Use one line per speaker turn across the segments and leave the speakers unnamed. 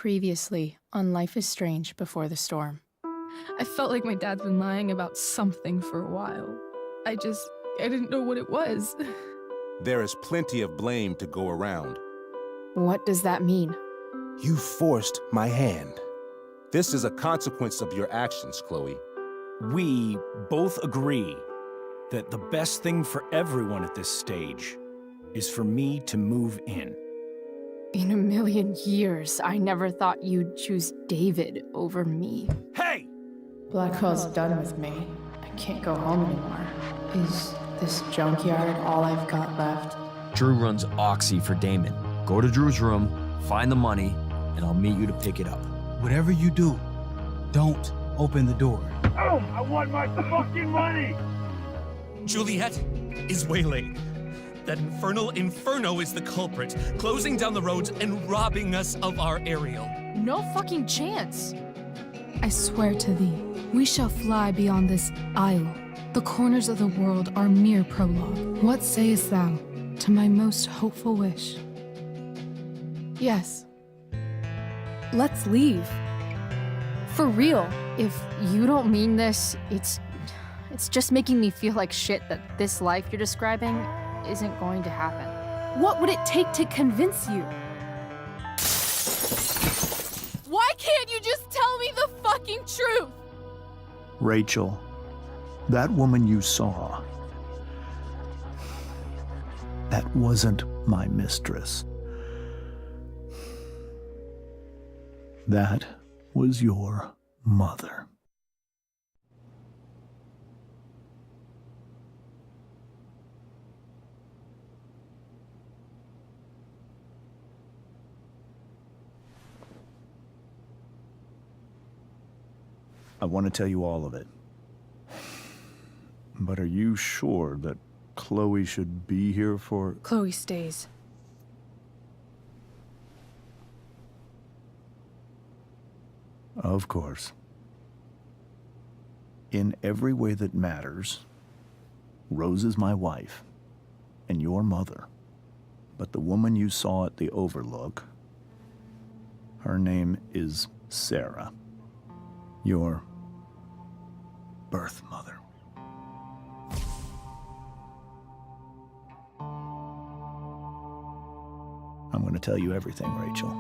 Previously on Life is Strange Before the Storm.
I felt like my dad's been lying about something for a while. I didn't know what it was.
There is plenty of blame to go around.
What does that mean?
You forced my hand. This is a consequence of your actions, Chloe.
We both agree that the best thing for everyone at this stage is for me to move in.
In a million years, I never thought you'd choose David over me.
Hey!
Blackwell's done with me. I can't go home anymore. Is this junkyard all I've got left?
Drew runs Oxy for Damon. Go to Drew's room, find the money, and I'll meet you to pick it up.
Whatever you do, don't open the door.
Oh, I want my fucking money!
Juliet is waylaid. That infernal Inferno is the culprit, closing down the roads and robbing us of our Ariel.
No fucking chance.
I swear to thee, we shall fly beyond this isle. The corners of the world are mere prologue. What sayest thou to my most hopeful wish?
Yes.
Let's leave. For real.
If you don't mean this, it's just making me feel like shit that this life you're describing isn't going to happen.
What would it take to convince you?
Why can't you just tell me the fucking truth?
Rachel, that woman you saw, that wasn't my mistress. That was your mother. I want to tell you all of it. But are you sure that Chloe should be here for...
Chloe stays.
Of course. In every way that matters, Rose is my wife and your mother. But the woman you saw at the Overlook, her name is Sarah, your birth mother. I'm going to tell you everything, Rachel.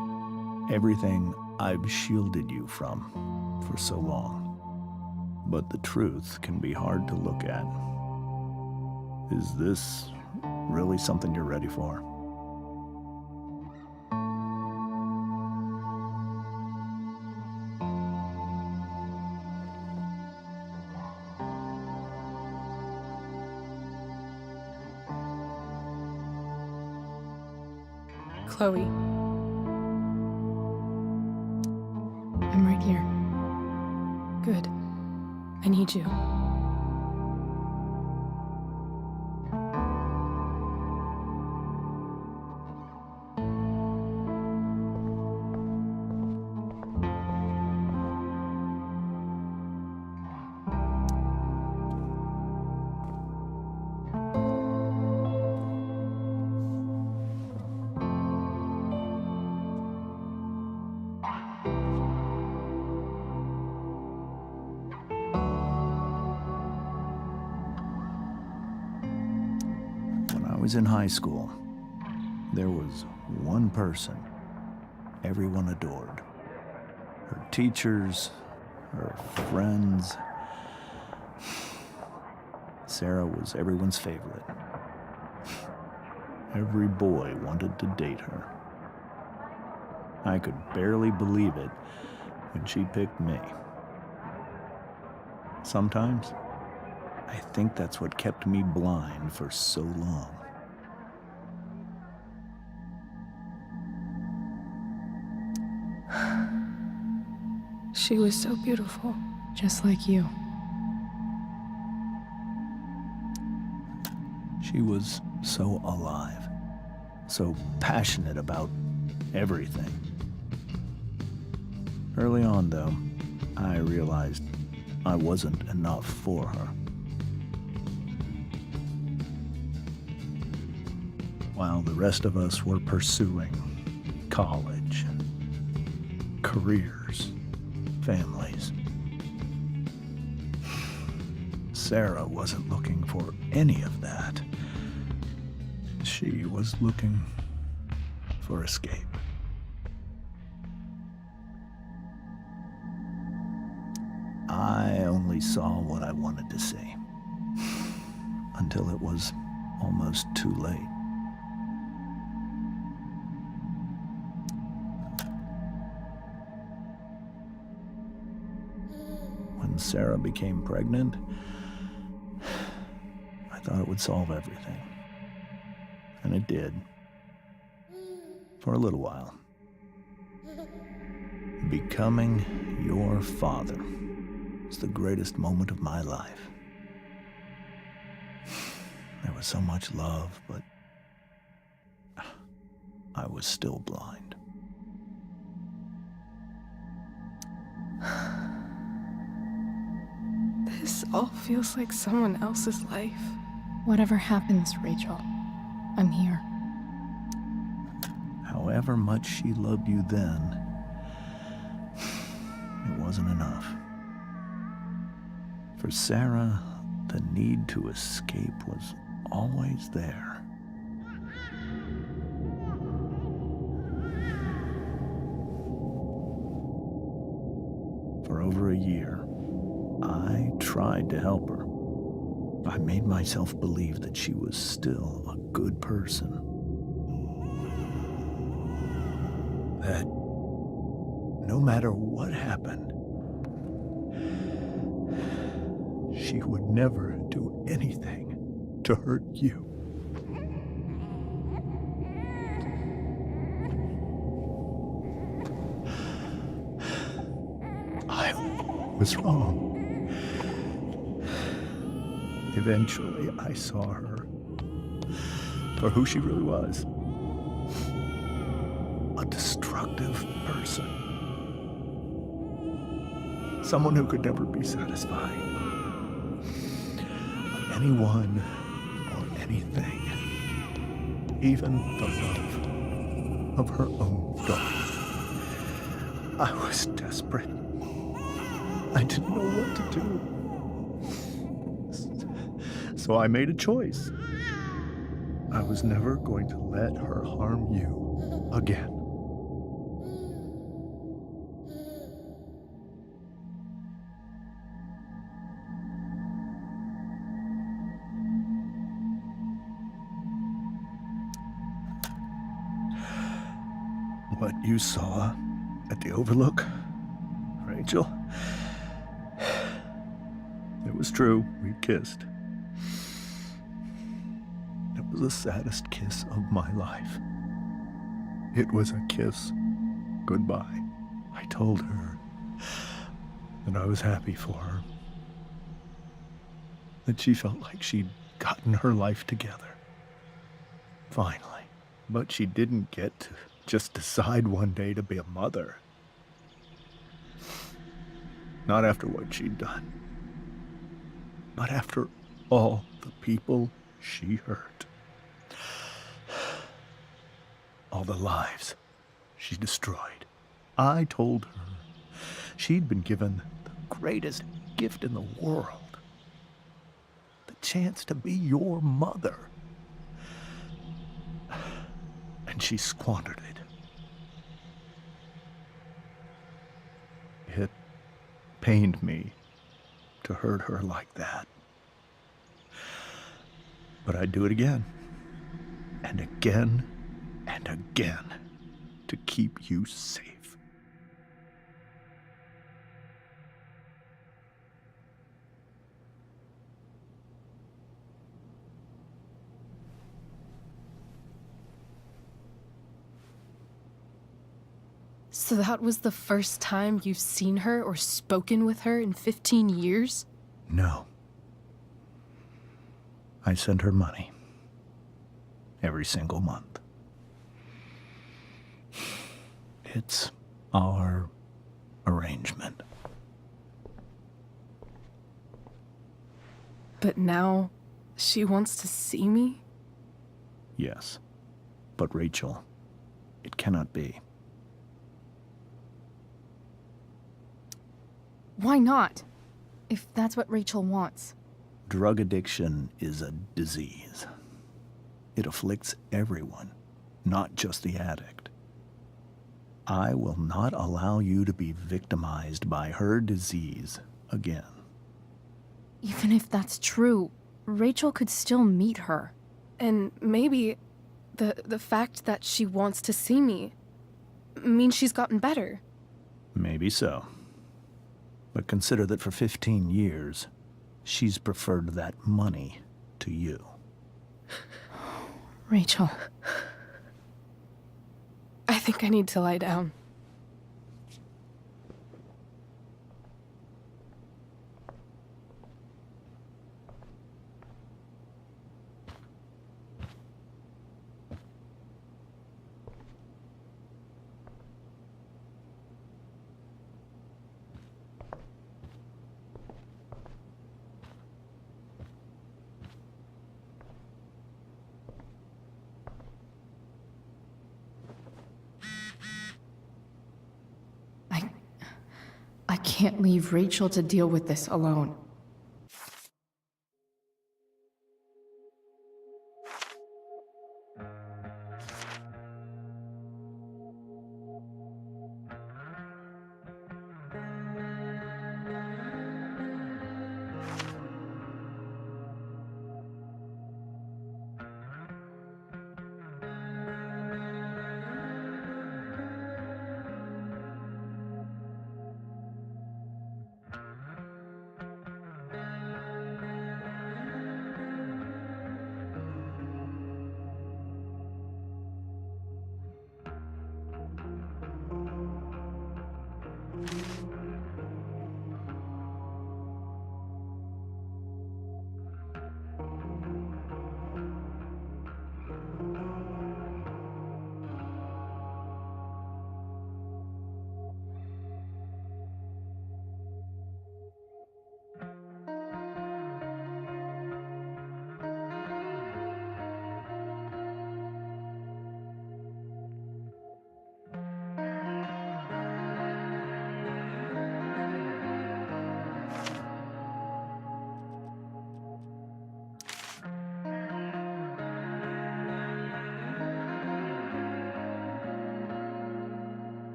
Everything I've shielded you from for so long. But the truth can be hard to look at. Is this really something you're ready for?
Chloe.
I'm right here.
Good. I need you.
I was in high school. There was one person everyone adored. Her teachers, her friends. Sarah was everyone's favorite. Every boy wanted to date her. I could barely believe it when she picked me. Sometimes, I think that's what kept me blind for so long.
She was so beautiful, just like you.
She was so alive, so passionate about everything. Early on, though, I realized I wasn't enough for her. While the rest of us were pursuing college, careers, families. Sarah wasn't looking for any of that. She was looking for escape. I only saw what I wanted to see, until it was almost too late. When Sarah became pregnant, I thought it would solve everything. And it did. For a little while. Becoming your father was the greatest moment of my life. There was so much love, but I was still blind.
This all feels like someone else's life.
Whatever happens, Rachel, I'm here.
However much she loved you then, it wasn't enough. For Sarah, the need to escape was always there. For over a year, I tried to help her. I made myself believe that she was still a good person. That no matter what happened, she would never do anything to hurt you. I was wrong. Eventually, I saw her for who she really was. A destructive person. Someone who could never be satisfied by anyone or anything. Even the love of her own daughter. I was desperate. I didn't know what to do. So I made a choice. I was never going to let her harm you again. What you saw at the Overlook, Rachel, it was true. We kissed. It was the saddest kiss of my life. It was a kiss goodbye. I told her that I was happy for her. That she felt like she'd gotten her life together. Finally. But she didn't get to just decide one day to be a mother. Not after what she'd done. But after all the people she hurt. All the lives she destroyed. I told her she'd been given the greatest gift in the world. The chance to be your mother. And she squandered it. It pained me to hurt her like that. But I'd do it again. And again. And again. To keep you safe.
So that was the first time you've seen her or spoken with her in 15 years?
No. I sent her money. Every single month. It's our arrangement.
But now, she wants to see me?
Yes. But Rachel, it cannot be.
Why not? If that's what Rachel wants.
Drug addiction is a disease. It afflicts everyone, not just the addict. I will not allow you to be victimized by her disease again.
Even if that's true, Rachel could still meet her.
And maybe the fact that she wants to see me means she's gotten better.
Maybe so. But consider that for 15 years, she's preferred that money to you.
Rachel.
I think I need to lie down.
I can't leave Rachel to deal with this alone.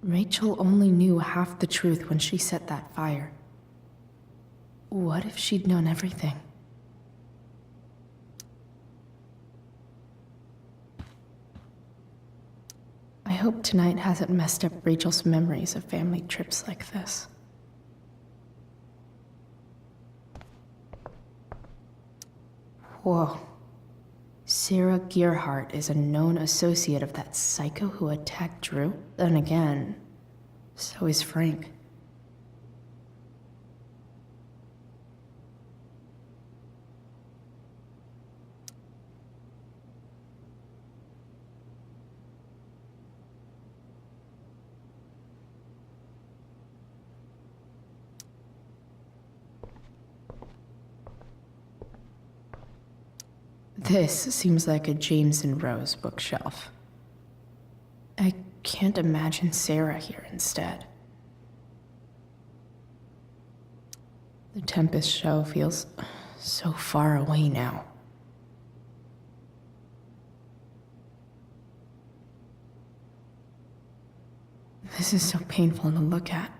Rachel only knew half the truth when she set that fire. What if she'd known everything? I hope tonight hasn't messed up Rachel's memories of family trips like this. Whoa. Sarah Gearhart is a known associate of that psycho who attacked Drew? Then again, so is Frank. This seems like a James and Rose bookshelf. I can't imagine Sarah here instead. The Tempest show feels so far away now. This is so painful to look at.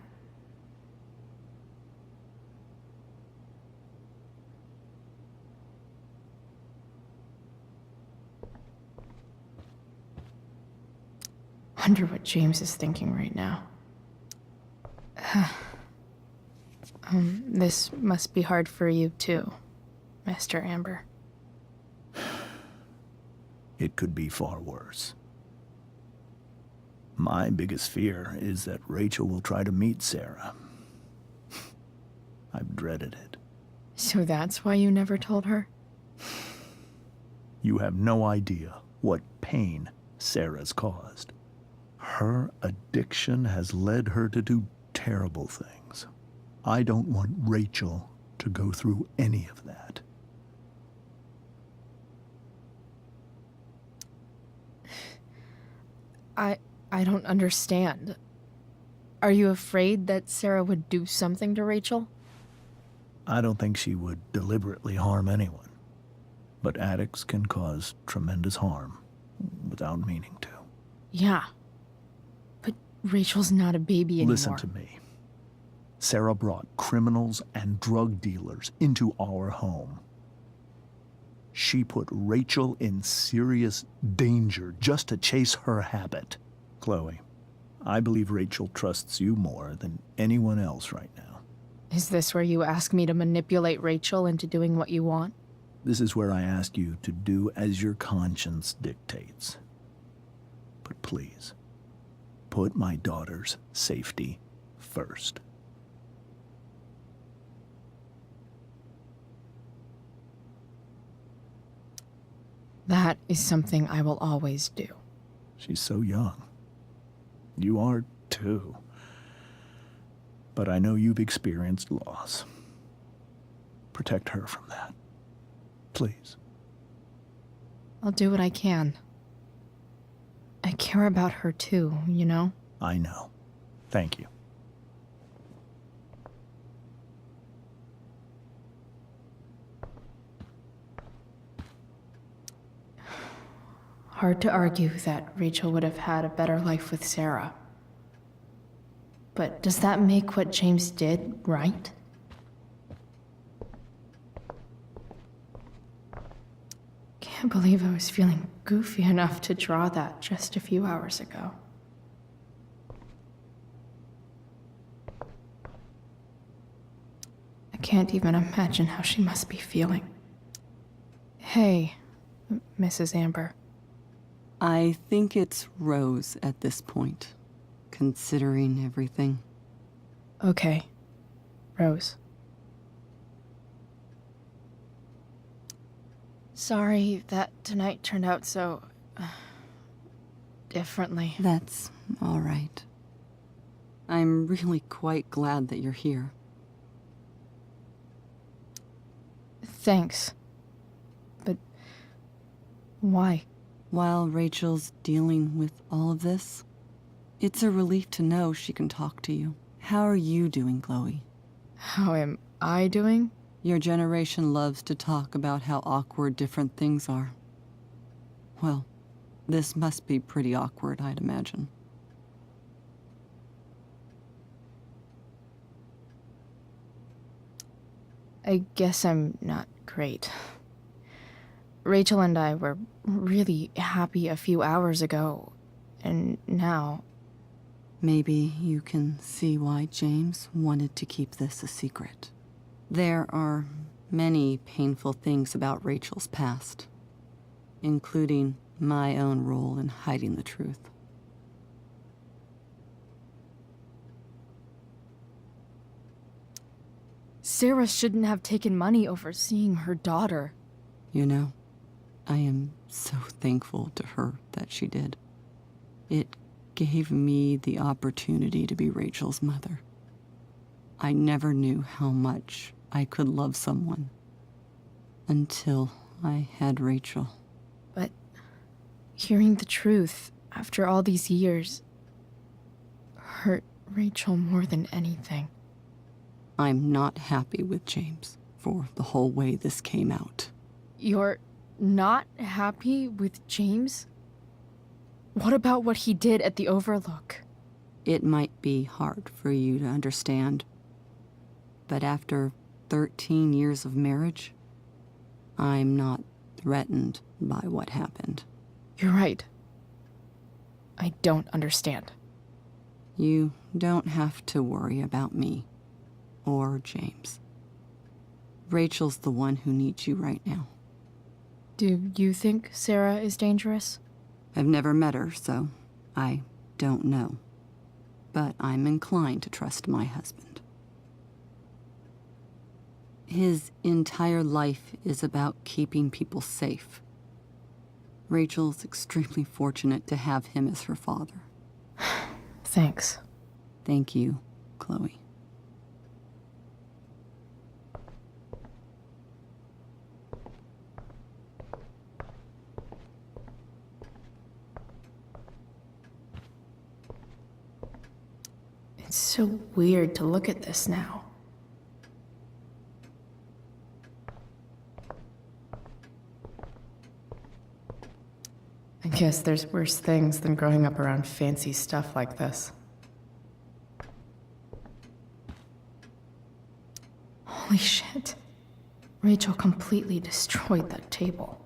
Wonder what James is thinking right now. This must be hard for you too, Master Amber.
It could be far worse. My biggest fear is that Rachel will try to meet Sarah. I've dreaded it.
So that's why you never told her?
You have no idea what pain Sarah's caused. Her addiction has led her to do terrible things. I don't want Rachel to go through any of that.
I don't understand. Are you afraid that Sarah would do something to Rachel?
I don't think she would deliberately harm anyone. But addicts can cause tremendous harm without meaning to.
Yeah. But Rachel's not a baby anymore.
Listen to me. Sarah brought criminals and drug dealers into our home. She put Rachel in serious danger just to chase her habit. Chloe, I believe Rachel trusts you more than anyone else right now.
Is this where you ask me to manipulate Rachel into doing what you want?
This is where I ask you to do as your conscience dictates. But please, put my daughter's safety first.
That is something I will always do.
She's so young. You are too. But I know you've experienced loss. Protect her from that. Please.
I'll do what I can. I care about her too, you know?
I know. Thank you.
Hard to argue that Rachel would have had a better life with Sarah. But does that make what James did right? Can't believe I was feeling goofy enough to draw that just a few hours ago. I can't even imagine how she must be feeling. Hey, Mrs. Amber.
I think it's Rose at this point, considering everything.
Okay, Rose. Sorry that tonight turned out so... differently.
That's all right. I'm really quite glad that you're here.
Thanks. But... why?
While Rachel's dealing with all of this, it's a relief to know she can talk to you. How are you doing, Chloe?
How am I doing?
Your generation loves to talk about how awkward different things are. Well, this must be pretty awkward, I'd imagine.
I guess I'm not great. Rachel and I were really happy a few hours ago, and now...
Maybe you can see why James wanted to keep this a secret. There are many painful things about Rachel's past, including my own role in hiding the truth.
Sarah shouldn't have taken money over seeing her daughter.
You know, I am so thankful to her that she did. It gave me the opportunity to be Rachel's mother. I never knew how much I could love someone until I had Rachel.
But hearing the truth after all these years hurt Rachel more than anything.
I'm not happy with James for the whole way this came out.
You're not happy with James? What about what he did at the Overlook?
It might be hard for you to understand, but after 13 years of marriage, I'm not threatened by what happened.
You're right. I don't understand.
You don't have to worry about me or James. Rachel's the one who needs you right now.
Do you think Sarah is dangerous?
I've never met her, so I don't know. But I'm inclined to trust my husband. His entire life is about keeping people safe. Rachel's extremely fortunate to have him as her father.
Thanks.
Thank you, Chloe.
It's so weird to look at this now. I guess there's worse things than growing up around fancy stuff like this. Holy shit. Rachel completely destroyed that table.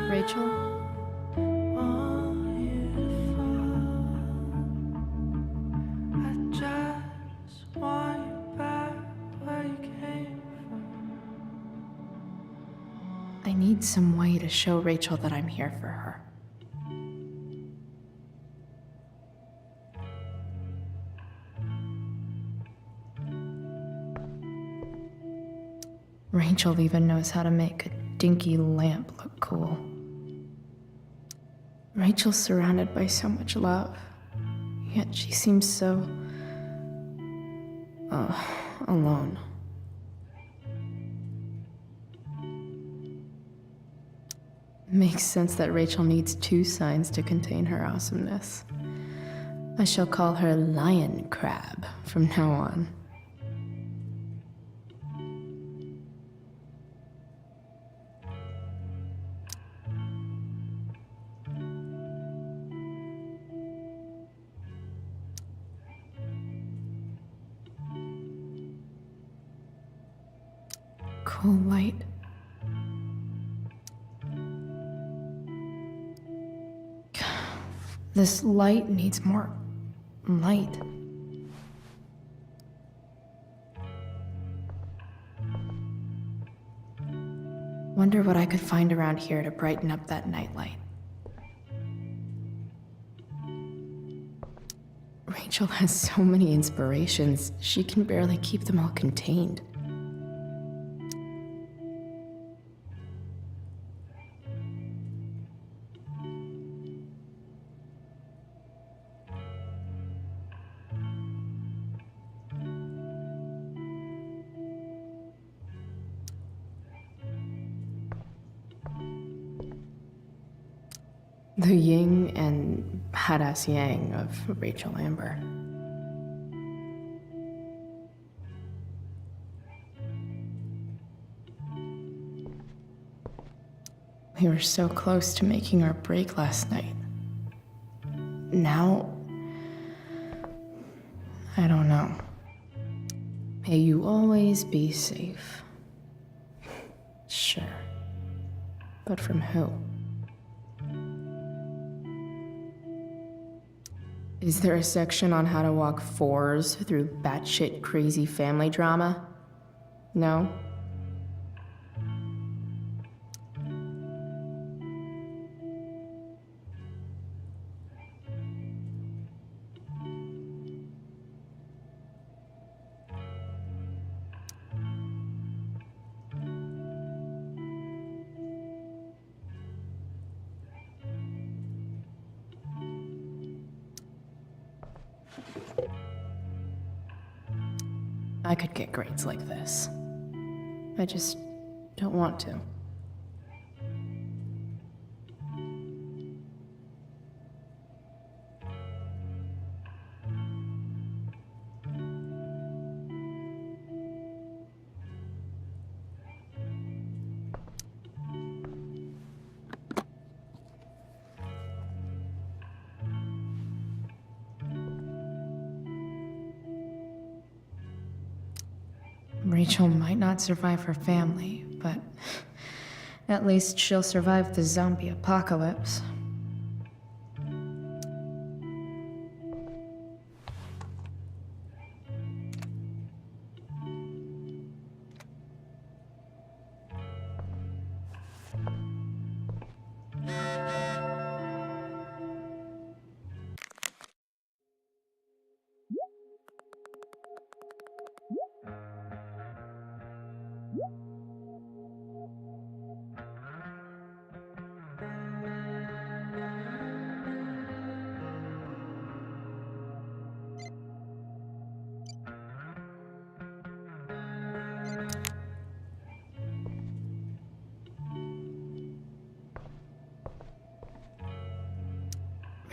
Rachel? I need some way to show Rachel that I'm here for her. Rachel even knows how to make a dinky lamp look cool. Rachel's surrounded by so much love, yet she seems so... alone. Makes sense that Rachel needs 2 signs to contain her awesomeness. I shall call her Lion Crab from now on. Cool light. This light needs more light. Wonder what I could find around here to brighten up that nightlight. Rachel has so many inspirations, she can barely keep them all contained. The yin and badass yang of Rachel Amber. We were so close to making our break last night. Now, So, may you always be safe. Sure. But from who? Is there a section on how to walk fours through batshit crazy family drama? No? I could get grades like this. I just don't want to. Rachel might not survive her family, but at least she'll survive the zombie apocalypse.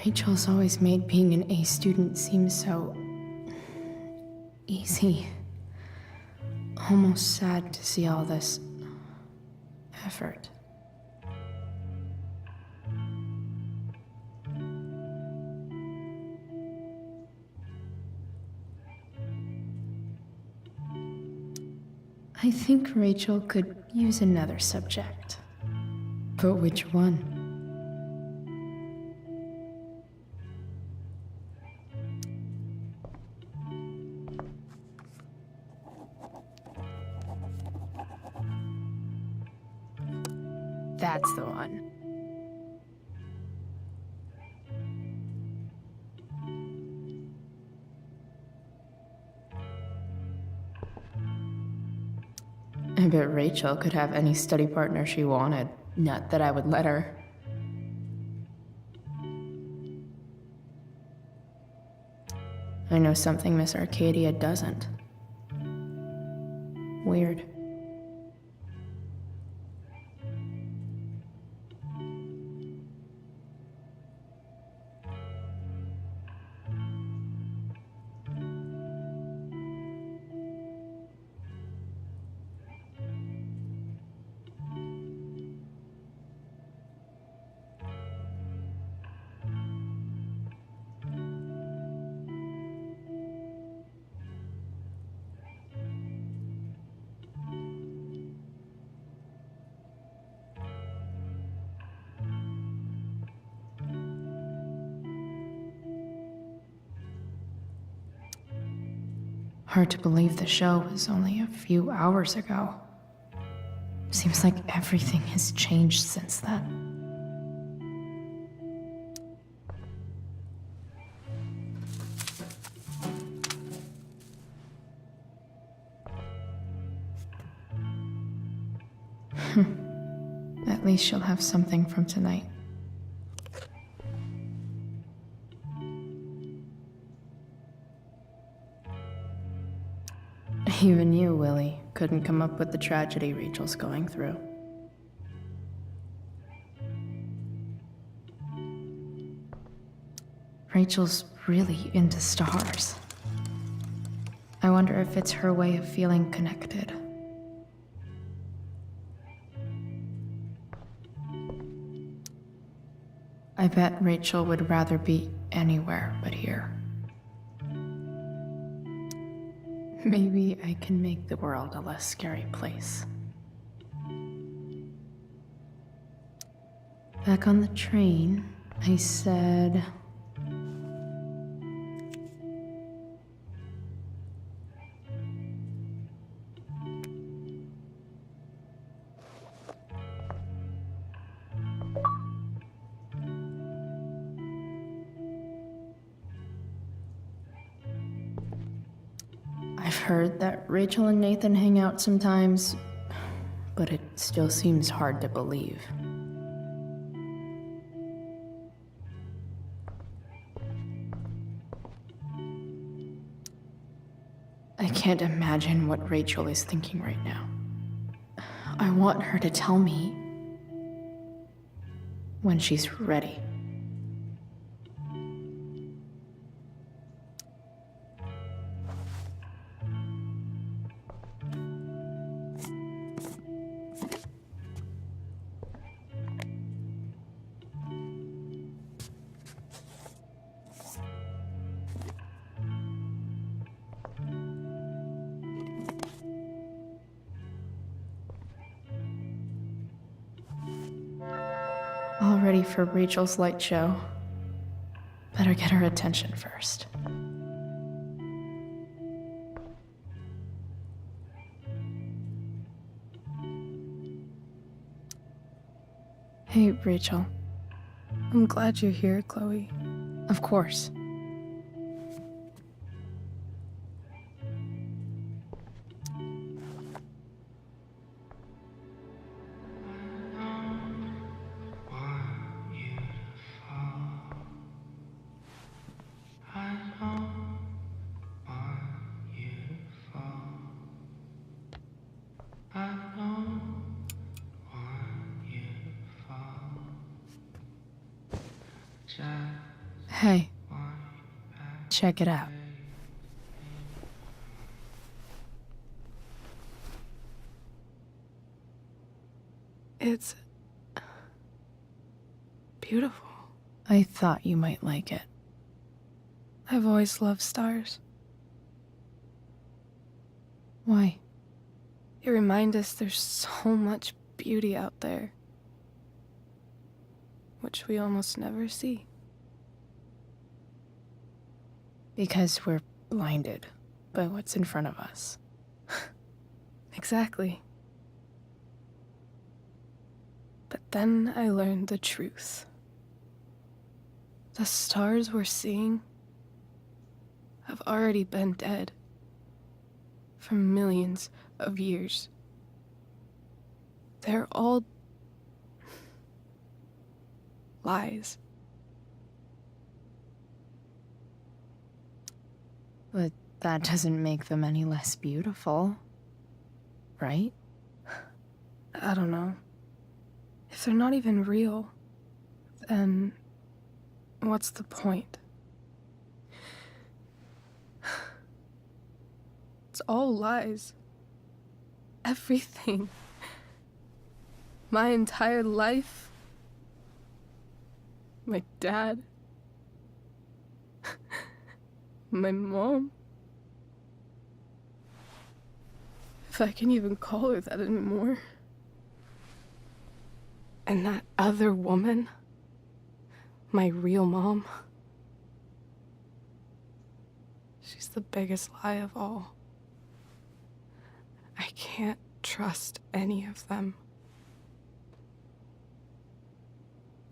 Rachel's always made being an A student seem so easy. Almost sad to see all this effort. I think Rachel could use another subject. But which one? That's the one. I bet Rachel could have any study partner she wanted. Not that I would let her. I know something Miss Arcadia doesn't. Weird. Hard to believe the show was only a few hours ago. Seems like everything has changed since then. At least she'll have something from tonight. Even you, Willie, couldn't come up with the tragedy Rachel's going through. Rachel's really into stars. I wonder if it's her way of feeling connected. I bet Rachel would rather be anywhere but here. Maybe I can make the world a less scary place. Back on the train, I said... I've heard that Rachel and Nathan hang out sometimes, but it still seems hard to believe. I can't imagine what Rachel is thinking right now. I want her to tell me when she's ready. All ready for Rachel's light show. Better get her attention first. Hey, Rachel.
I'm glad you're here, Chloe.
Of course. Hey, check it out.
It's beautiful.
I thought you might like it.
I've always loved stars.
Why?
They remind us there's so much beauty out there, which we almost never see.
Because we're blinded by what's in front of us.
Exactly. But then I learned the truth. The stars we're seeing have already been dead for millions of years. They're all lies.
But that doesn't make them any less beautiful, right?
I don't know. If they're not even real, then what's the point? It's all lies. Everything. My entire life. My dad. My mom. If I can even call her that anymore. And that other woman, my real mom, she's the biggest lie of all. I can't trust any of them.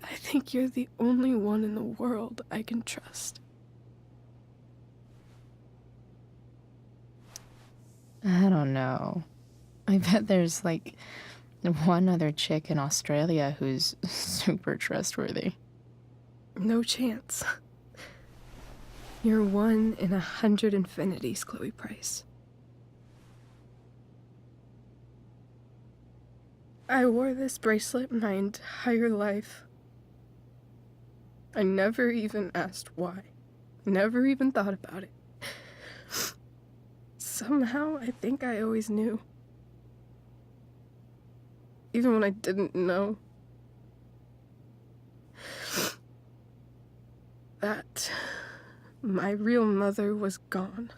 I think you're the only one in the world I can trust.
I don't know. I bet there's like one other chick in Australia who's super trustworthy.
No chance. You're 1 in 100 infinities, Chloe Price. I wore this bracelet my entire life. I never even asked why. Never even thought about it. Somehow, I think I always knew. Even when I didn't know. That my real mother was gone.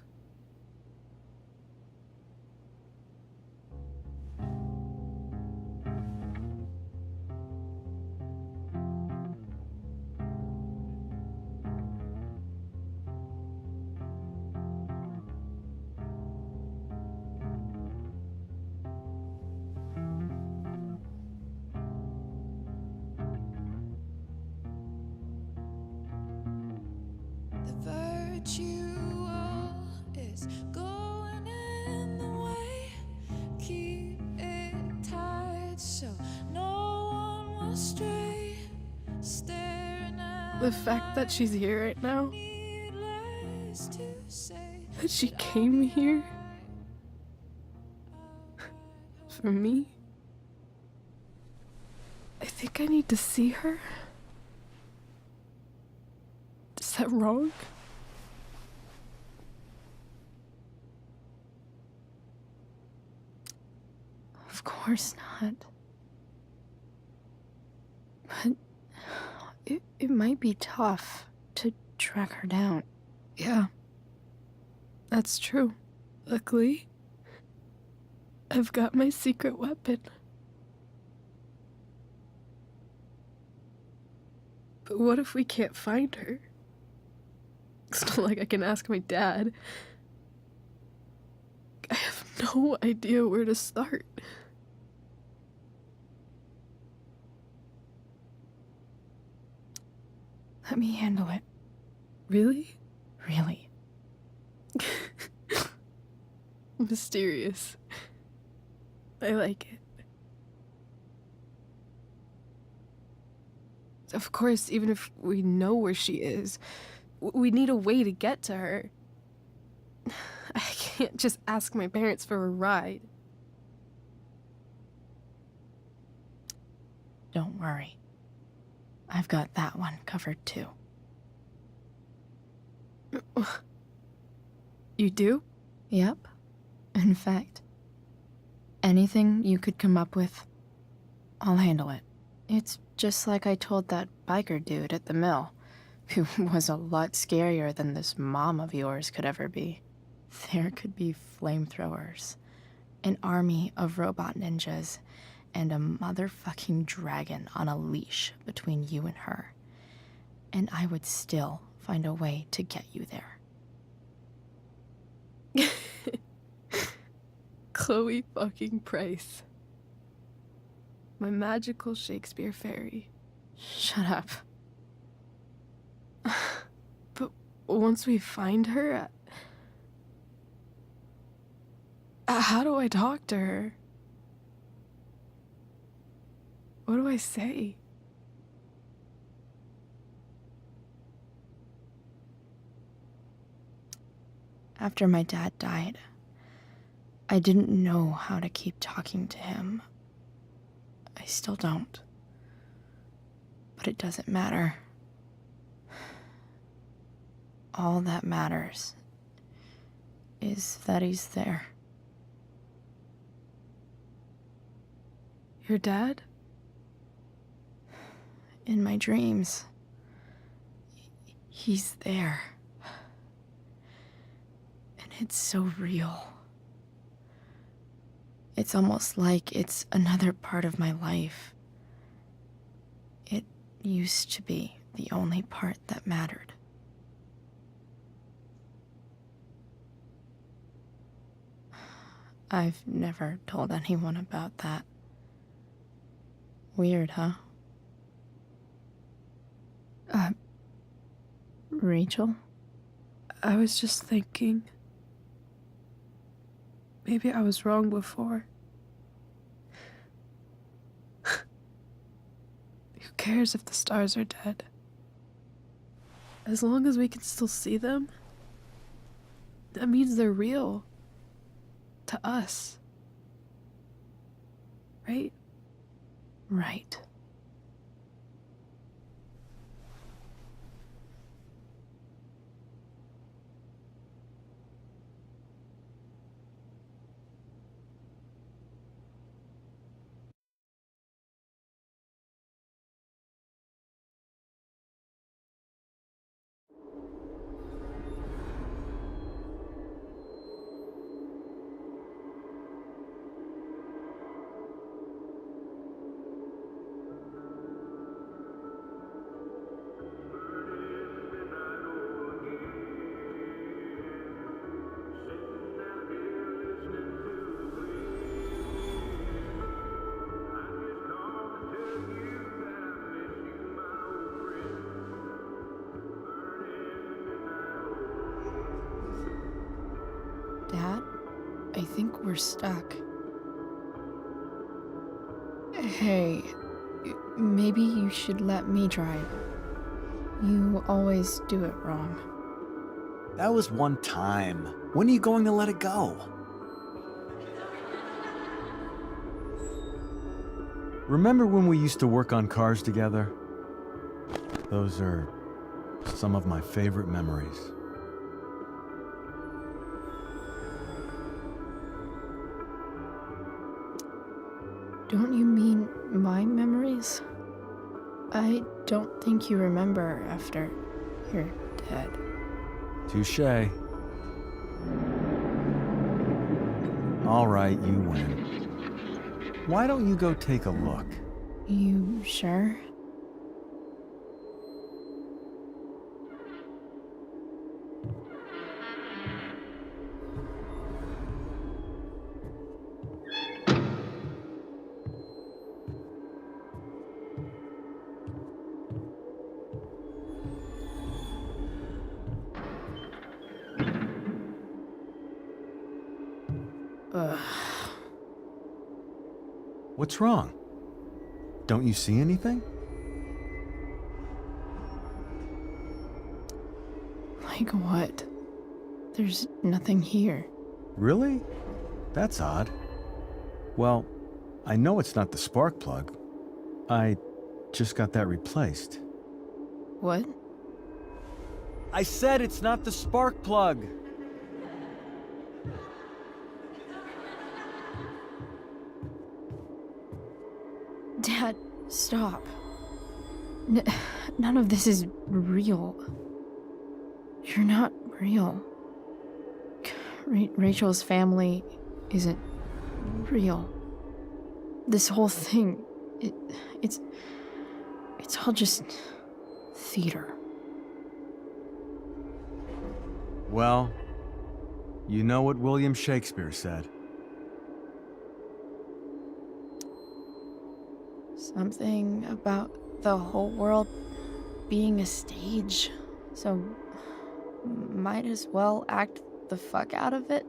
The fact that she's here right now, that she came here for me, I think I need to see her. Is that wrong?
Of course not. But it might be tough to track her down.
Yeah, that's true. Luckily, I've got my secret weapon. But what if we can't find her? It's not like I can ask my dad. I have no idea where to start.
Let me handle it.
Really?
Really.
Mysterious. I like it. Of course, even if we know where she is, we need a way to get to her. I can't just ask my parents for a ride.
Don't worry. I've got that one covered too.
You do?
Yep. In fact, anything you could come up with, I'll handle it. It's just like I told that biker dude at the mill, who was a lot scarier than this mom of yours could ever be. There could be flamethrowers, an army of robot ninjas, and a motherfucking dragon on a leash between you and her. And I would still find a way to get you there.
Chloe fucking Price. My magical Shakespeare fairy.
Shut up.
But once we find her, how do I talk to her? What do I say?
After my dad died, I didn't know how to keep talking to him. I still don't. But it doesn't matter. All that matters is that he's there.
Your dad?
In my dreams, he's there. And it's so real. It's almost like it's another part of my life. It used to be the only part that mattered. I've never told anyone about that. Weird, huh? Rachel?
I was just thinking. Maybe I was wrong before. Who cares if the stars are dead? As long as we can still see them, that means they're real. To us. Right?
Right. Dad, I think we're stuck. Hey, Maybe you should let me drive. You always do it wrong.
That was one time. When are you going to let it go?
Remember when we used to work on cars together? Those are some of my favorite memories.
Don't you mean my memories? I don't think you remember after you're dead.
Touché. All right, you win. Why don't you go take a look?
You sure? Ugh.
What's wrong? Don't you see anything?
Like what? There's nothing here.
Really? That's odd. Well, I know it's not the spark plug. I just got that replaced.
What?
I said it's not the spark plug!
Dad, stop. None of this is real. You're not real. Rachel's family isn't real. This whole thing, it's all just theater.
Well, you know what William Shakespeare said.
Something about the whole world being a stage, so might as well act the fuck out of it.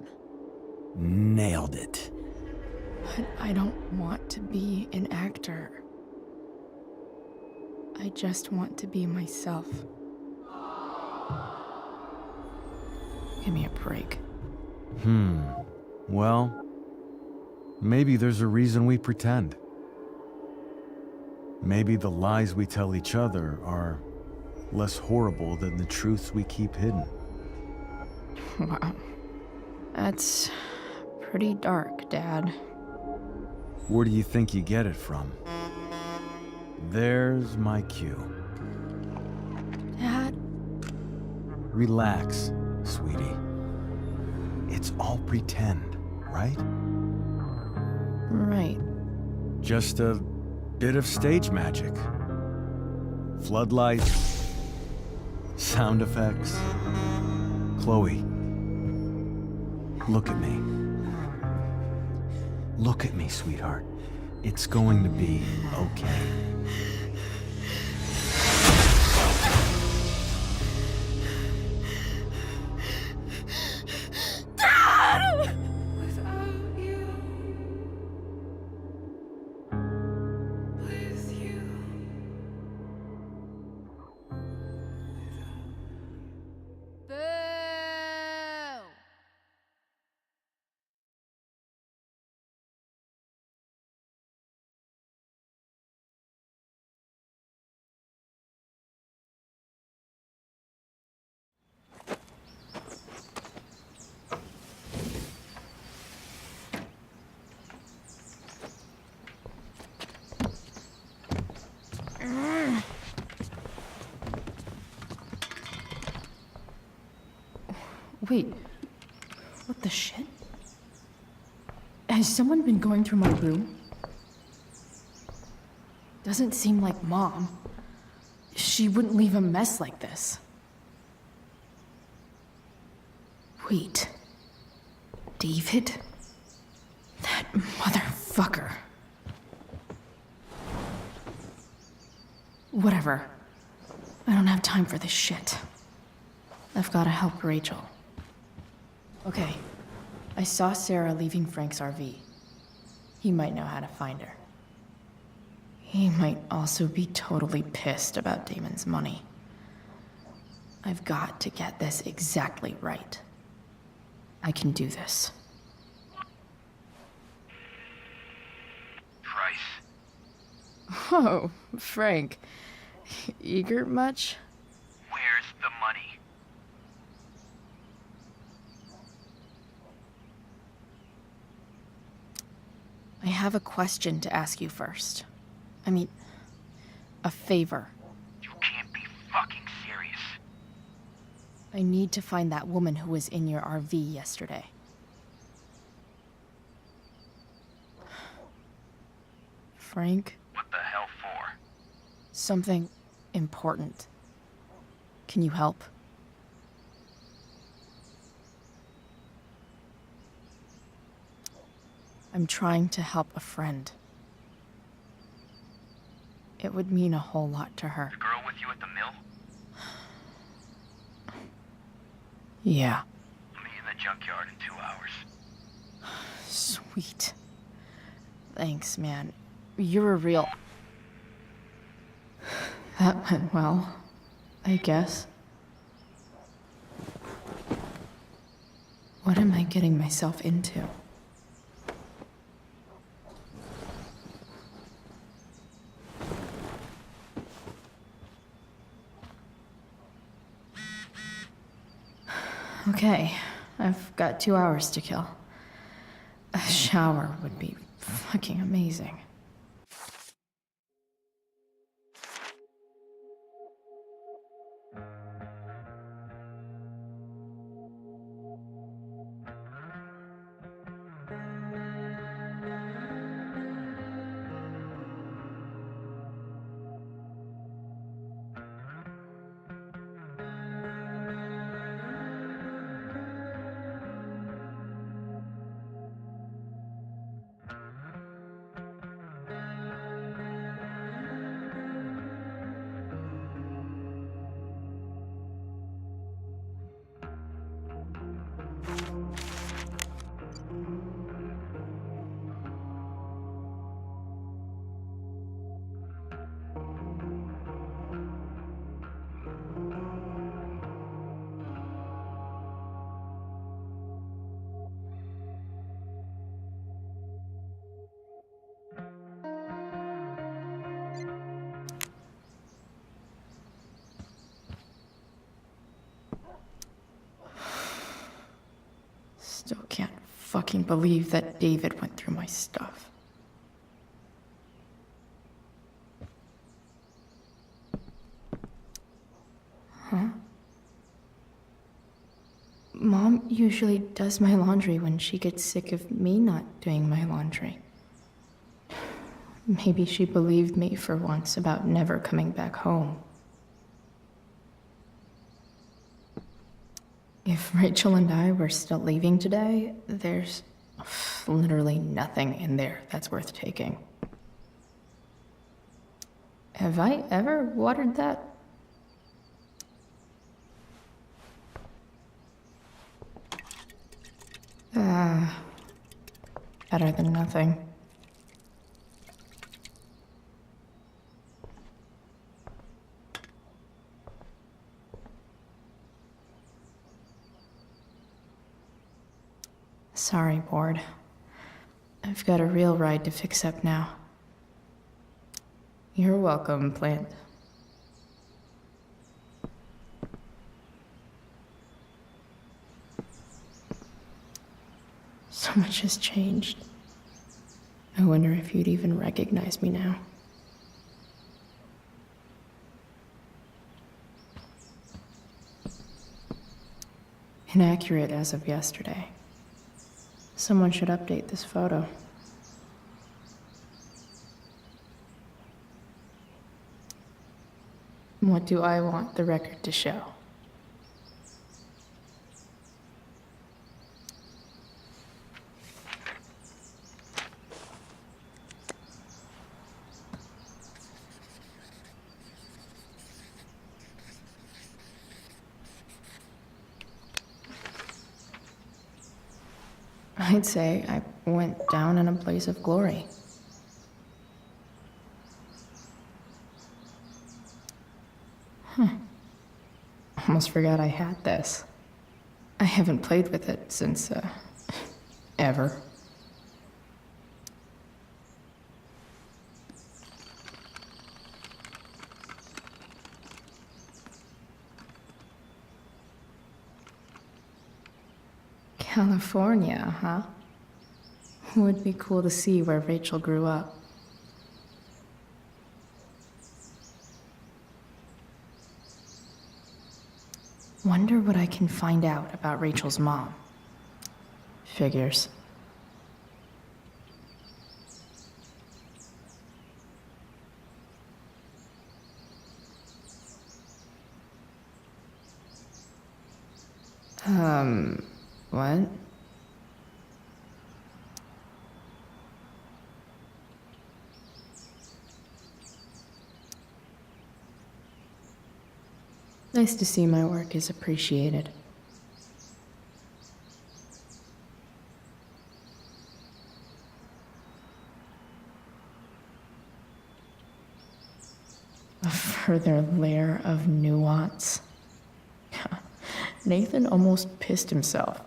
Nailed it.
But I don't want to be an actor. I just want to be myself. Give me a break.
Well, maybe there's a reason we pretend. Maybe the lies we tell each other are less horrible than the truths we keep hidden.
Wow. That's pretty dark, Dad.
Where do you think you get it from? There's my cue.
Dad?
Relax, sweetie. It's all pretend, right?
Right.
Just a bit of stage magic. Floodlights, sound effects. Chloe, look at me. Look at me, sweetheart. It's going to be okay.
Wait, what the shit? Has someone been going through my room? Doesn't seem like Mom. She wouldn't leave a mess like this. Wait. David? That motherfucker. Whatever. I don't have time for this shit. I've gotta help Rachel. Okay. I saw Sarah leaving Frank's RV. He might know how to find her. He might also be totally pissed about Damon's money. I've got to get this exactly right. I can do this.
Price.
Whoa, Frank. Eager much?
Where's the money?
I have a question to ask you first. I mean, a favor.
You can't be fucking serious.
I need to find that woman who was in your RV yesterday. Frank?
What the hell for?
Something important. Can you help? I'm trying to help a friend. It would mean a whole lot to her.
The girl with you at the mill?
Yeah.
I'll meet you in the junkyard in 2 hours.
Sweet. Thanks, man. You're a real... That went well, I guess. What am I getting myself into? Okay, I've got 2 hours to kill. A shower would be fucking amazing. Still can't fucking believe that David went through my stuff. Huh? Mom usually does my laundry when she gets sick of me not doing my laundry. Maybe she believed me for once about never coming back home. If Rachel and I were still leaving today, there's literally nothing in there that's worth taking. Have I ever watered that? Better than nothing. Sorry, board. I've got a real ride to fix up now. You're welcome, plant. So much has changed. I wonder if you'd even recognize me now. Inaccurate as of yesterday. Someone should update this photo. What do I want the record to show? I'd say I went down in a blaze of glory. almost forgot I had this. I haven't played with it since, ever. California, huh? Would be cool to see where Rachel grew up. Wonder what I can find out about Rachel's mom. Figures. What? Nice to see my work is appreciated. A further layer of nuance. Nathan almost pissed himself.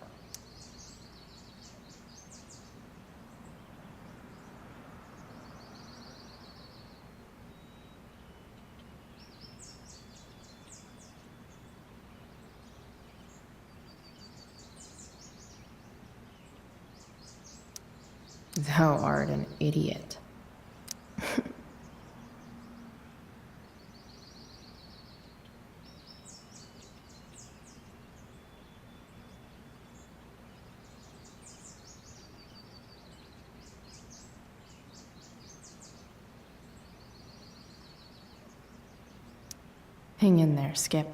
Thou art an idiot. Hang in there, Skip.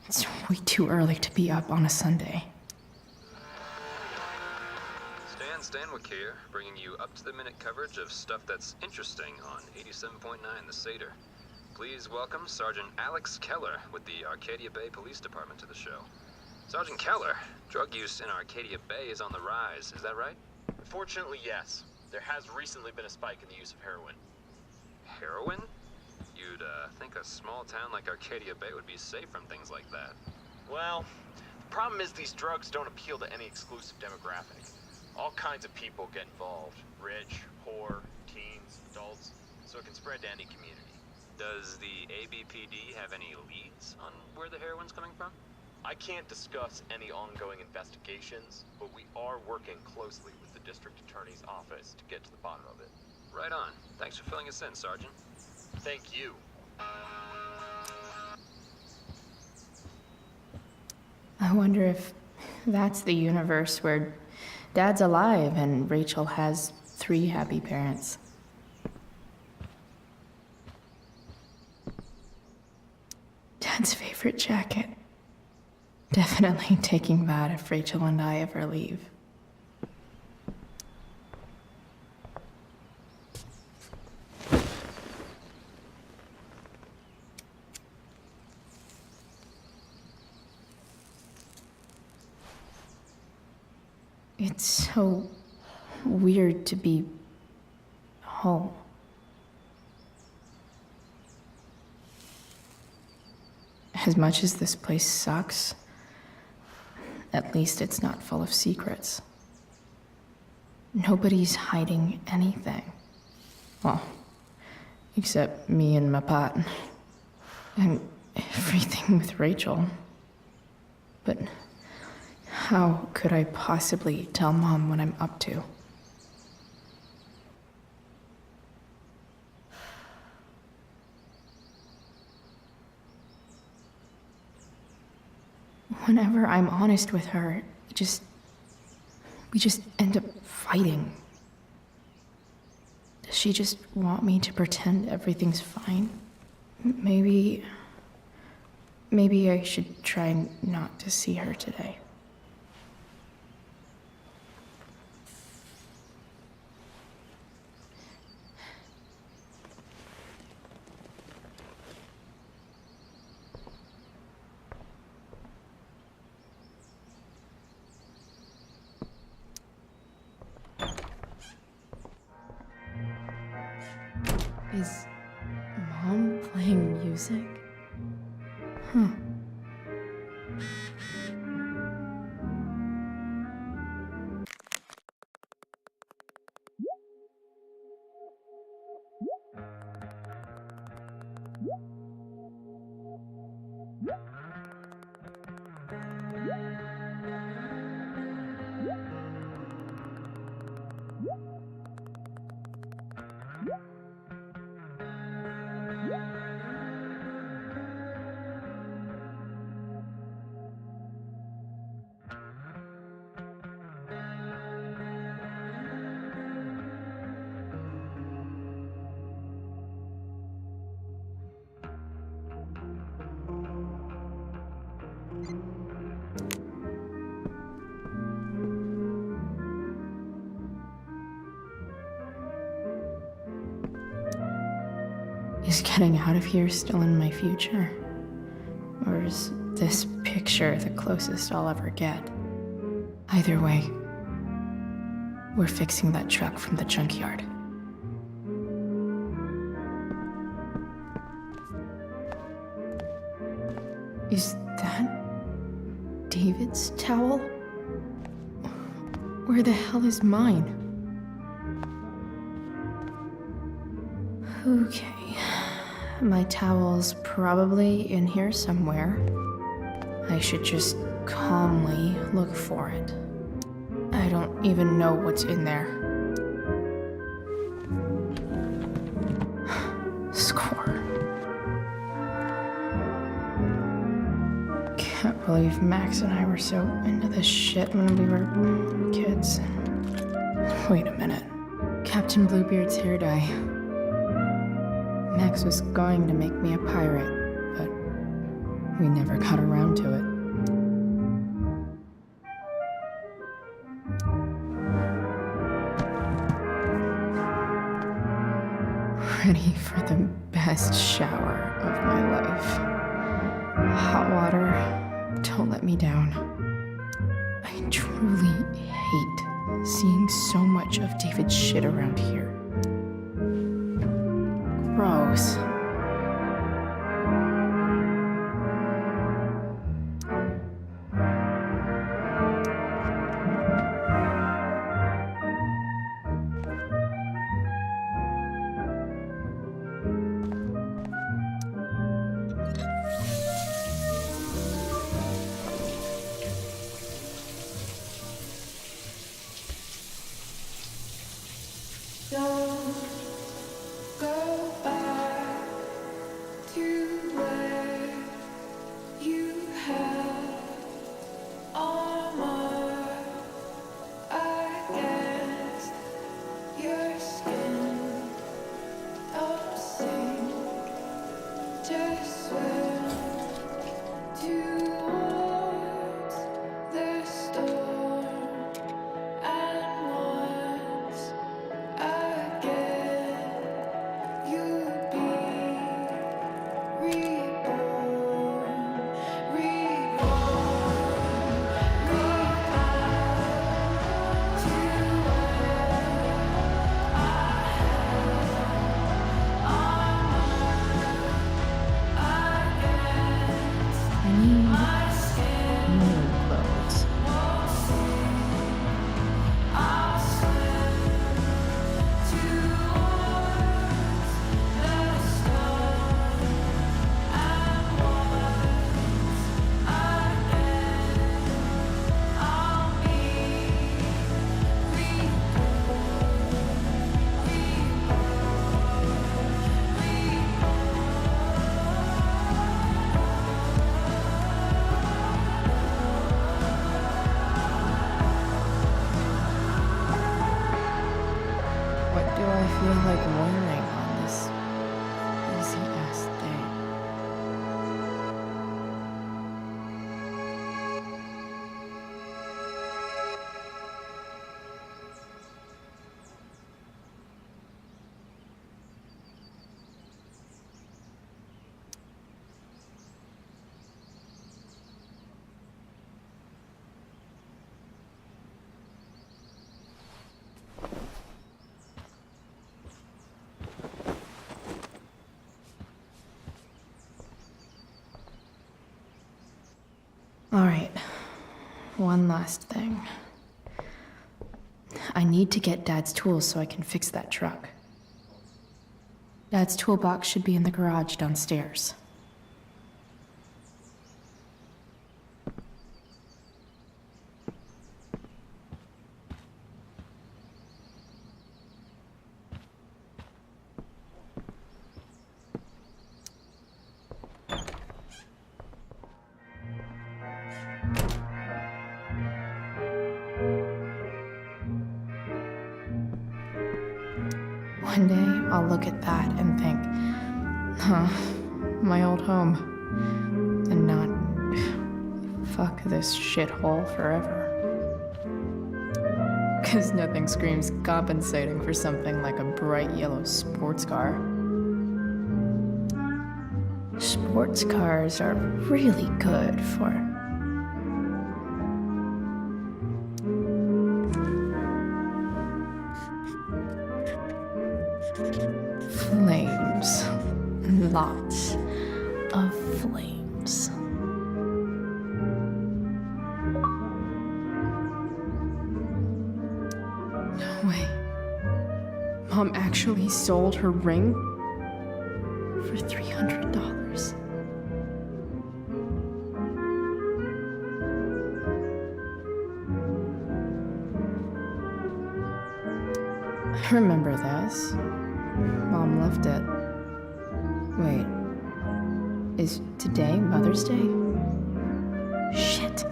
It's way too early to be up on a Sunday.
Stan Stanwyck here, bringing you up-to-the-minute coverage of stuff that's interesting on 87.9 The Seder. Please welcome Sergeant Alex Keller with the Arcadia Bay Police Department to the show. Sergeant Keller, drug use in Arcadia Bay is on the rise, is that right?
Unfortunately, yes. There has recently been a spike in the use of heroin.
Heroin? You'd think a small town like Arcadia Bay would be safe from things like that.
Well, the problem is these drugs don't appeal to any exclusive demographic. All kinds of people get involved. Rich, poor, teens, adults, so it can spread to any community.
Does the ABPD have any leads on where the heroin's coming from?
I can't discuss any ongoing investigations, but we are working closely with the district attorney's office to get to the bottom of it.
Right on. Thanks for filling us in, Sergeant.
Thank you.
I wonder if that's the universe where Dad's alive and Rachel has 3 happy parents. Dad's favorite jacket. Definitely taking that if Rachel and I ever leave. It's so weird to be home. As much as this place sucks, at least it's not full of secrets. Nobody's hiding anything. Well, except me and my pot. And everything with Rachel. But how could I possibly tell Mom what I'm up to? Whenever I'm honest with her, we just end up fighting. Does she just want me to pretend everything's fine? Maybe I should try not to see her today. Is Mom playing music? Huh. Is getting out of here still in my future? Or is this picture the closest I'll ever get? Either way, we're fixing that truck from the junkyard. Is that David's towel? Where the hell is mine? Okay. My towel's probably in here somewhere. I should just calmly look for it. I don't even know what's in there. Score. Can't believe Max and I were so into this shit when we were kids. Wait a minute. Captain Bluebeard's hair dye. Max was going to make me a pirate, but we never got around to it. Ready for the best shower of my life. Hot water, don't let me down. I truly hate seeing so much of David's shit around here. Gross.
Don't go back.
I feel like wearing on this easy-ass day. Alright, one last thing. I need to get Dad's tools so I can fix that truck. Dad's toolbox should be in the garage downstairs. One day, I'll look at that and think, huh, my old home. And not, fuck this shithole forever. 'Cause nothing screams compensating for something like a bright yellow sports car. Sports cars are really good for... flames. Lots of flames. No way. Mom actually sold her ring for $300. I remember this. Mom left it. Wait. Is today Mother's Day? Shit.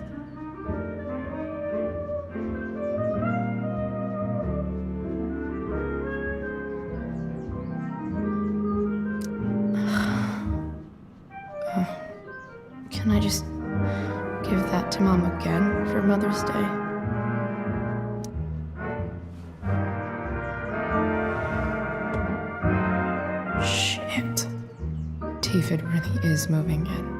Can I just give that to Mom again for Mother's Day? Shit. David really is moving in.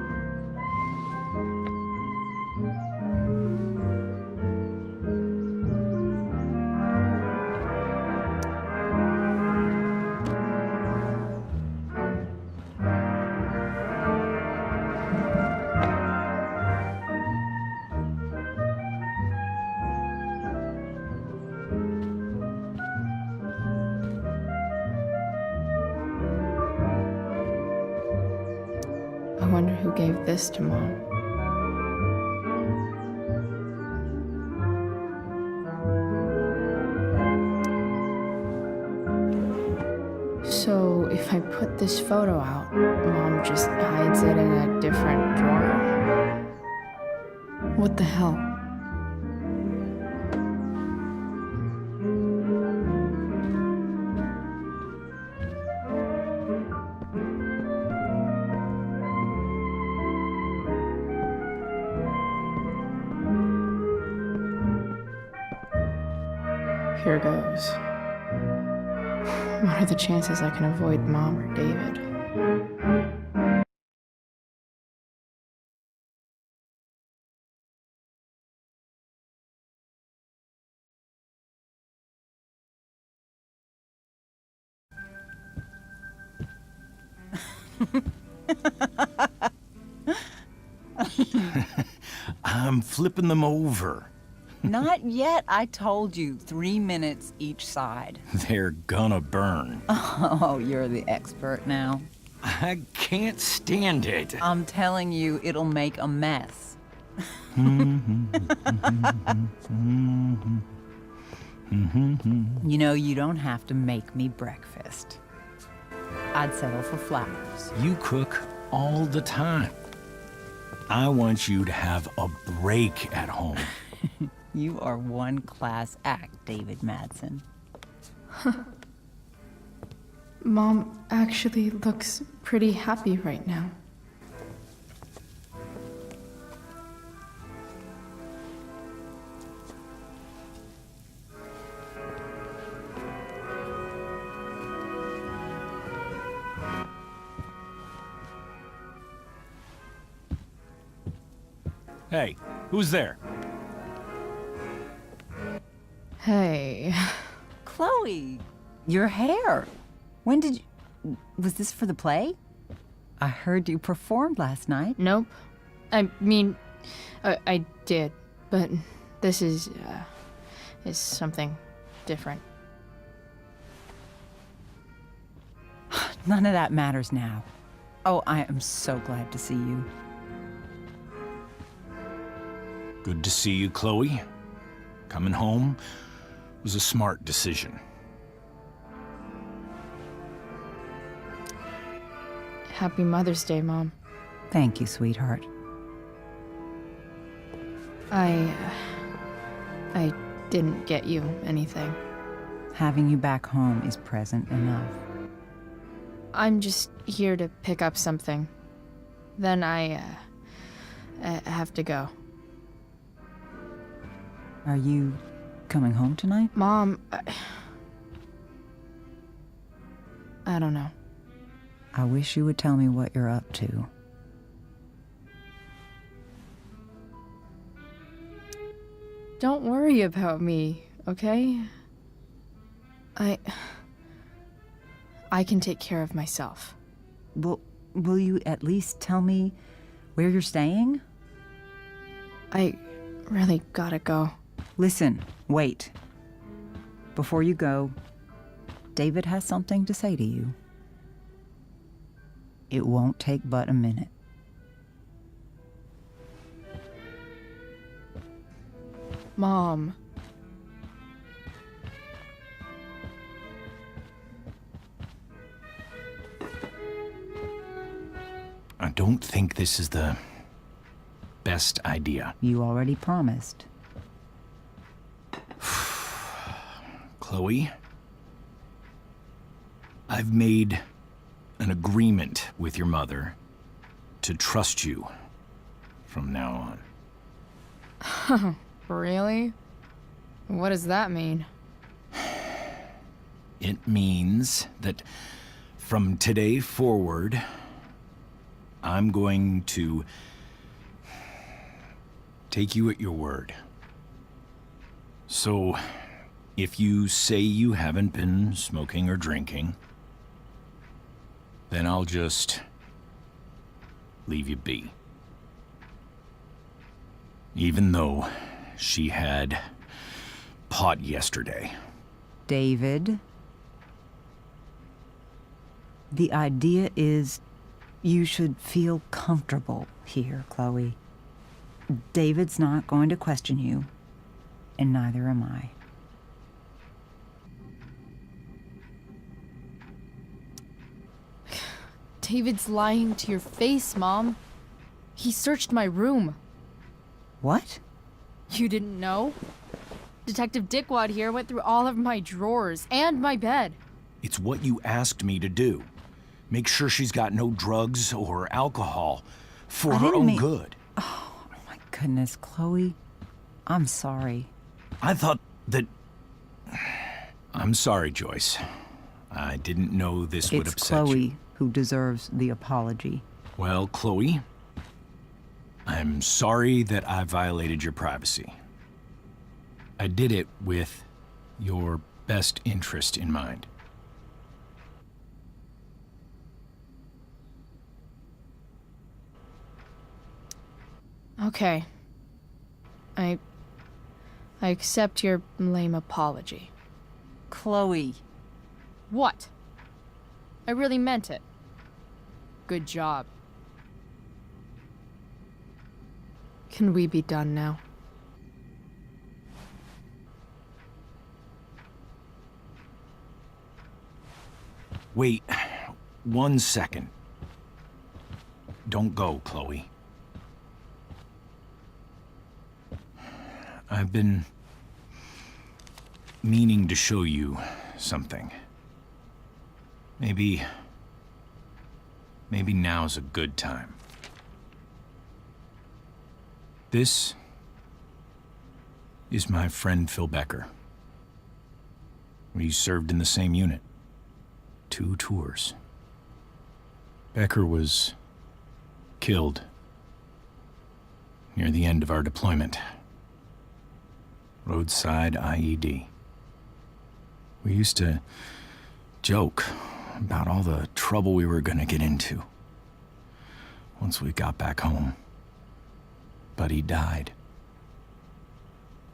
I wonder who gave this to Mom. So, if I put this photo out, Mom just hides it in a different drawer? What the hell? Here goes. What are the chances I can avoid Mom or David?
I'm flipping them over.
Not yet. I told you, 3 minutes each side.
They're gonna burn.
Oh, you're the expert now.
I can't stand it.
I'm telling you, it'll make a mess. You know, you don't have to make me breakfast. I'd settle for flowers.
You cook all the time. I want you to have a break at home.
You are one class act, David Madsen.
Mom actually looks pretty happy right now.
Hey, who's there?
Hey.
Chloe, your hair. When did you... Was this for the play? I heard you performed last night.
Nope. I mean, I did, but this is something different.
None of that matters now. Oh, I am so glad to see you.
Good to see you, Chloe. Coming home was a smart decision.
Happy Mother's Day, Mom.
Thank you, sweetheart.
I didn't get you anything.
Having you back home is present enough.
I'm just here to pick up something. Then I have to go.
Are you coming home tonight?
Mom, I don't know.
I wish you would tell me what you're up to.
Don't worry about me, okay? I can take care of myself.
Will you at least tell me where you're staying?
I really gotta go.
Listen, wait. Before you go, David has something to say to you. It won't take but a minute.
Mom.
I don't think this is the best idea.
You already promised.
Chloe, I've made an agreement with your mother to trust you from now on.
Really? What does that mean?
It means that from today forward, I'm going to take you at your word. So, if you say you haven't been smoking or drinking, then I'll just leave you be. Even though she had pot yesterday.
David, the idea is you should feel comfortable here, Chloe. David's not going to question you, and neither am I.
David's lying to your face, Mom. He searched my room.
What?
You didn't know? Detective Dickwad here went through all of my drawers and my bed.
It's what you asked me to do. Make sure she's got no drugs or alcohol for her own good.
Oh, my goodness, Chloe. I'm sorry.
I thought that... I'm sorry, Joyce. I didn't know this would upset you.
It's Chloe who deserves the apology.
Well, Chloe, I'm sorry that I violated your privacy. I did it with your best interest in mind.
Okay. I accept your lame apology.
Chloe.
What? I really meant it. Good job. Can we be done now?
Wait 1 second. Don't go, Chloe. I've been meaning to show you something. Maybe now's a good time. This is my friend Phil Becker. We served in the same unit. 2 tours. Becker was killed near the end of our deployment. Roadside IED. We used to joke about all the trouble we were gonna get into once we got back home. But he died.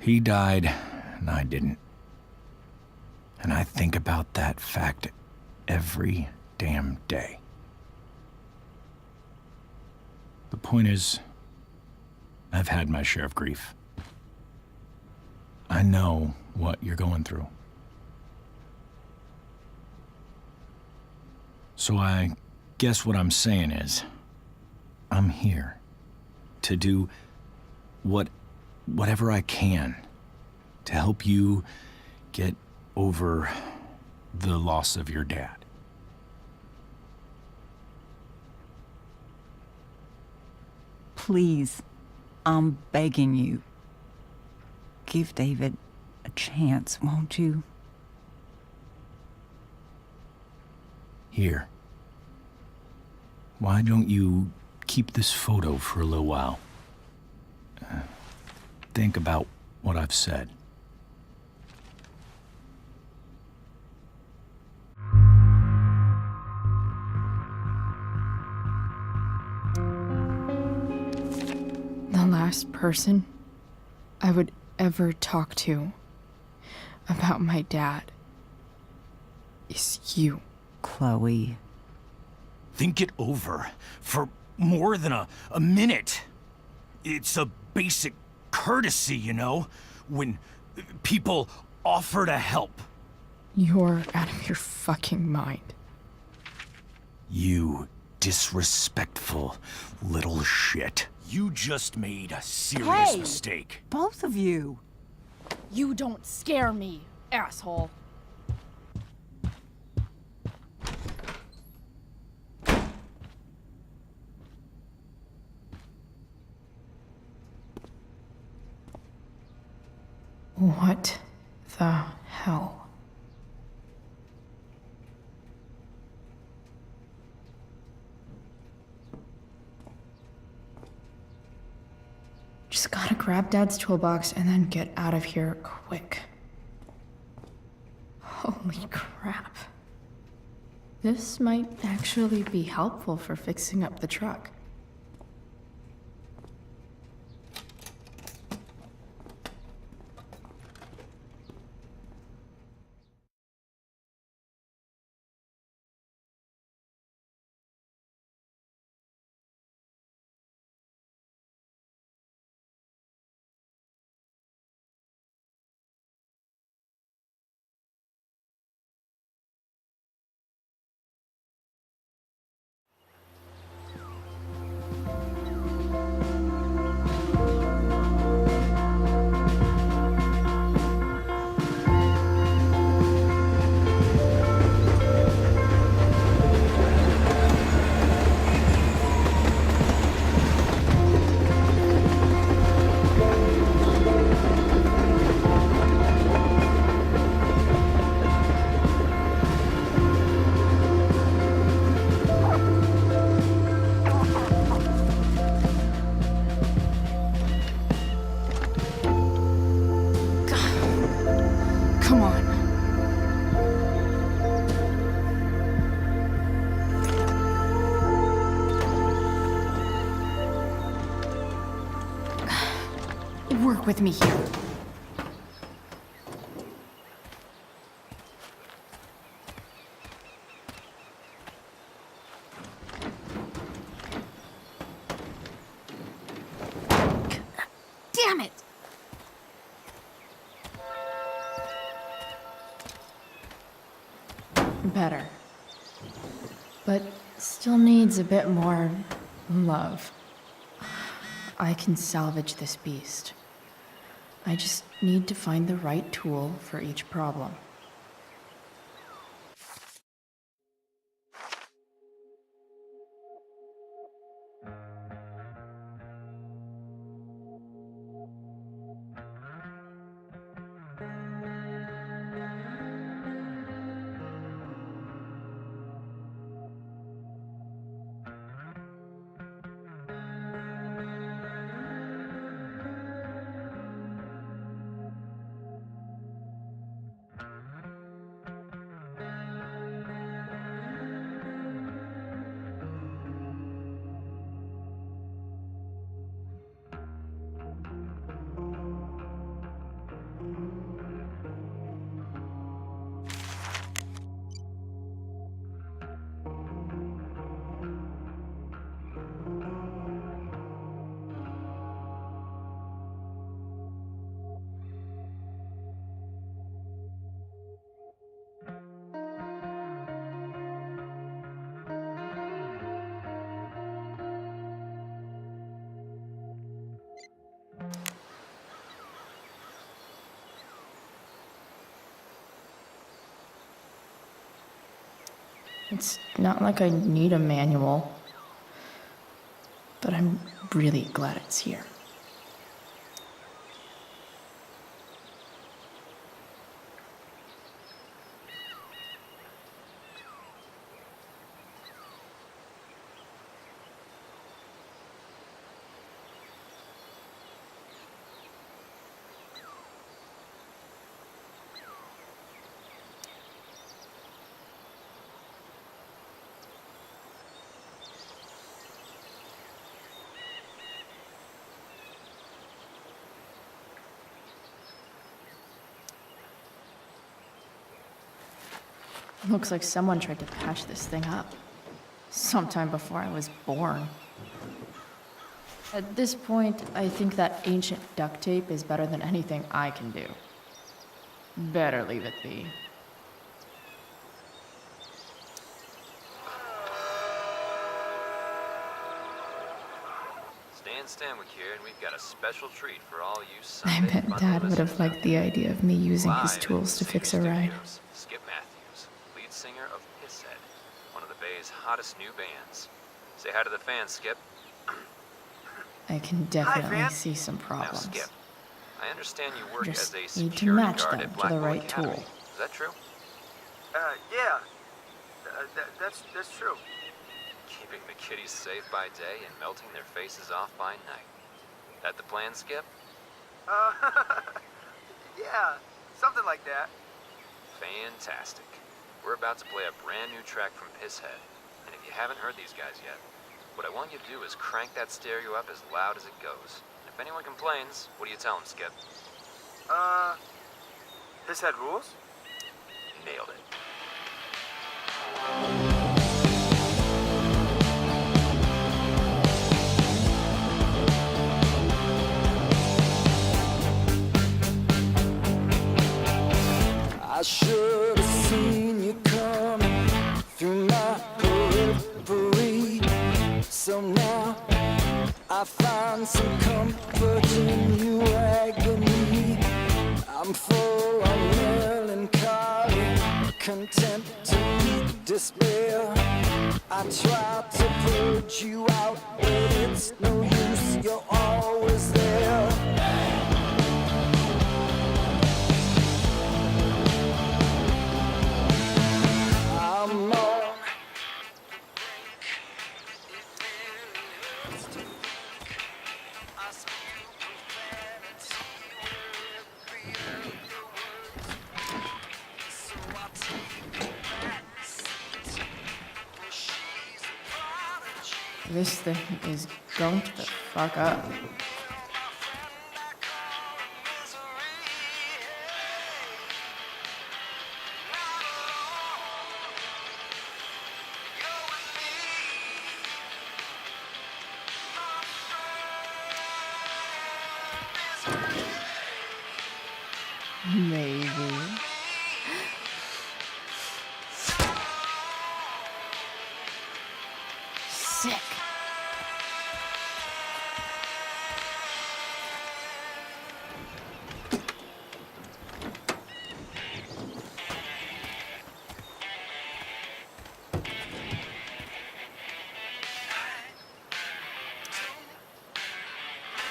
He died, and I didn't. And I think about that fact every damn day. The point is, I've had my share of grief. I know what you're going through. So I guess what I'm saying is, I'm here to do whatever I can to help you get over the loss of your dad.
Please, I'm begging you. Give David a chance, won't you?
Here. Why don't you keep this photo for a little while? Think about what I've said.
The last person I would ever talk to about my dad is you.
Chloe.
Think it over for more than a minute. It's a basic courtesy, you know, when people offer to help.
You're out of your fucking mind.
You disrespectful little shit. You just made a serious mistake.
Both of you.
You don't scare me, asshole. What the hell? Just gotta grab Dad's toolbox and then get out of here quick. Holy crap. This might actually be helpful for fixing up the truck. Come on. Work with me here. Damn it! Better. But still needs a bit more love. I can salvage this beast. I just need to find the right tool for each problem. It's not like I need a manual, but I'm really glad it's here. Looks like someone tried to patch this thing up. Sometime before I was born. At this point, I think that ancient duct tape is better than anything I can do. Better leave it be.
Stanwyck here, and we've got a special treat for all you
I
Sunday
bet Dad would have liked the idea of me using his tools to fix a ride.
Skip Matthews, lead singer of Pisshead, one of the Bay's hottest new bands. Say hi to the fans, Skip.
I can definitely see some
Now,
problems.
Skip, I understand you work
Just
as a
need to
security
match
guard
them
at
to
Black
the
Bull
right
Academy.
tool.
Is that true?
Yeah. That's true.
Keeping the kiddies safe by day and melting their faces off by night. That the plan, Skip?
Yeah, something like that.
Fantastic. We're about to play a brand new track from Pisshead. And if you haven't heard these guys yet, what I want you to do is crank that stereo up as loud as it goes. And if anyone complains, what do you tell them, Skip?
Pisshead rules?
Nailed it.
I should have seen you coming through my periphery. So now I find some comfort in your agony. I'm full of melancholy, content to meet despair. I try to purge you out, but it's no use, you're always there. I'm on
This thing is going to the fuck up. Maybe. Sick.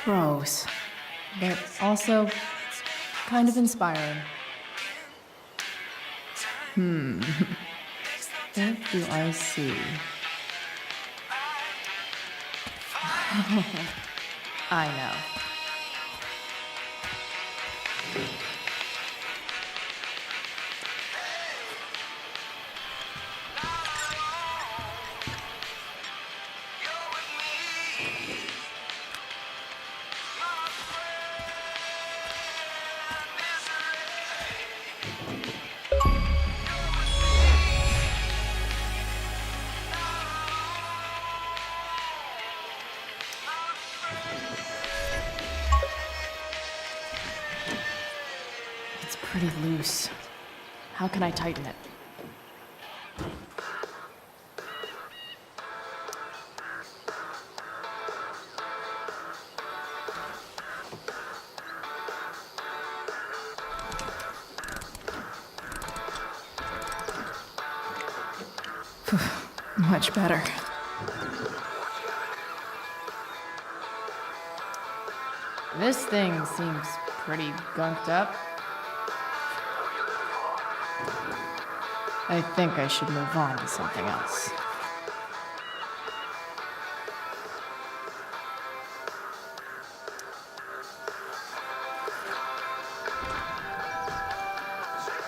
Gross. But also kind of inspiring. What do I see? I know. It's pretty loose. How can I tighten it? Much better. This thing seems pretty gunked up. I think I should move on to something else.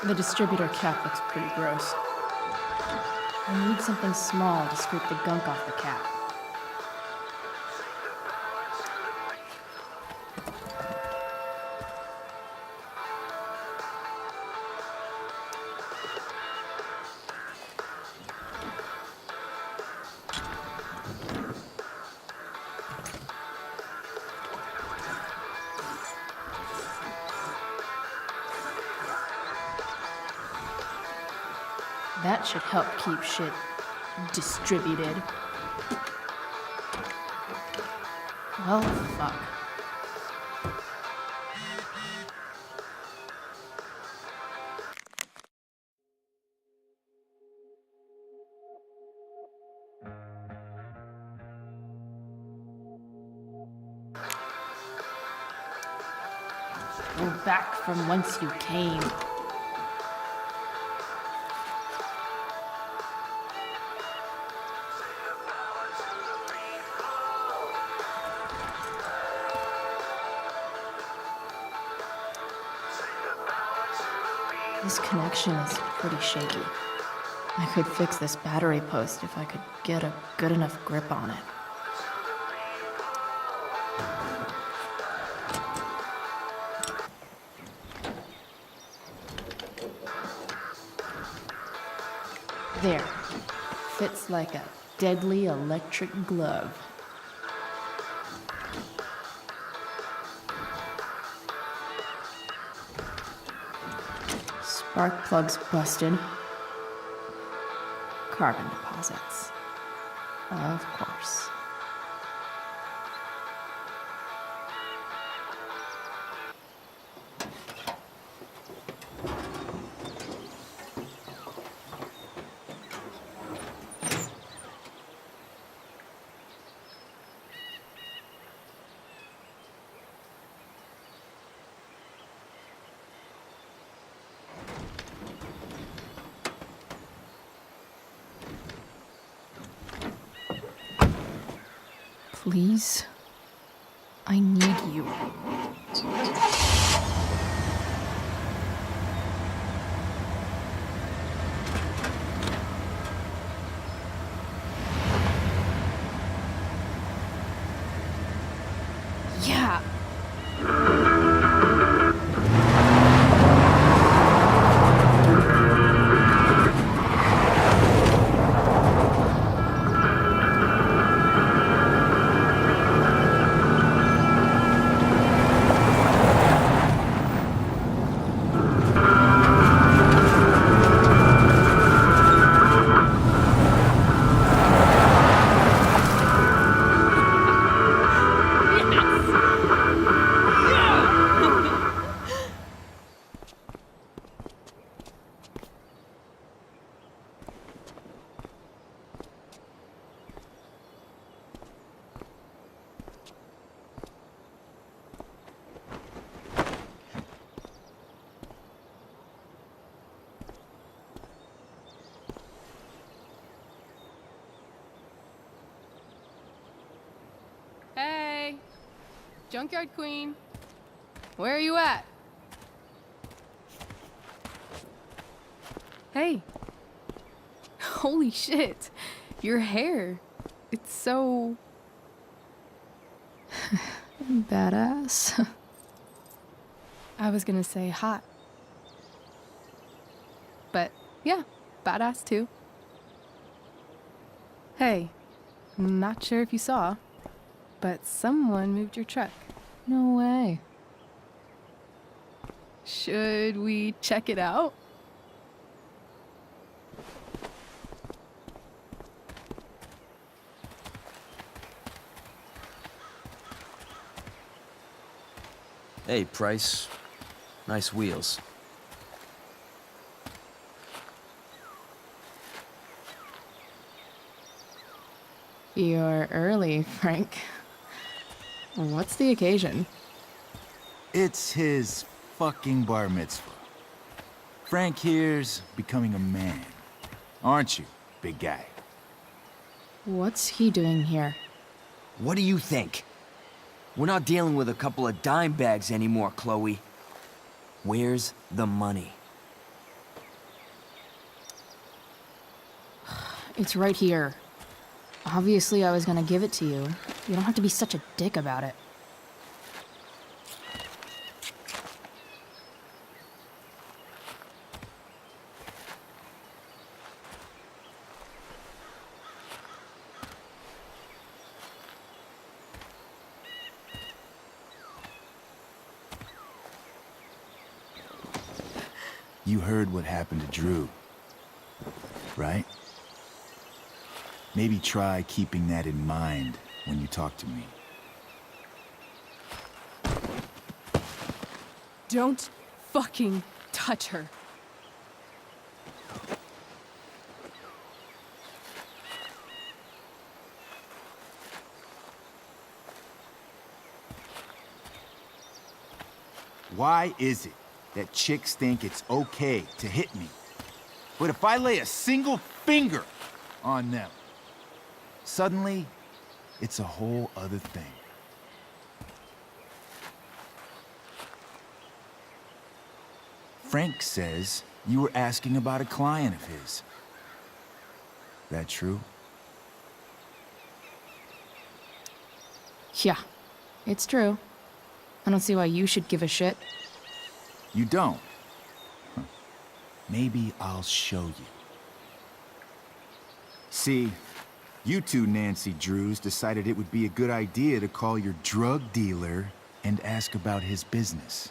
The distributor cap looks pretty gross. I need something small to scrape the gunk off the cap. That should help keep shit distributed. Well, fuck. Go back from whence you came. This connection is pretty shaky. I could fix this battery post if I could get a good enough grip on it. There. Fits like a deadly electric glove. Spark plugs busted. Carbon deposits. Of course. Please, I need you. Yeah.
Hey, Junkyard Queen, where are you at? Hey, holy shit, your hair, it's so
badass.
I was gonna say hot, but yeah, badass too. Hey, not sure if you saw, but someone moved your truck.
No way.
Should we check it out?
Hey, Price. Nice wheels.
You're early, Frank. What's the occasion?
It's his fucking bar mitzvah. Frank here's becoming a man. Aren't you, big guy?
What's he doing here?
What do you think? We're not dealing with a couple of dime bags anymore, Chloe. Where's the money?
It's right here. Obviously, I was gonna give it to you. You don't have to be such a dick about it.
You heard what happened to Drew, right? Maybe try keeping that in mind when you talk to me.
Don't fucking touch her.
Why is it that chicks think it's okay to hit me? But if I lay a single finger on them, suddenly, it's a whole other thing. Frank says you were asking about a client of his. That true?
Yeah, it's true. I don't see why you should give a shit.
You don't? Huh. Maybe I'll show you. See, you two Nancy Drews decided it would be a good idea to call your drug dealer and ask about his business.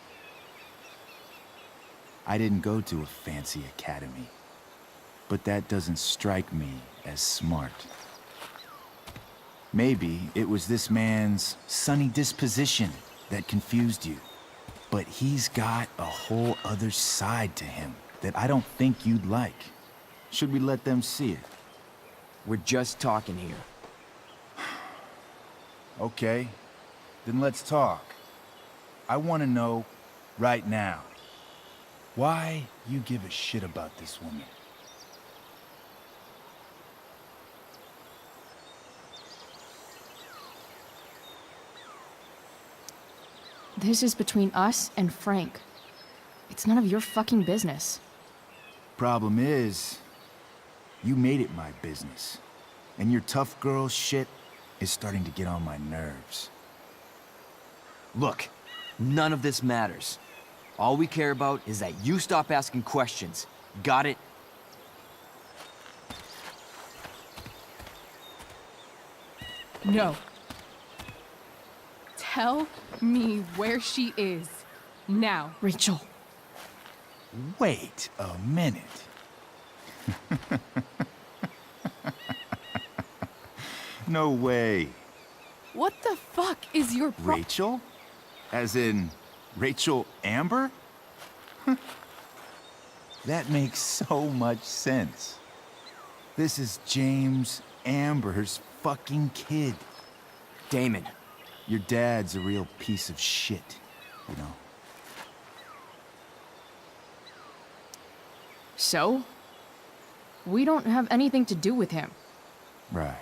I didn't go to a fancy academy, but that doesn't strike me as smart. Maybe it was this man's sunny disposition that confused you, but he's got a whole other side to him that I don't think you'd like. Should we let them see it?
We're just talking here.
Okay, then let's talk. I want to know, right now, why you give a shit about this woman.
This is between us and Frank. It's none of your fucking business.
Problem is, you made it my business. And your tough girl shit is starting to get on my nerves.
Look, none of this matters. All we care about is that you stop asking questions. Got it?
No. Tell me where she is. Now.
Rachel.
Wait a minute. No way.
What the fuck is your
Rachel? As in, Rachel Amber? That makes so much sense. This is James Amber's fucking kid.
Damon.
Your dad's a real piece of shit, you know.
So? We don't have anything to do with him.
Right.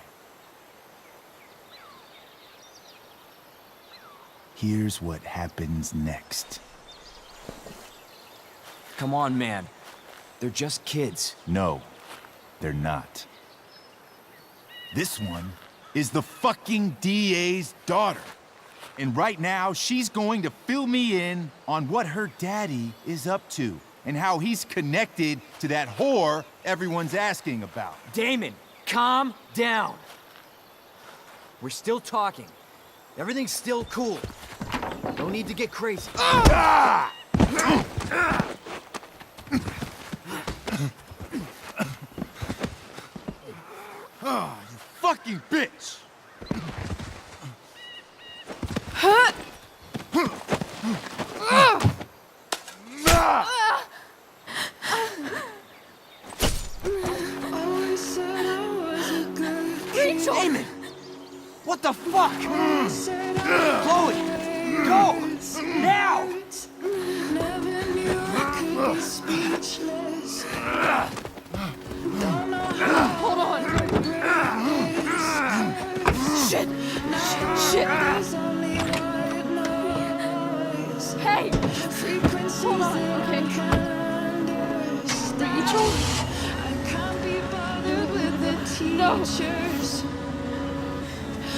Here's what happens next.
Come on, man. They're just kids.
No, they're not. This one is the fucking DA's daughter. And right now, she's going to fill me in on what her daddy is up to and how he's connected to that whore everyone's asking about.
Damon, calm down. We're still talking. Everything's still cool. No need to get crazy.
Ah! Oh, you fucking bitch!
Rachel!
Damon! Fuck! Chloe! Go! Now!
Hold on. Shit! Shit! Hey! Hold on, okay? Rachel? No!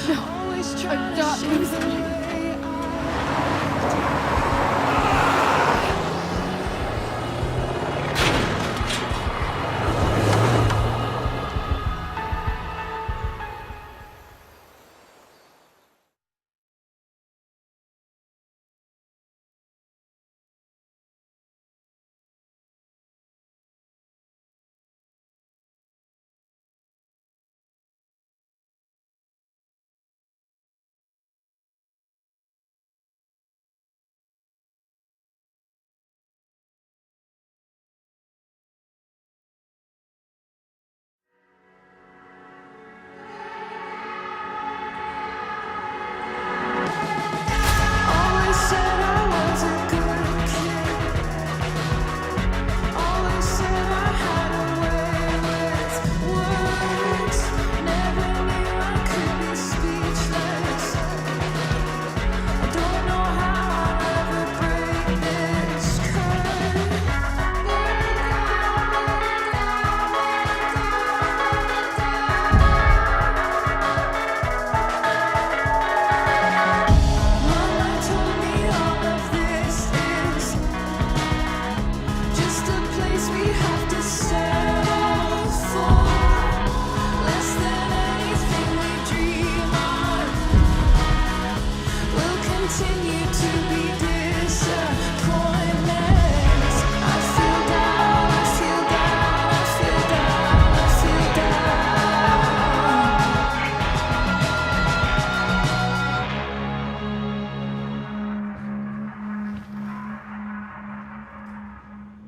No, I'm not losing you.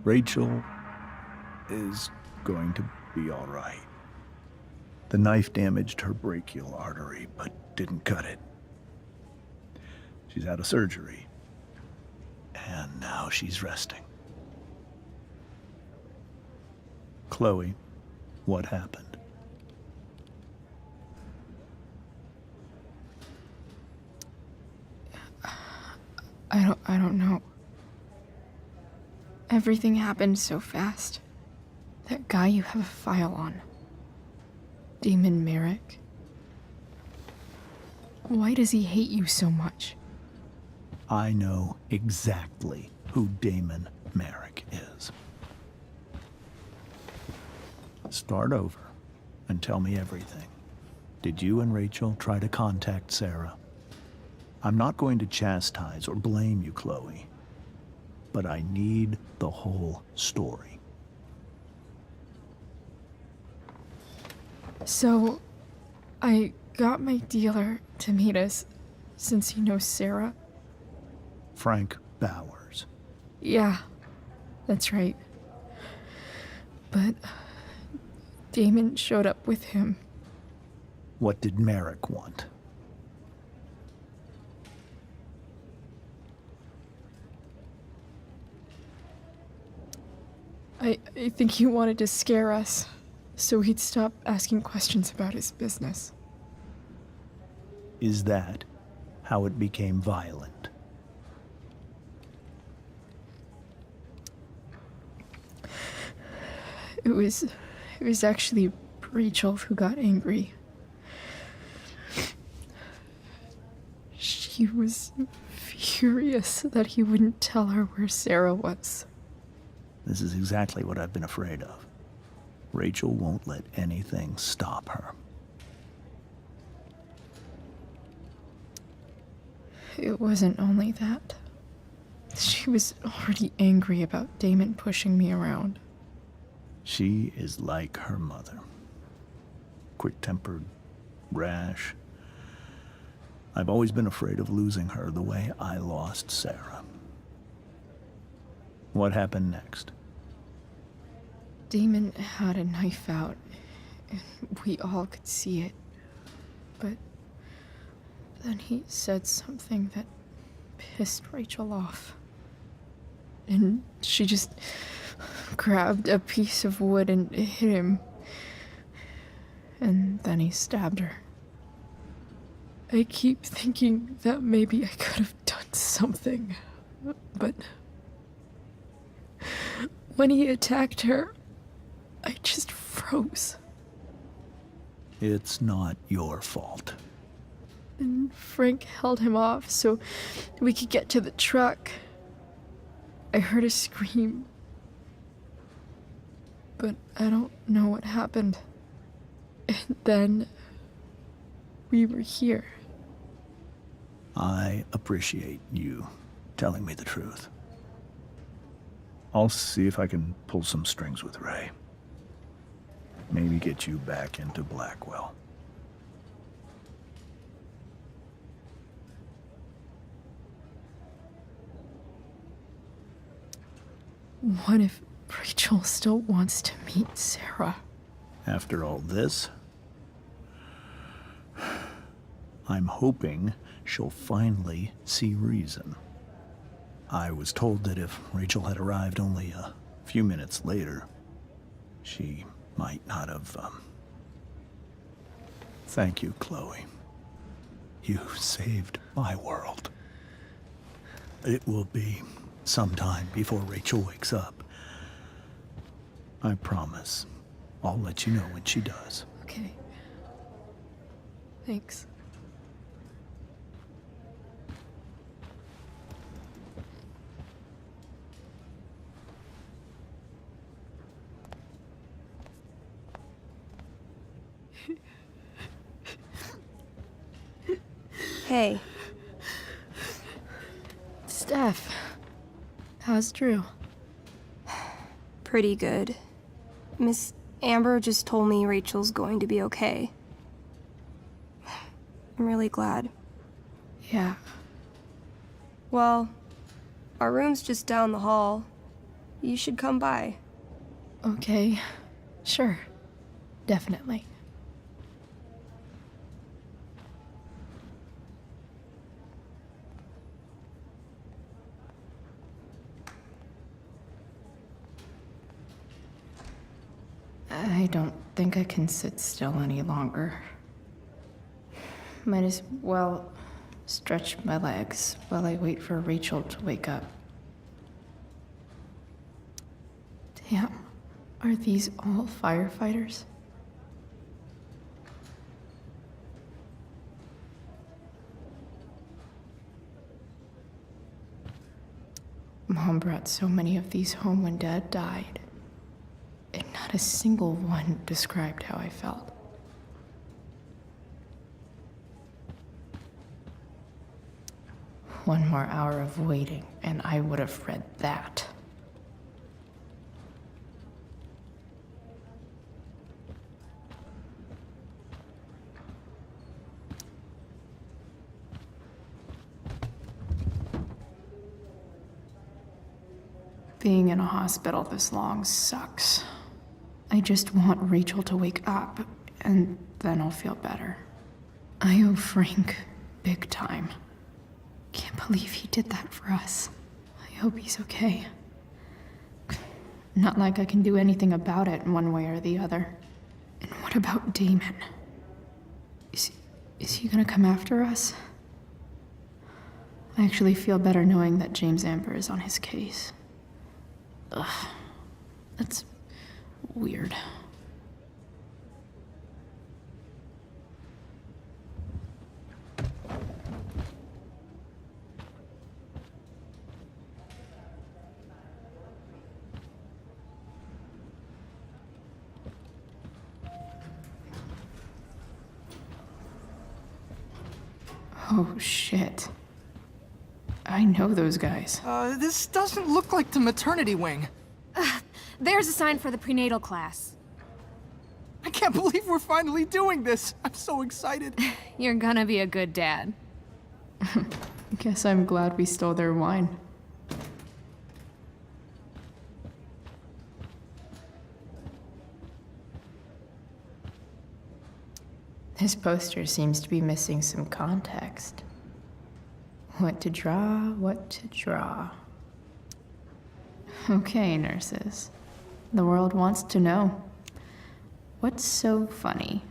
Rachel is going to be all right. The knife damaged her brachial artery, but didn't cut it. She's out of surgery, and now she's resting. Chloe, what happened?
I don't know. Everything happened so fast. That guy you have a file on. Damon Merrick. Why does he hate you so much?
I know exactly who Damon Merrick is. Start over and tell me everything. Did you and Rachel try to contact Sarah? I'm not going to chastise or blame you, Chloe, but I need the whole story.
So, I got my dealer to meet us, since he knows Sarah.
Frank Bowers.
Yeah, that's right. But Damon showed up with him.
What did Merrick want?
I think he wanted to scare us, so he'd stop asking questions about his business.
Is that how it became violent?
It was actually Rachel who got angry. She was furious that he wouldn't tell her where Sarah was.
This is exactly what I've been afraid of. Rachel won't let anything stop her.
It wasn't only that. She was already angry about Damon pushing me around.
She is like her mother. Quick-tempered, rash. I've always been afraid of losing her the way I lost Sarah. What happened next?
Damon had a knife out, and we all could see it. But Then he said something that pissed Rachel off. And she just grabbed a piece of wood and hit him. And then he stabbed her. I keep thinking that maybe I could have done something, but when he attacked her, I just froze.
It's not your fault.
And Frank held him off so we could get to the truck. I heard a scream, but I don't know what happened. And then we were here.
I appreciate you telling me the truth. I'll see if I can pull some strings with Ray. Maybe get you back into Blackwell.
What if Rachel still wants to meet Sarah?
After all this, I'm hoping she'll finally see reason. I was told that if Rachel had arrived only a few minutes later, she might not have, Thank you, Chloe. You saved my world. It will be some time before Rachel wakes up. I promise. I'll let you know when she does.
Okay. Thanks.
Hey.
Steph. How's Drew?
Pretty good. Miss Amber just told me Rachel's going to be okay. I'm really glad.
Yeah.
Well, our room's just down the hall. You should come by.
Okay. Sure. Definitely. I don't think I can sit still any longer. Might as well stretch my legs while I wait for Rachel to wake up. Damn, are these all firefighters? Mom brought so many of these home when Dad died. And not a single one described how I felt. One more hour of waiting, and I would have read that. Being in a hospital this long sucks. I just want Rachel to wake up, and then I'll feel better. I owe Frank big time. Can't believe he did that for us. I hope he's okay. Not like I can do anything about it one way or the other. And what about Damon? Is he gonna come after us? I actually feel better knowing that James Amber is on his case. Ugh. That's weird. Oh, shit. I know those guys.
This doesn't look like the maternity wing.
There's a sign for the prenatal class.
I can't believe we're finally doing this. I'm so excited.
You're gonna be a good dad.
Guess I'm glad we stole their wine. This poster seems to be missing some context. What to draw, what to draw. Okay, nurses. The world wants to know. What's so funny?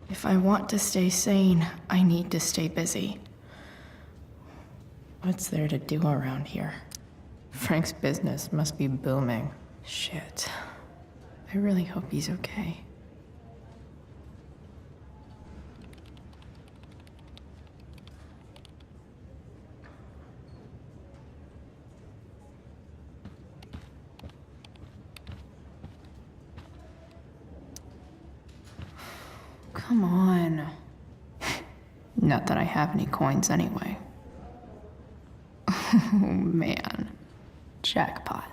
If I want to stay sane, I need to stay busy. What's there to do around here? Frank's business must be booming. Shit. I really hope he's okay. Come on. Not that I have any coins anyway. Oh man. Jackpot.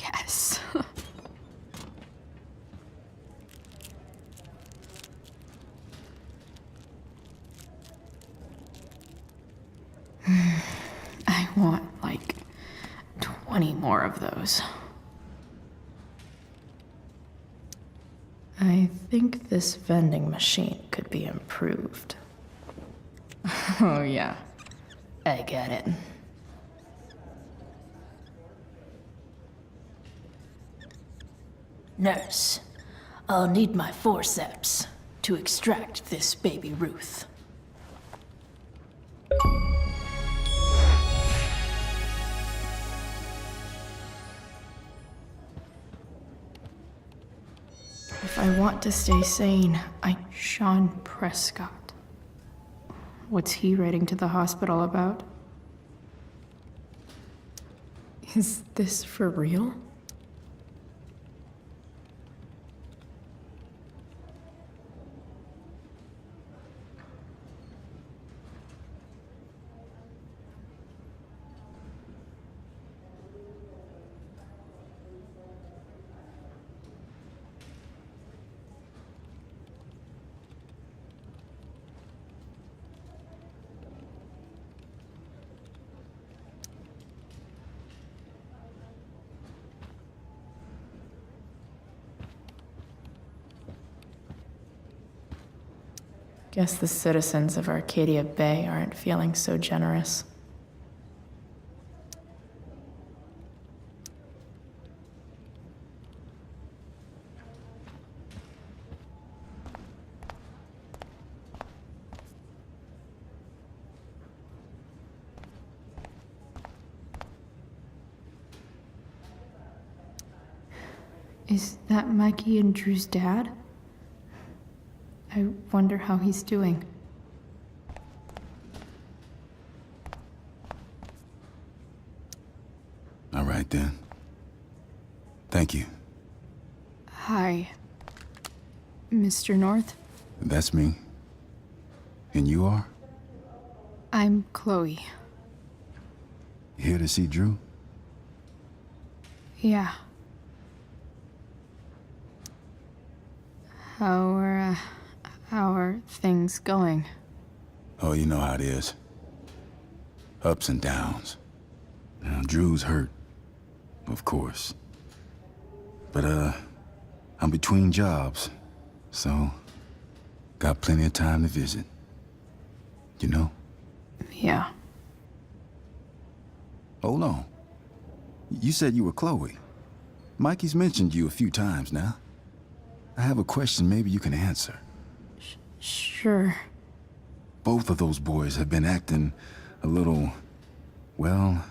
Yes. I want like 20 more of those. I think this vending machine could be improved. Oh yeah, I get it.
Nurse, I'll need my forceps to extract this baby Ruth.
If I want to stay sane, Sean Prescott. What's he writing to the hospital about? Is this for real? Guess the citizens of Arcadia Bay aren't feeling so generous. Is that Mikey and Drew's dad? I wonder how he's doing.
All right then. Thank you.
Hi, Mr. North.
That's me. And you are?
I'm Chloe.
Here to see Drew?
Yeah. How are things going?
Oh, you know how it is. Ups and downs. Now, Drew's hurt, of course. But, I'm between jobs, so got plenty of time to visit. You know?
Yeah.
Hold on. You said you were Chloe. Mikey's mentioned you a few times now. I have a question maybe you can answer.
Sure.
Both of those boys have been acting a little, well,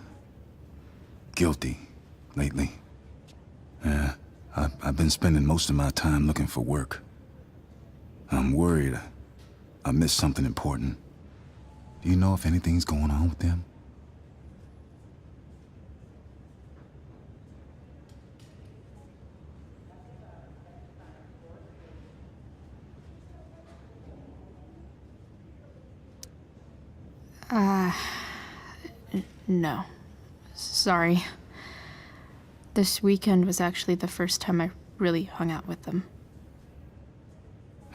guilty lately. Yeah, I've been spending most of my time looking for work. I'm worried I missed something important. Do you know if anything's going on with them?
No. Sorry. This weekend was actually the first time I really hung out with them.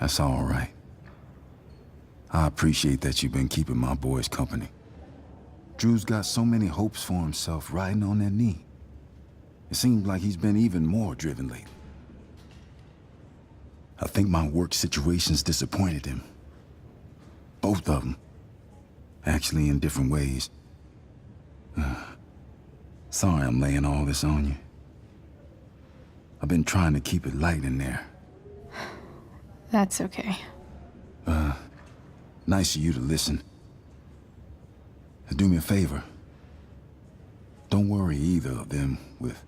That's all right. I appreciate that you've been keeping my boys company. Drew's got so many hopes for himself riding on that knee. It seems like he's been even more driven lately. I think my work situation's disappointed him. Both of them. Actually, in different ways. Sorry I'm laying all this on you. I've been trying to keep it light in there.
That's okay.
Nice of you to listen. Do me a favor. Don't worry either of them with...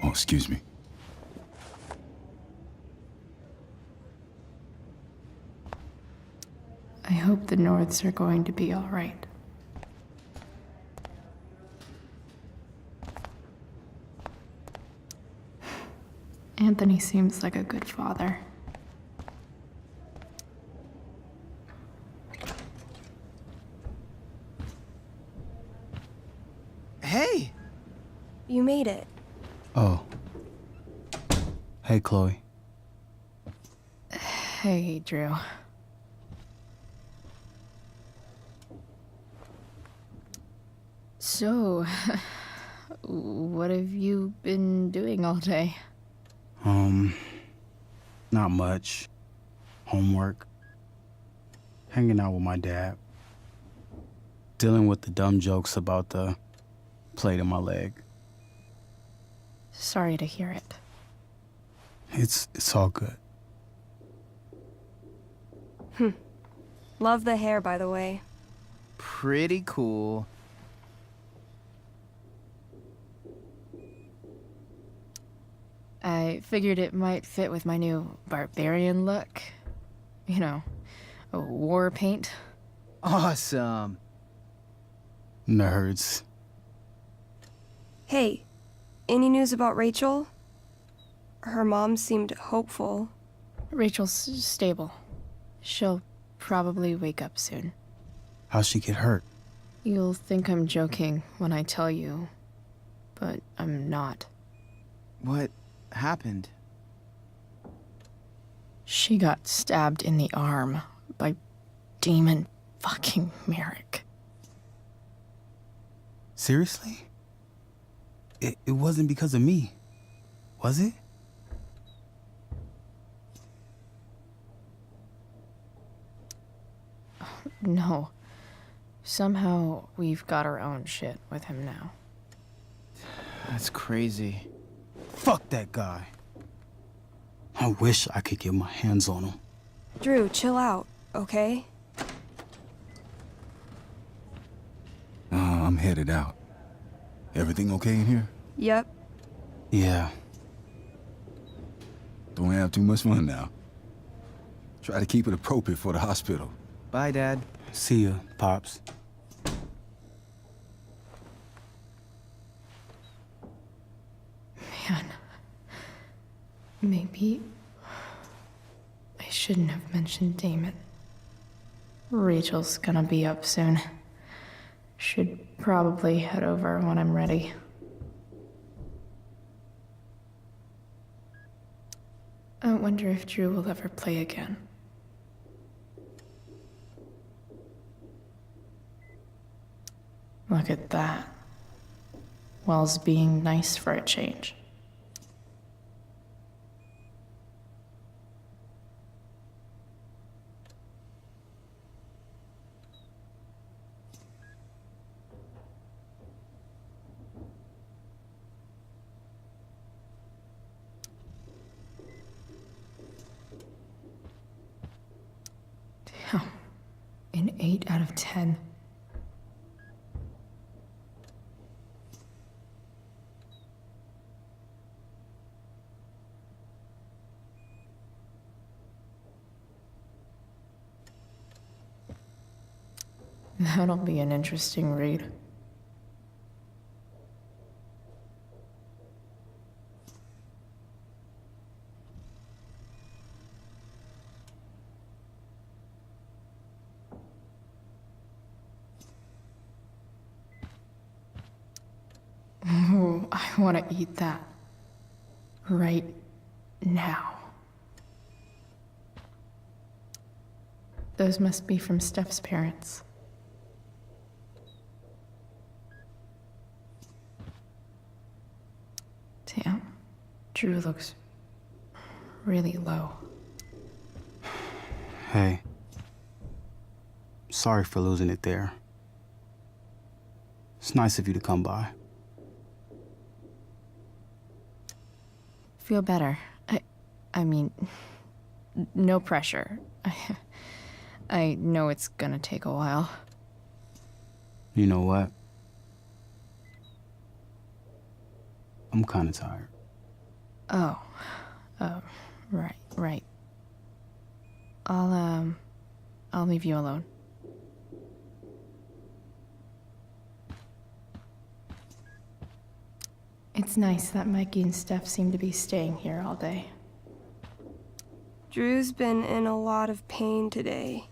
Oh, excuse me.
I hope the Norths are going to be all right. Anthony seems like a good father.
Hey!
You made it.
Oh. Hey, Chloe.
Hey, Drew. So, what have you been doing all day?
Not much. Homework. Hanging out with my dad. Dealing with the dumb jokes about the plate in my leg.
Sorry to hear it.
It's all good.
Love the hair, by the way.
Pretty cool.
I figured it might fit with my new barbarian look. You know, a war paint.
Awesome. Nerds.
Hey, any news about Rachel? Her mom seemed hopeful.
Rachel's stable. She'll probably wake up soon.
How'd she get hurt?
You'll think I'm joking when I tell you, but I'm not.
What happened?
She got stabbed in the arm by Demon fucking Merrick.
Seriously? It wasn't because of me, was it?
No. Somehow we've got our own shit with him now.
That's crazy. Fuck that guy. I wish I could get my hands on him.
Drew, chill out, okay?
I'm headed out. Everything okay in here?
Yep.
Yeah.
Don't have too much fun now. Try to keep it appropriate for the hospital.
Bye, Dad. See ya, Pops.
Man. Maybe I shouldn't have mentioned Damon. Rachel's gonna be up soon. Should probably head over when I'm ready. I wonder if Drew will ever play again. Look at that. Wells being nice for a change. 8 out of 10. That'll be an interesting read. Ooh, I want to eat that. Right now. Those must be from Steph's parents. Damn. Drew looks really low.
Hey. Sorry for losing it there. It's nice of you to come by.
Feel better. I mean, no pressure. I know it's gonna take a while.
You know what? I'm kinda tired.
Oh. Right. I'll leave you alone. It's nice that Mikey and Steph seem to be staying here all day.
Drew's been in a lot of pain today.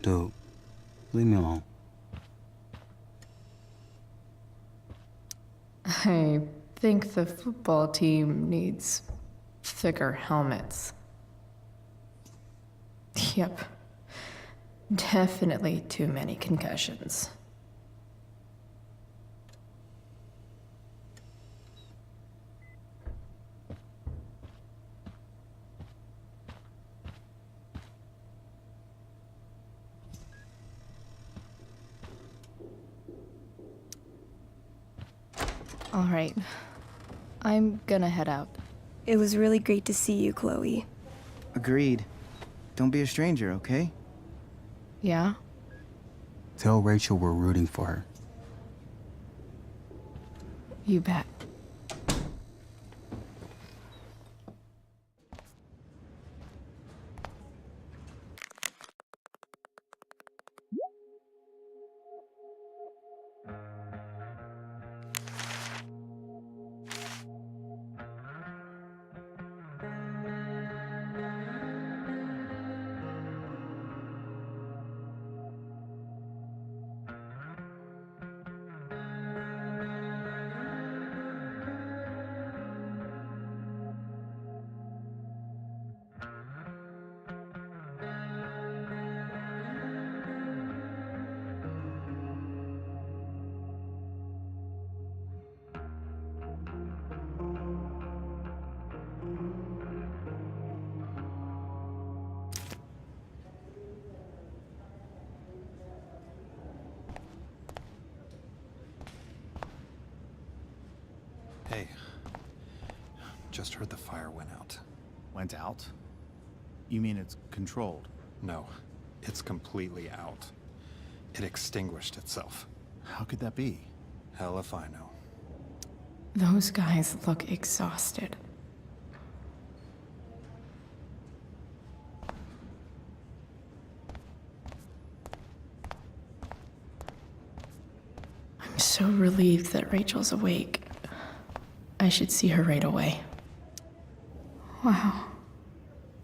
Dude, leave me alone.
I think the football team needs thicker helmets. Yep. Definitely too many concussions. All right. I'm gonna head out.
It was really great to see you, Chloe.
Agreed. Don't be a stranger, okay?
Yeah?
Tell Rachel we're rooting for her.
You bet.
Hey, just heard the fire went out.
Went out? You mean it's controlled?
No, it's completely out. It extinguished itself.
How could that be?
Hell if I know.
Those guys look exhausted. I'm so relieved that Rachel's awake. I should see her right away. Wow.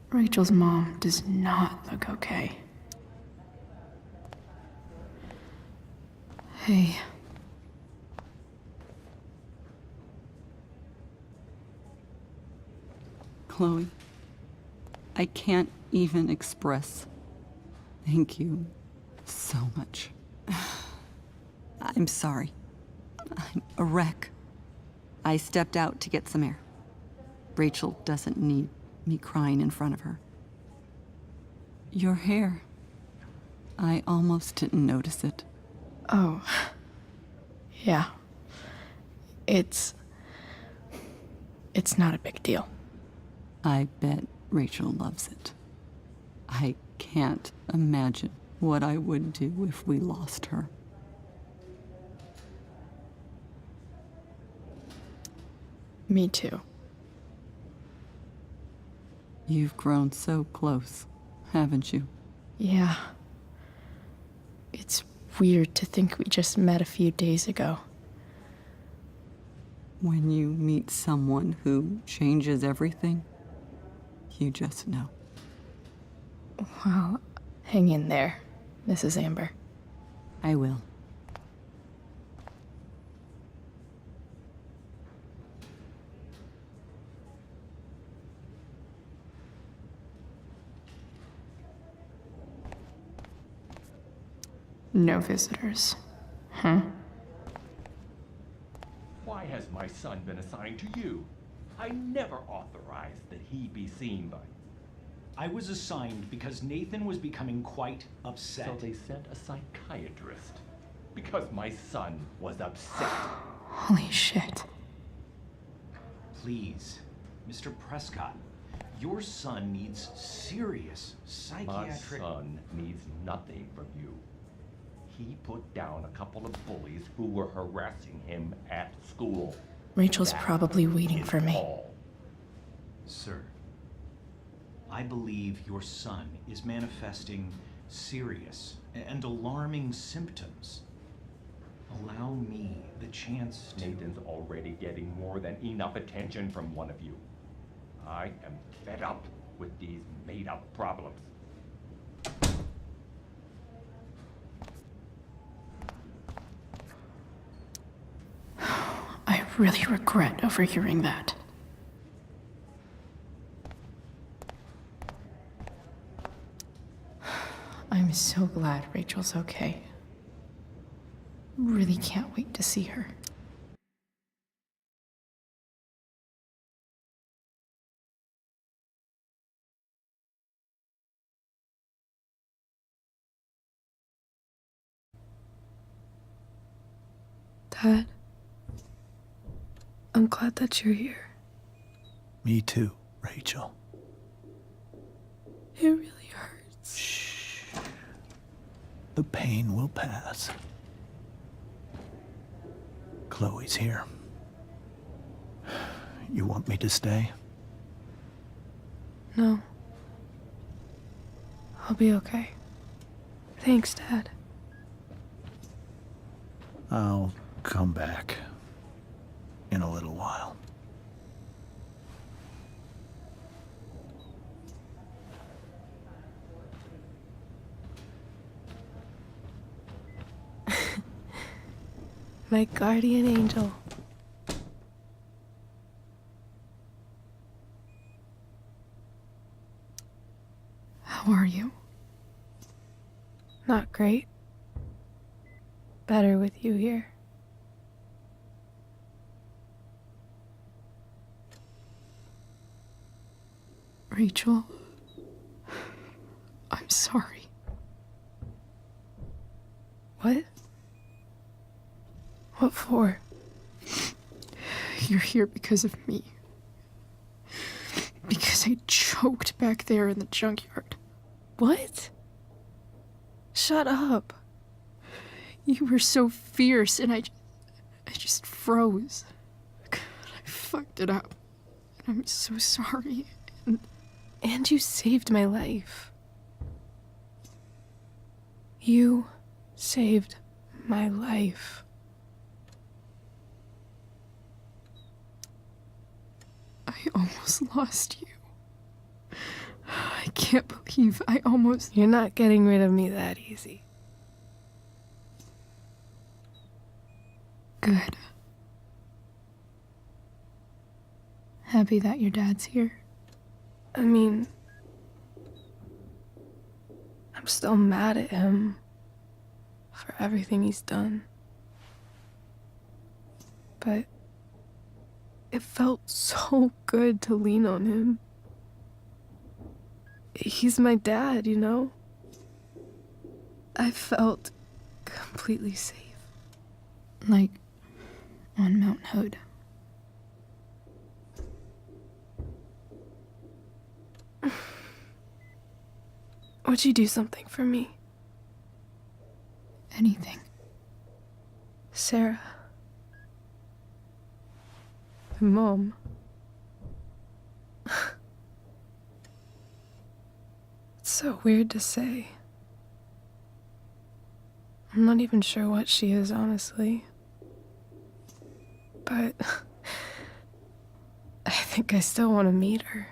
Rachel's mom does not look okay. Hey.
Chloe, I can't even express thank you so much. I'm sorry. I'm a wreck. I stepped out to get some air. Rachel doesn't need me crying in front of her. Your hair. I almost didn't notice it.
Oh. Yeah. It's not a big deal.
I bet Rachel loves it. I can't imagine what I would do if we lost her.
Me too.
You've grown so close, haven't you?
Yeah. It's weird to think we just met a few days ago.
When you meet someone who changes everything, you just know.
Well, hang in there, Mrs. Amber.
I will.
No visitors. Huh?
Why has my son been assigned to you? I never authorized that he be seen by you.
I was assigned because Nathan was becoming quite upset.
So they sent a psychiatrist. Because my son was upset.
Holy shit.
Please, Mr. Prescott, your son needs serious psychiatric...
My son needs nothing from you. He put down a couple of bullies who were harassing him at school.
Rachel's
That
probably waiting
is
for me.
all.
Sir, I believe your son is manifesting serious and alarming symptoms. Allow me the chance to...
Nathan's already getting more than enough attention from one of you. I am fed up with these made-up problems.
I really regret overhearing that. I'm so glad Rachel's okay. Really can't wait to see her.
Dad, I'm glad that you're here.
Me too, Rachel.
It really hurts.
Shh. The pain will pass. Chloe's here. You want me to stay?
No. I'll be okay. Thanks, Dad.
I'll come back in a little while.
My guardian angel.
How are you?
Not great. Better with you here.
Rachel, I'm sorry.
What? What for?
You're here because of me. Because I choked back there in the junkyard.
What? Shut up.
You were so fierce and I just froze. God, I fucked it up. And I'm so sorry.
And you saved my life. You saved my life.
I almost lost you. I can't believe I almost...
You're not getting rid of me that easy.
Good. Happy that your dad's here.
I mean, I'm still mad at him for everything he's done. But it felt so good to lean on him. He's my dad, you know? I felt completely safe.
Like on Mount Hood.
Would you do something for me?
Anything.
Sarah. My mom. It's so weird to say. I'm not even sure what she is, honestly. But I think I still want to meet her.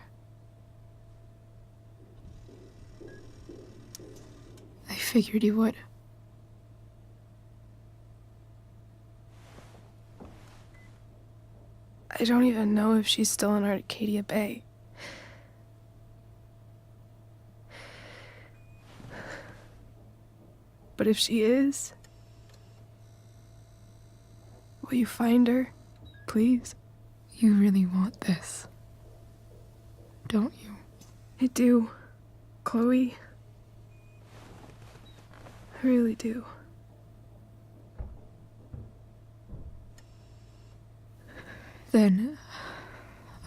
I figured you would.
I don't even know if she's still in Arcadia Bay. But if she is, will you find her, please?
You really want this, don't you?
I do, Chloe. I really do.
Then,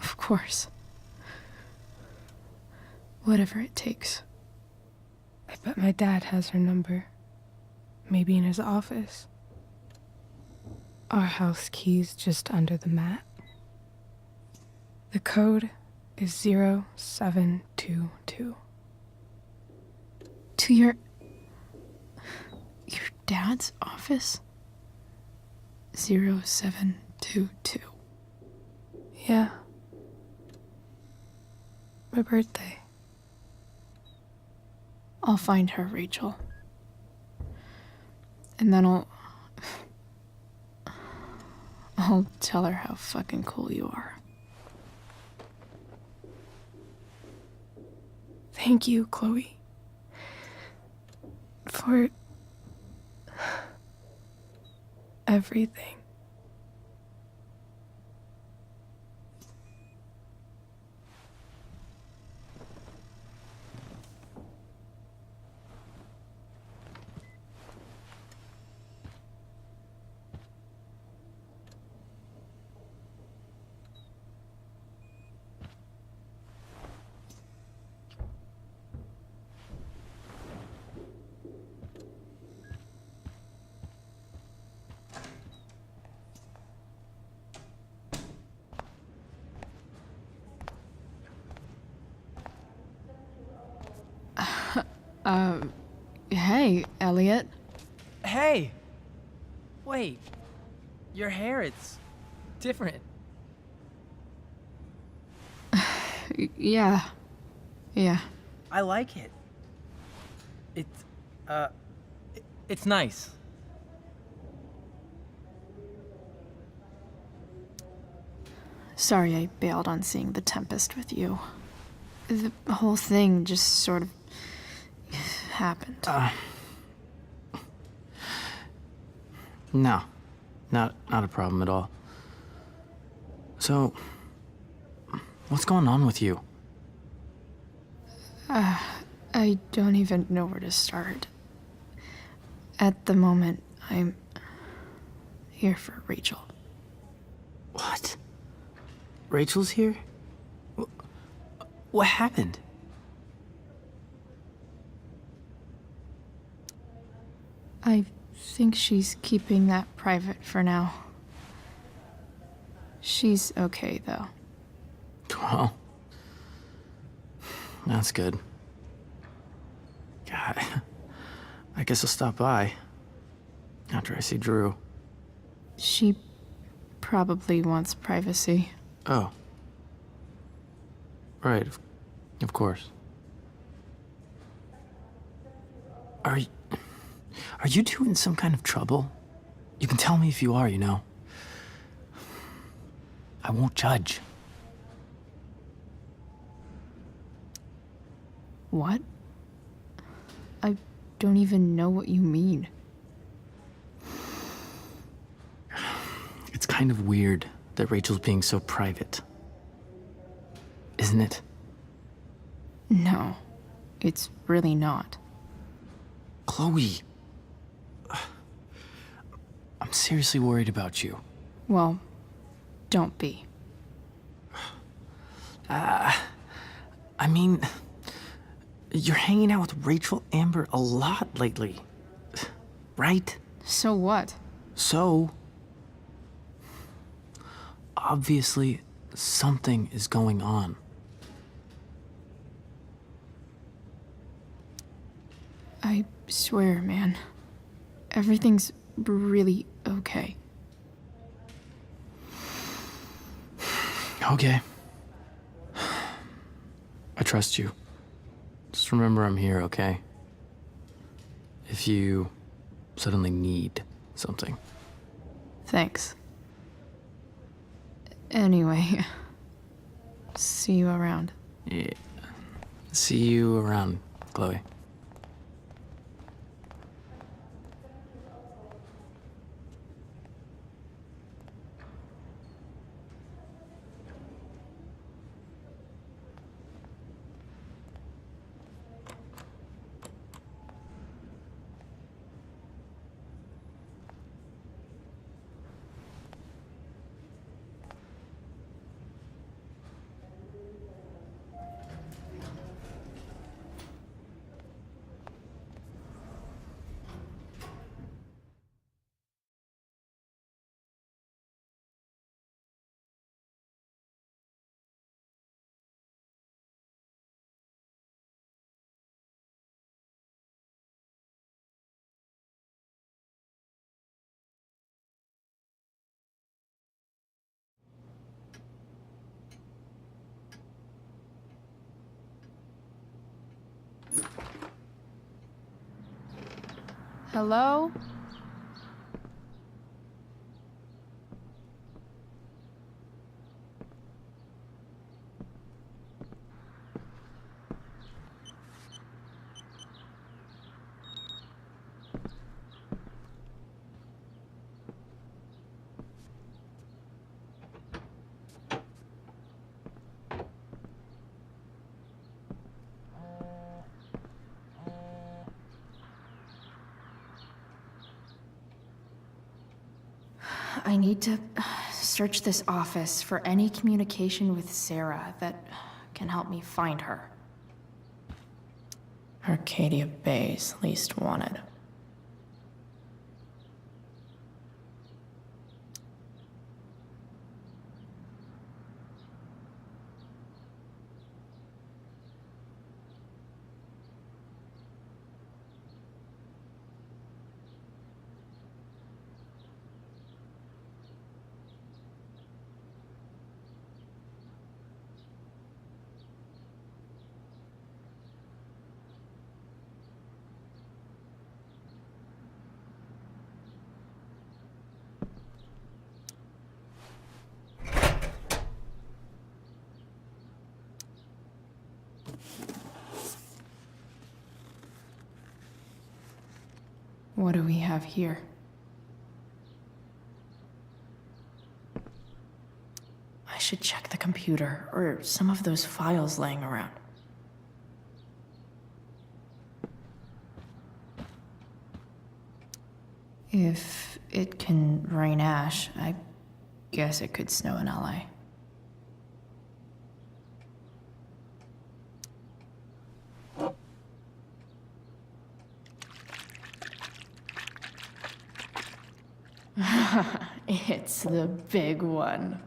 of course. Whatever it takes.
I bet my dad has her number. Maybe in his office. Our house key's just under the mat. The code is 0722.
To your dad's office? 0722.
Yeah. My birthday.
I'll find her, Rachel. And then I'll tell her how fucking cool you are.
Thank you, Chloe. For everything.
Hey, Elliot.
Hey! Wait. Your hair, it's different.
Yeah.
I like it. It's nice.
Sorry I bailed on seeing The Tempest with you. The whole thing just sort of happened.
No. Not a problem at all. So, what's going on with you?
I don't even know where to start. At the moment, I'm here for Rachel.
What? Rachel's here? What happened?
I think she's keeping that private for now. She's okay, though.
Well, that's good. God, I guess I'll stop by after I see Drew.
She probably wants privacy.
Oh. Right, of course. Are you two in some kind of trouble? You can tell me if you are, you know. I won't judge.
What? I don't even know what you mean.
It's kind of weird that Rachel's being so private. Isn't it?
No, it's really not.
Chloe. I'm seriously worried about you.
Well, don't be.
I mean, you're hanging out with Rachel Amber a lot lately, right?
So what?
So, obviously, something is going on.
I swear, man. Everything's really okay.
Okay. I trust you. Just remember I'm here, okay? If you suddenly need something.
Thanks. Anyway, see you around.
Yeah. See you around, Chloe.
Hello? I need to search this office for any communication with Sarah that can help me find her. Arcadia Bay's least wanted. What do we have here? I should check the computer, or some of those files laying around. If it can rain ash, I guess it could snow in LA. It's the big one.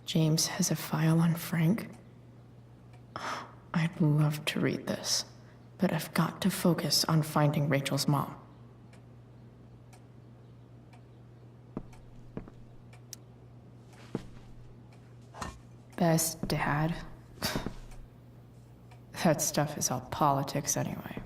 James has a file on Frank. I'd love to read this, but I've got to focus on finding Rachel's mom. Best dad. That stuff is all politics anyway.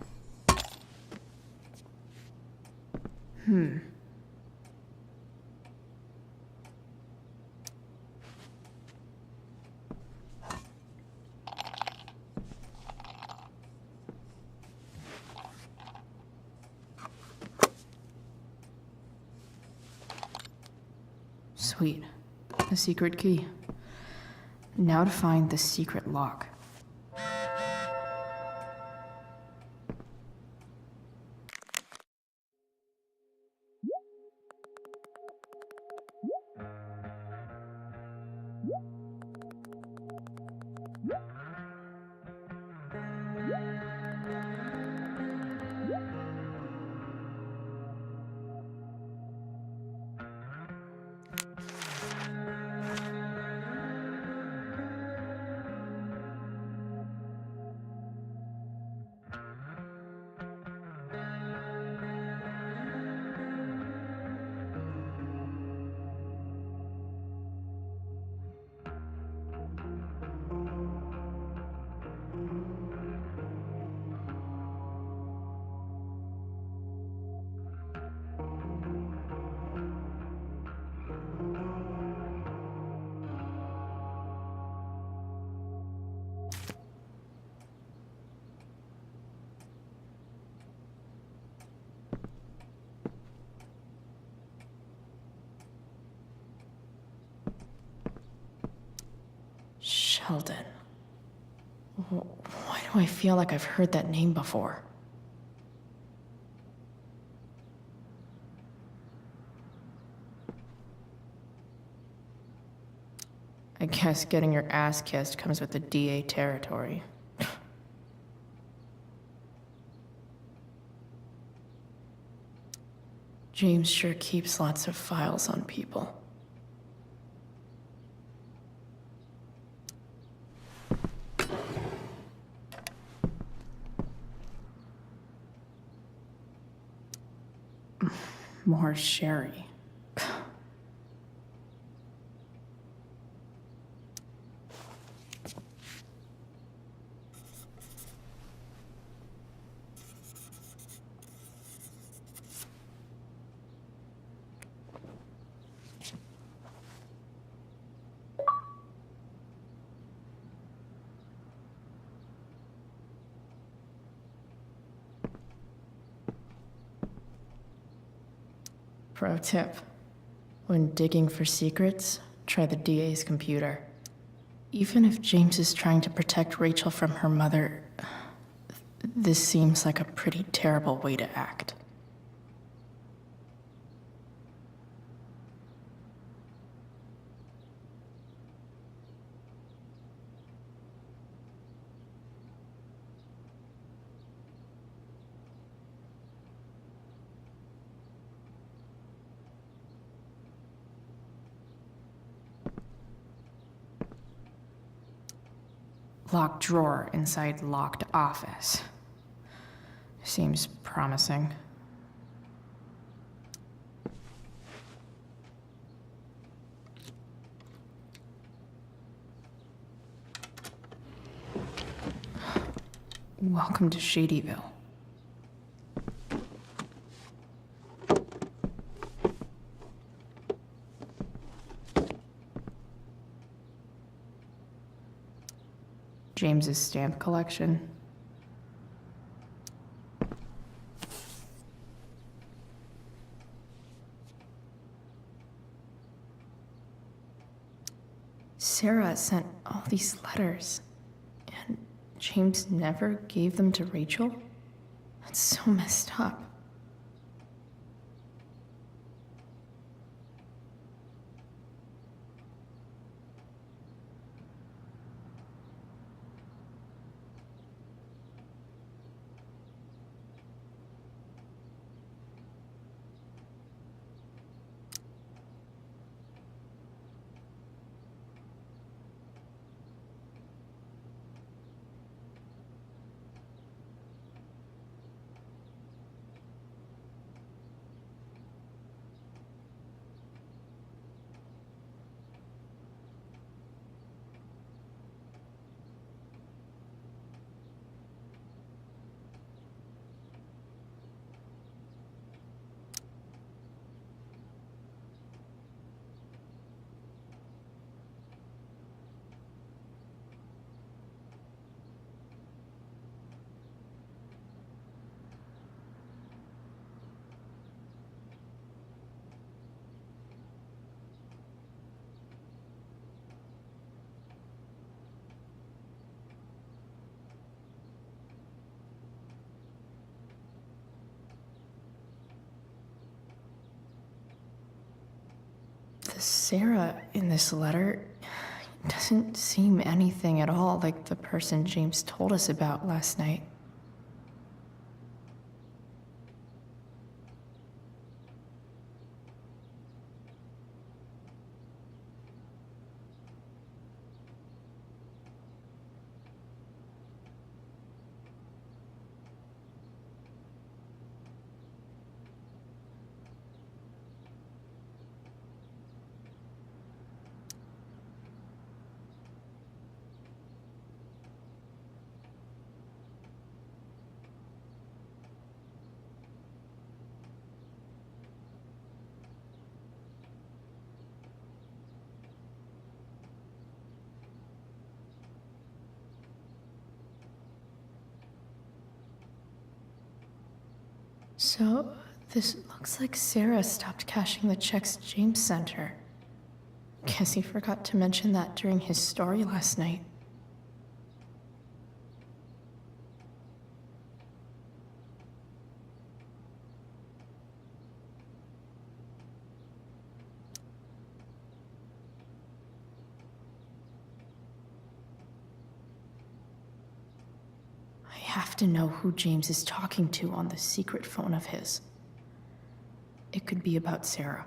Sweet. A secret key. Now to find the secret lock. Sheldon. Why do I feel like I've heard that name before? I guess getting your ass kissed comes with the DA territory. James sure keeps lots of files on people. More sherry. Pro tip. When digging for secrets, try the DA's computer. Even if James is trying to protect Rachel from her mother, this seems like a pretty terrible way to act. Locked drawer inside locked office. Seems promising. Welcome to Shadyville. James's stamp collection. Sarah sent all these letters, and James never gave them to Rachel? That's so messed up. The Sarah in this letter doesn't seem anything at all like the person James told us about last night. So, this looks like Sarah stopped cashing the checks James sent her. Guess he forgot to mention that during his story last night. have to know who James is talking to on the secret phone of his. It could be about Sarah.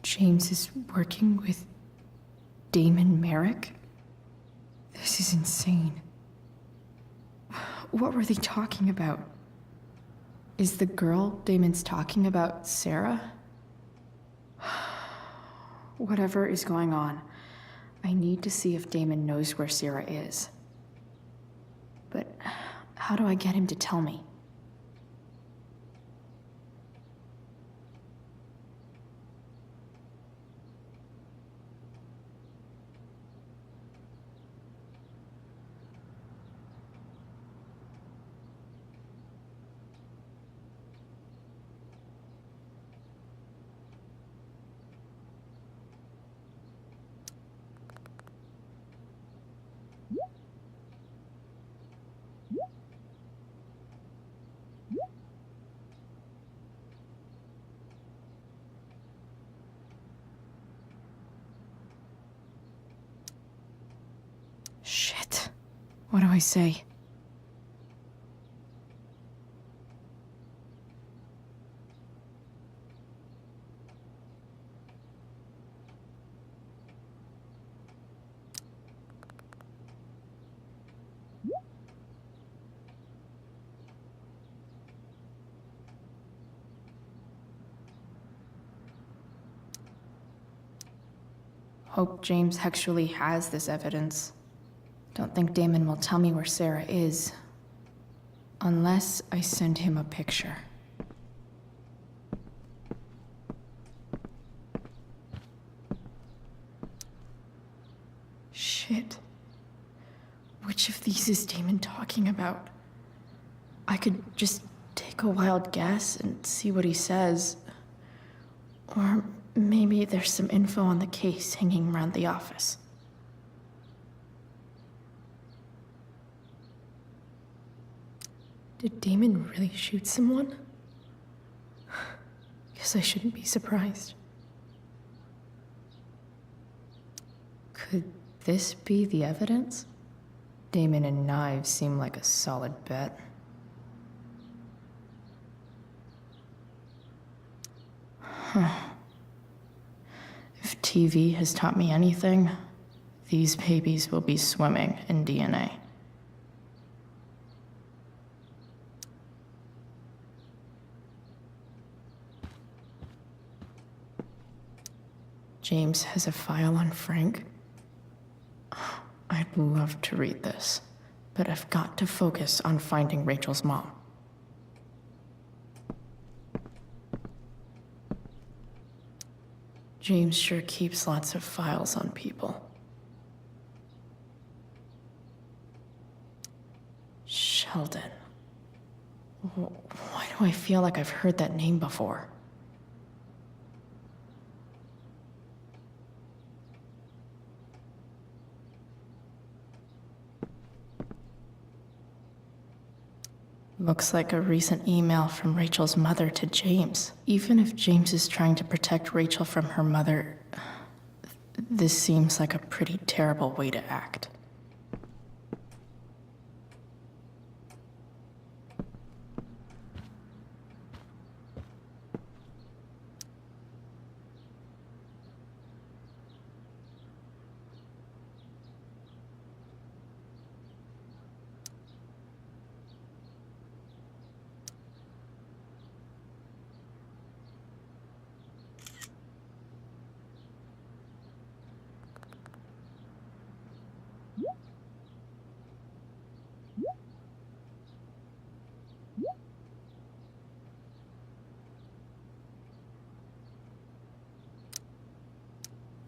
James is working with Damon Merrick? This is insane. What were they talking about? Is the girl Damon's talking about Sarah? Whatever is going on, I need to see if Damon knows where Sarah is. But how do I get him to tell me? Shit. What do I say? Hope James actually has this evidence. Don't think Damon will tell me where Sarah is. Unless I send him a picture. Shit. Which of these is Damon talking about? I could just take a wild guess and see what he says. Or maybe there's some info on the case hanging around the office. Did Damon really shoot someone? Guess I shouldn't be surprised. Could this be the evidence? Damon and knives seem like a solid bet. Huh. If TV has taught me anything, these babies will be swimming in DNA. James has a file on Frank. I'd love to read this, but I've got to focus on finding Rachel's mom. James sure keeps lots of files on people. Sheldon. Why do I feel like I've heard that name before? Looks like a recent email from Rachel's mother to James. Even if James is trying to protect Rachel from her mother, this seems like a pretty terrible way to act.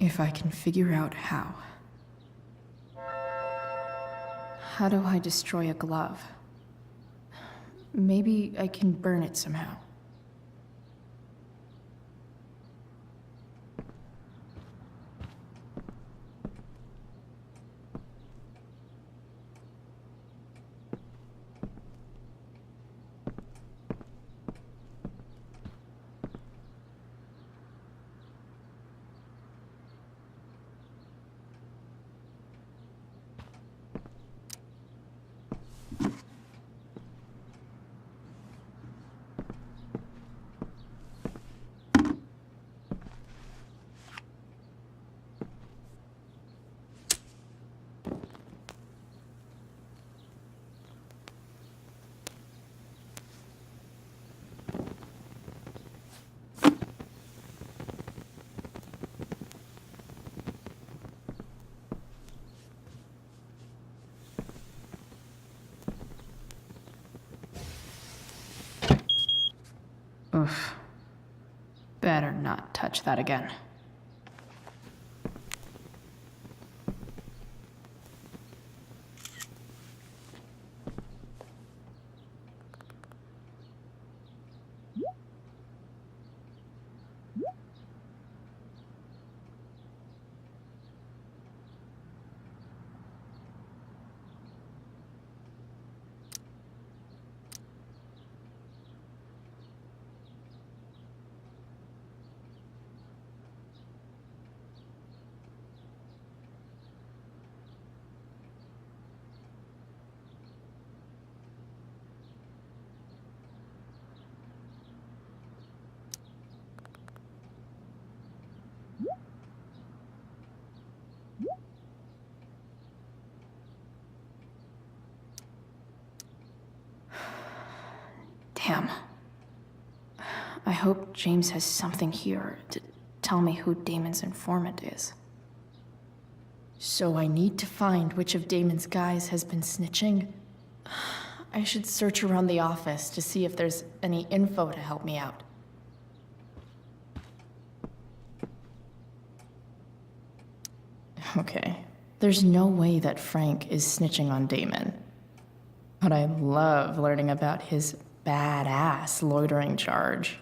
If I can figure out how. How do I destroy a glove? Maybe I can burn it somehow. Oof. Better not touch that again. Damn. I hope James has something here to tell me who Damon's informant is. So I need to find which of Damon's guys has been snitching. I should search around the office to see if there's any info to help me out. Okay, there's no way that Frank is snitching on Damon. But I love learning about his badass loitering charge.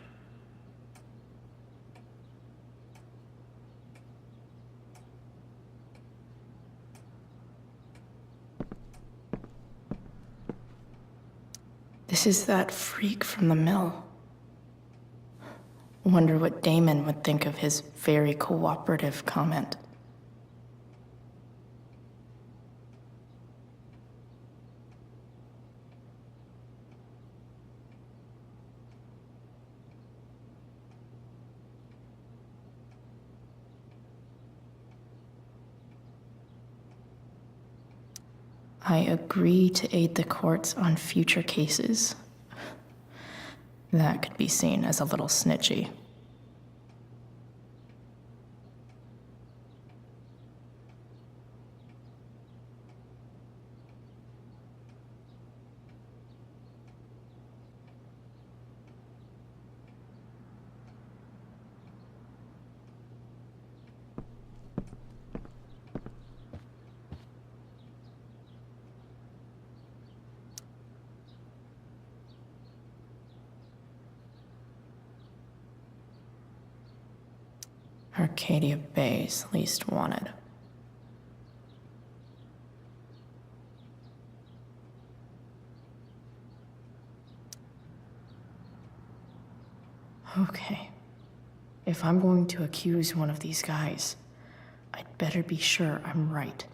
This is that freak from the mill. Wonder what Damon would think of his very cooperative comment. I agree to aid the courts on future cases. That could be seen as a little snitchy. Arcadia Bay's least wanted. Okay. If I'm going to accuse one of these guys, I'd better be sure I'm right.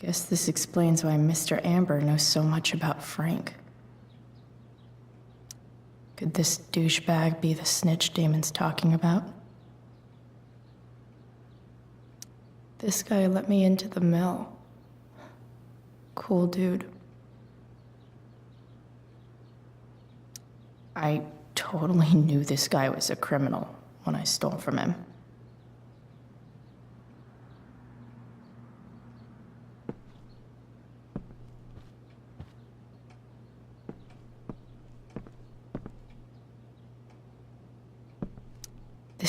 Guess this explains why Mr. Amber knows so much about Frank. Could this douchebag be the snitch Damon's talking about? This guy let me into the mill. Cool dude. I totally knew this guy was a criminal when I stole from him.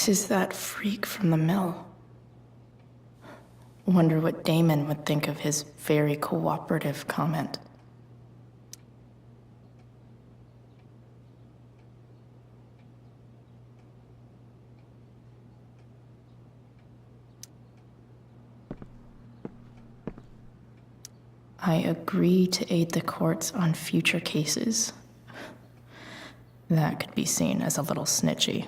This is that freak from the mill. Wonder what Damon would think of his very cooperative comment. I agree to aid the courts on future cases. That could be seen as a little snitchy.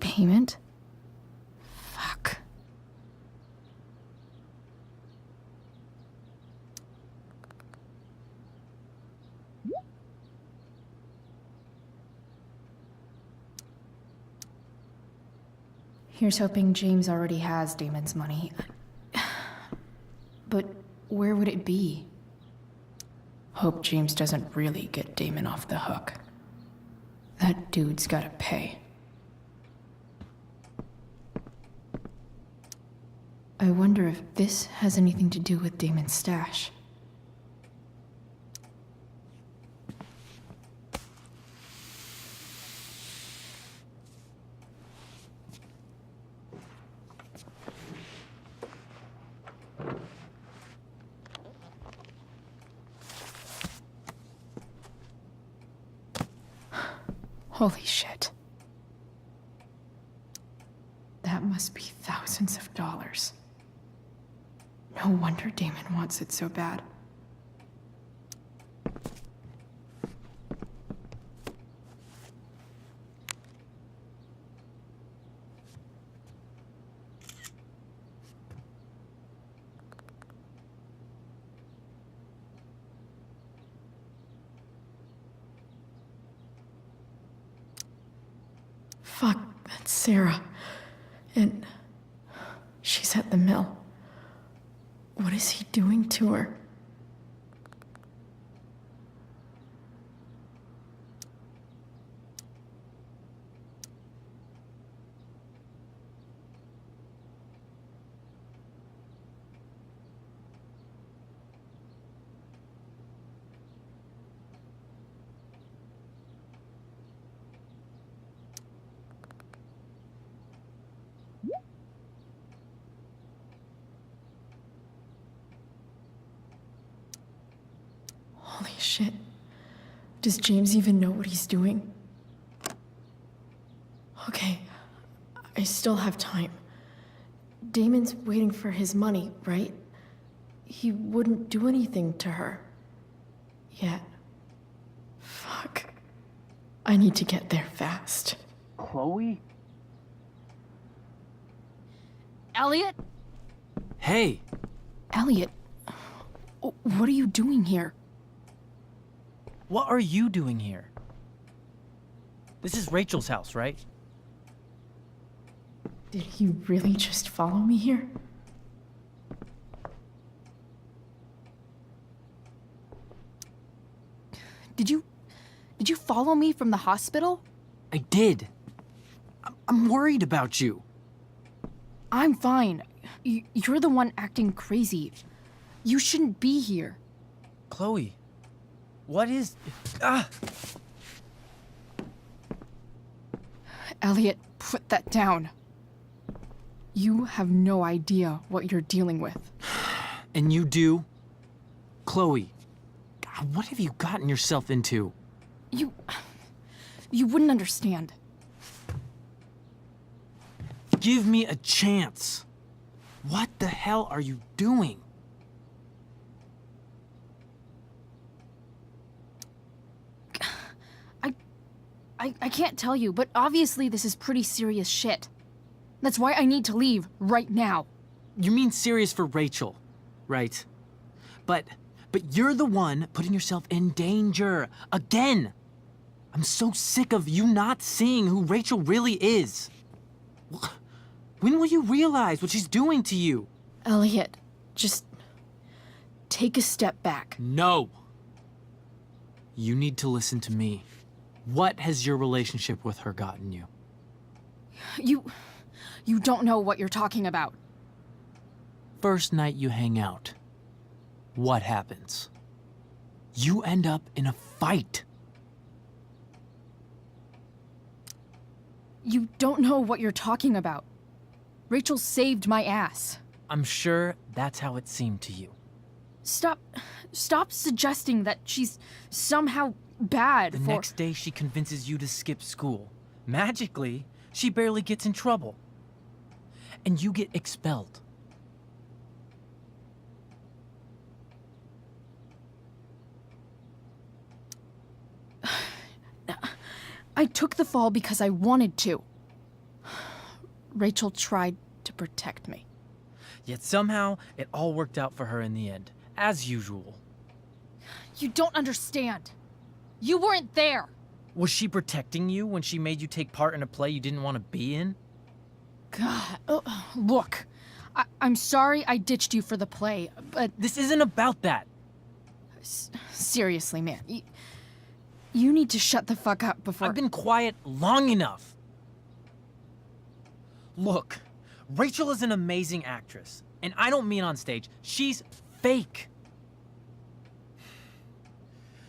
Payment? Fuck. Here's hoping James already has Damon's money. But where would it be? Hope James doesn't really get Damon off the hook. That dude's gotta pay. I wonder if this has anything to do with Damon's stash. Holy shit. That must be thousands of dollars. No wonder Damon wants it so bad. Fuck, that's Sarah. And she's at the mill. What is he doing to her? Holy shit. Does James even know what he's doing? Okay, I still have time. Damon's waiting for his money, right? He wouldn't do anything to her. Yet. Fuck. I need to get there fast.
Chloe?
Elliot?
Hey!
Elliot, what are you doing here?
What are you doing here? This is Rachel's house, right?
Did he really just follow me here?
Did you follow me from the hospital?
I did. I'm worried about you.
I'm fine. You're the one acting crazy. You shouldn't be here.
Chloe, what is...
Elliot, put that down. You have no idea what you're dealing with.
And you do? Chloe, God, what have you gotten yourself into?
You wouldn't understand.
Give me a chance. What the hell are you doing?
I can't tell you, but obviously this is pretty serious shit. That's why I need to leave right now.
You mean serious for Rachel, right? But you're the one putting yourself in danger. Again! I'm so sick of you not seeing who Rachel really is. When will you realize what she's doing to you?
Elliot, just take a step back.
No. You need to listen to me. What has your relationship with her gotten you?
You don't know what you're talking about.
First night you hang out, what happens? You end up in a fight.
You don't know what you're talking about. Rachel saved my ass.
I'm sure that's how it seemed to you.
Stop suggesting that she's somehow bad
The next day she convinces you to skip school. Magically, she barely gets in trouble. And you get expelled.
I took the fall because I wanted to. Rachel tried to protect me.
Yet somehow, it all worked out for her in the end, as usual.
You don't understand. You weren't there.
Was she protecting you when she made you take part in a play you didn't want to be in?
God, look. I'm sorry I ditched you for the play, but...
This isn't about that.
Seriously, man. You need to shut the fuck up before...
I've been quiet long enough. Look, Rachel is an amazing actress. And I don't mean on stage. She's fake.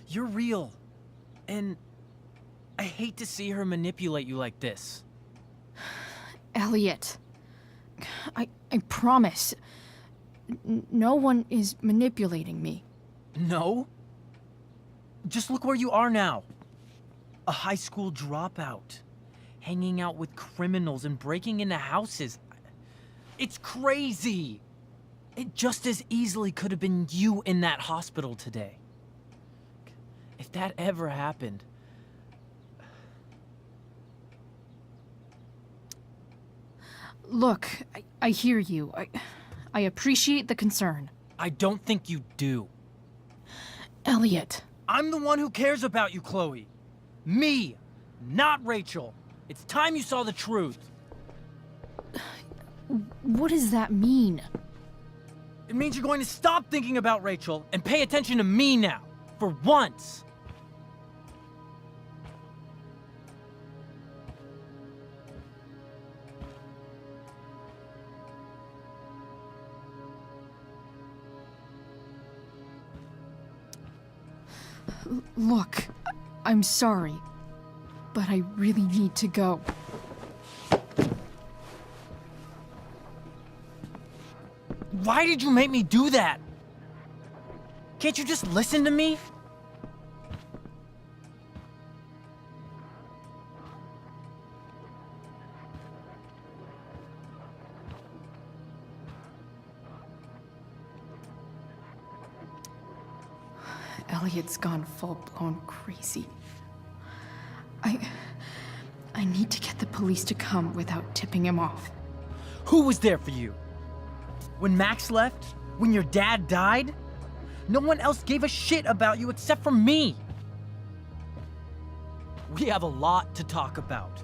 You're real. And I hate to see her manipulate you like this.
Elliot, I promise. No one is manipulating me.
No? Just look where you are now. A high school dropout. Hanging out with criminals and breaking into houses. It's crazy. It just as easily could have been you in that hospital today. If that ever happened...
Look, I hear you. I appreciate the concern.
I don't think you do.
Elliot.
I'm the one who cares about you, Chloe. Me, not Rachel. It's time you saw the truth.
What does that mean?
It means you're going to stop thinking about Rachel and pay attention to me now, for once.
Look, I'm sorry, but I really need to go.
Why did you make me do that? Can't you just listen to me?
Elliot's gone full-blown crazy. I need to get the police to come without tipping him off.
Who was there for you? When Max left? When your dad died? No one else gave a shit about you except for me. We have a lot to talk about.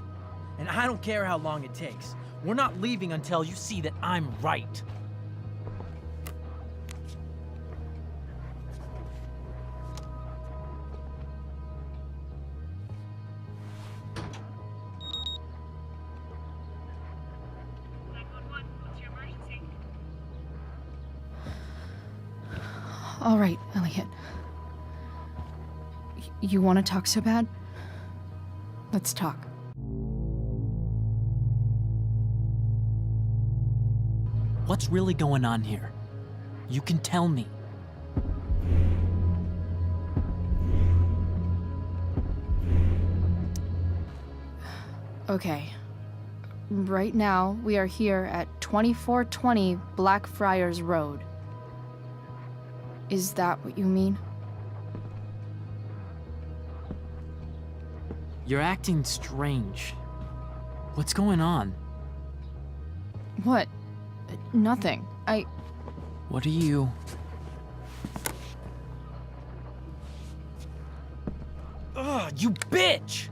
And I don't care how long it takes. We're not leaving until you see that I'm right.
All right, Elliot. You want to talk so bad? Let's talk.
What's really going on here? You can tell me.
Okay. Right now, we are here at 2420 Blackfriars Road. Is that what you mean?
You're acting strange. What's going on?
What? Nothing.
What are you...
Ugh, you bitch!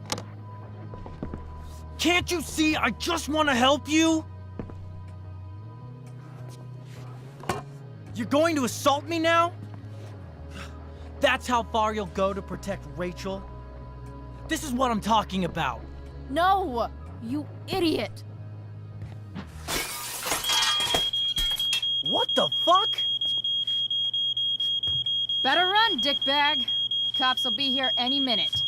Can't you see I just want to help you? You're going to assault me now? That's how far you'll go to protect Rachel? This is what I'm talking about.
No! You idiot!
What the fuck?
Better run, dickbag. Cops will be here any minute.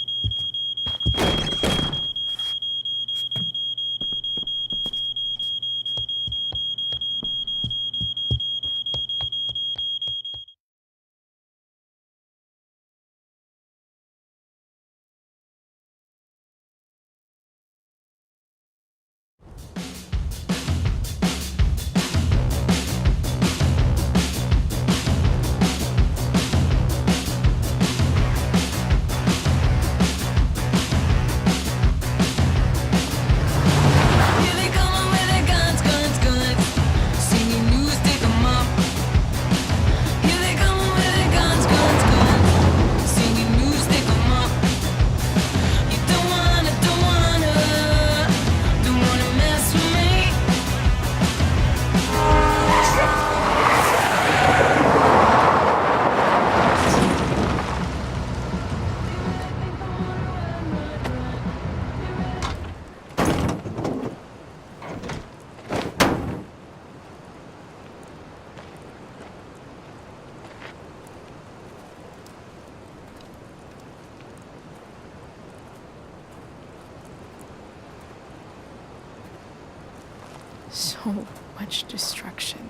So much destruction.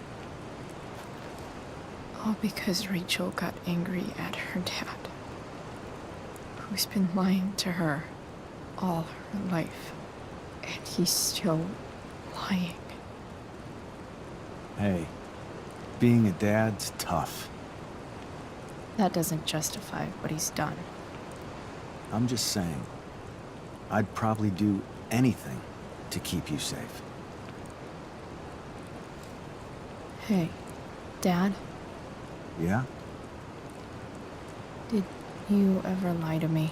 All because Rachel got angry at her dad, who's been lying to her all her life, and he's still lying.
Hey, being a dad's tough.
That doesn't justify what he's done.
I'm just saying, I'd probably do anything to keep you safe.
Hey, Dad,
Yeah?
did you ever lie to me?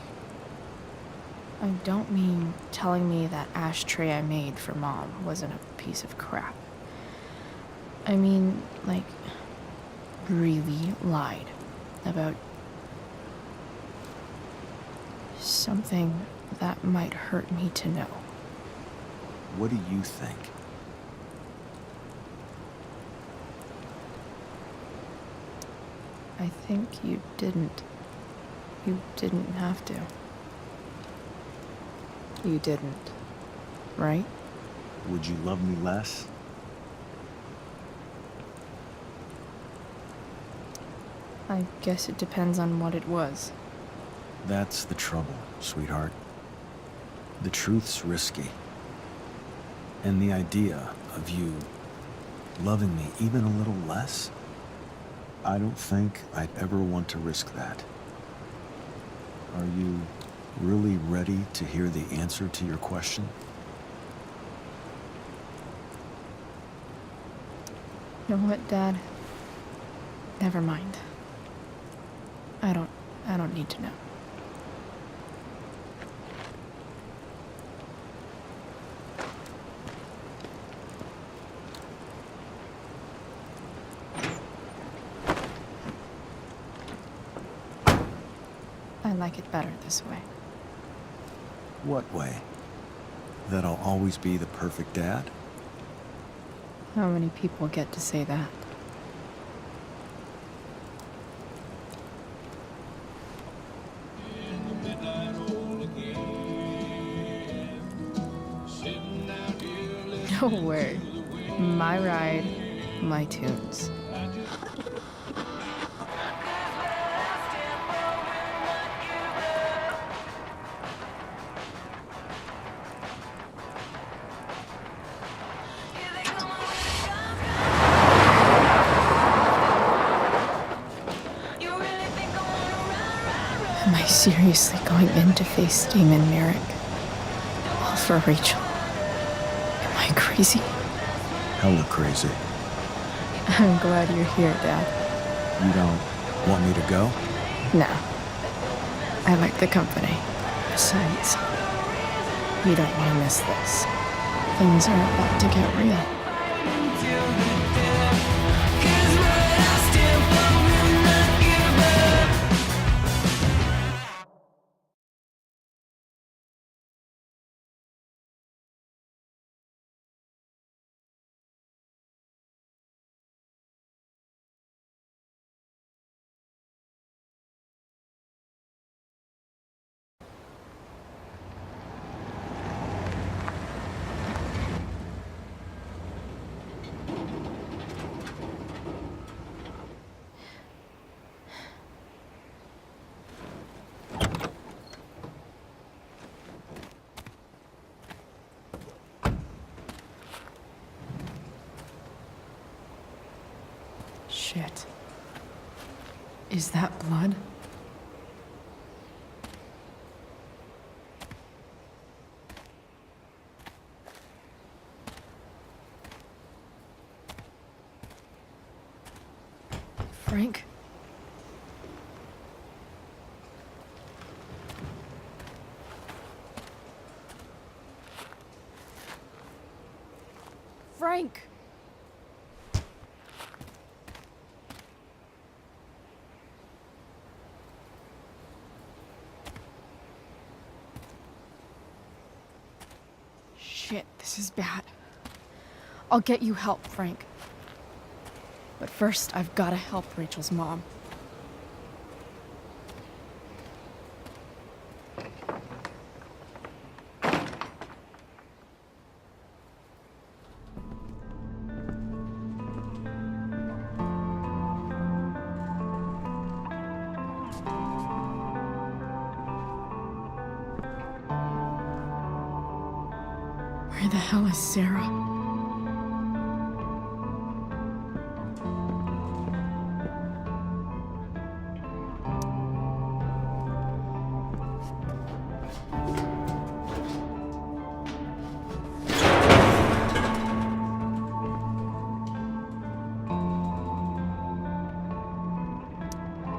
I don't mean telling me that ashtray I made for Mom wasn't a piece of crap. I mean, like, really lied about something that might hurt me to know.
What do you think?
I think you didn't. You didn't have to. You didn't, right?
Would you love me less?
I guess it depends on what it was.
That's the trouble, sweetheart. The truth's risky. And the idea of you loving me even a little less, I don't think I'd ever want to risk that. Are you really ready to hear the answer to your question?
You know what, Dad? Never mind. I don't need to know. I like it better this way.
What way? That I'll always be the perfect dad?
How many people get to say that? No word. My ride, my tunes. Am I seriously going in to face Damon Merrick? All for Rachel? Am I crazy?
Hella crazy.
I'm glad you're here, Dad.
You don't want me to go?
No. I like the company. Besides, you don't want to miss this. Things are about to get real. Shit. Is that blood? Frank? Frank! Shit, this is bad. I'll get you help, Frank. But first, I've gotta help Rachel's mom. Where the hell is Sarah?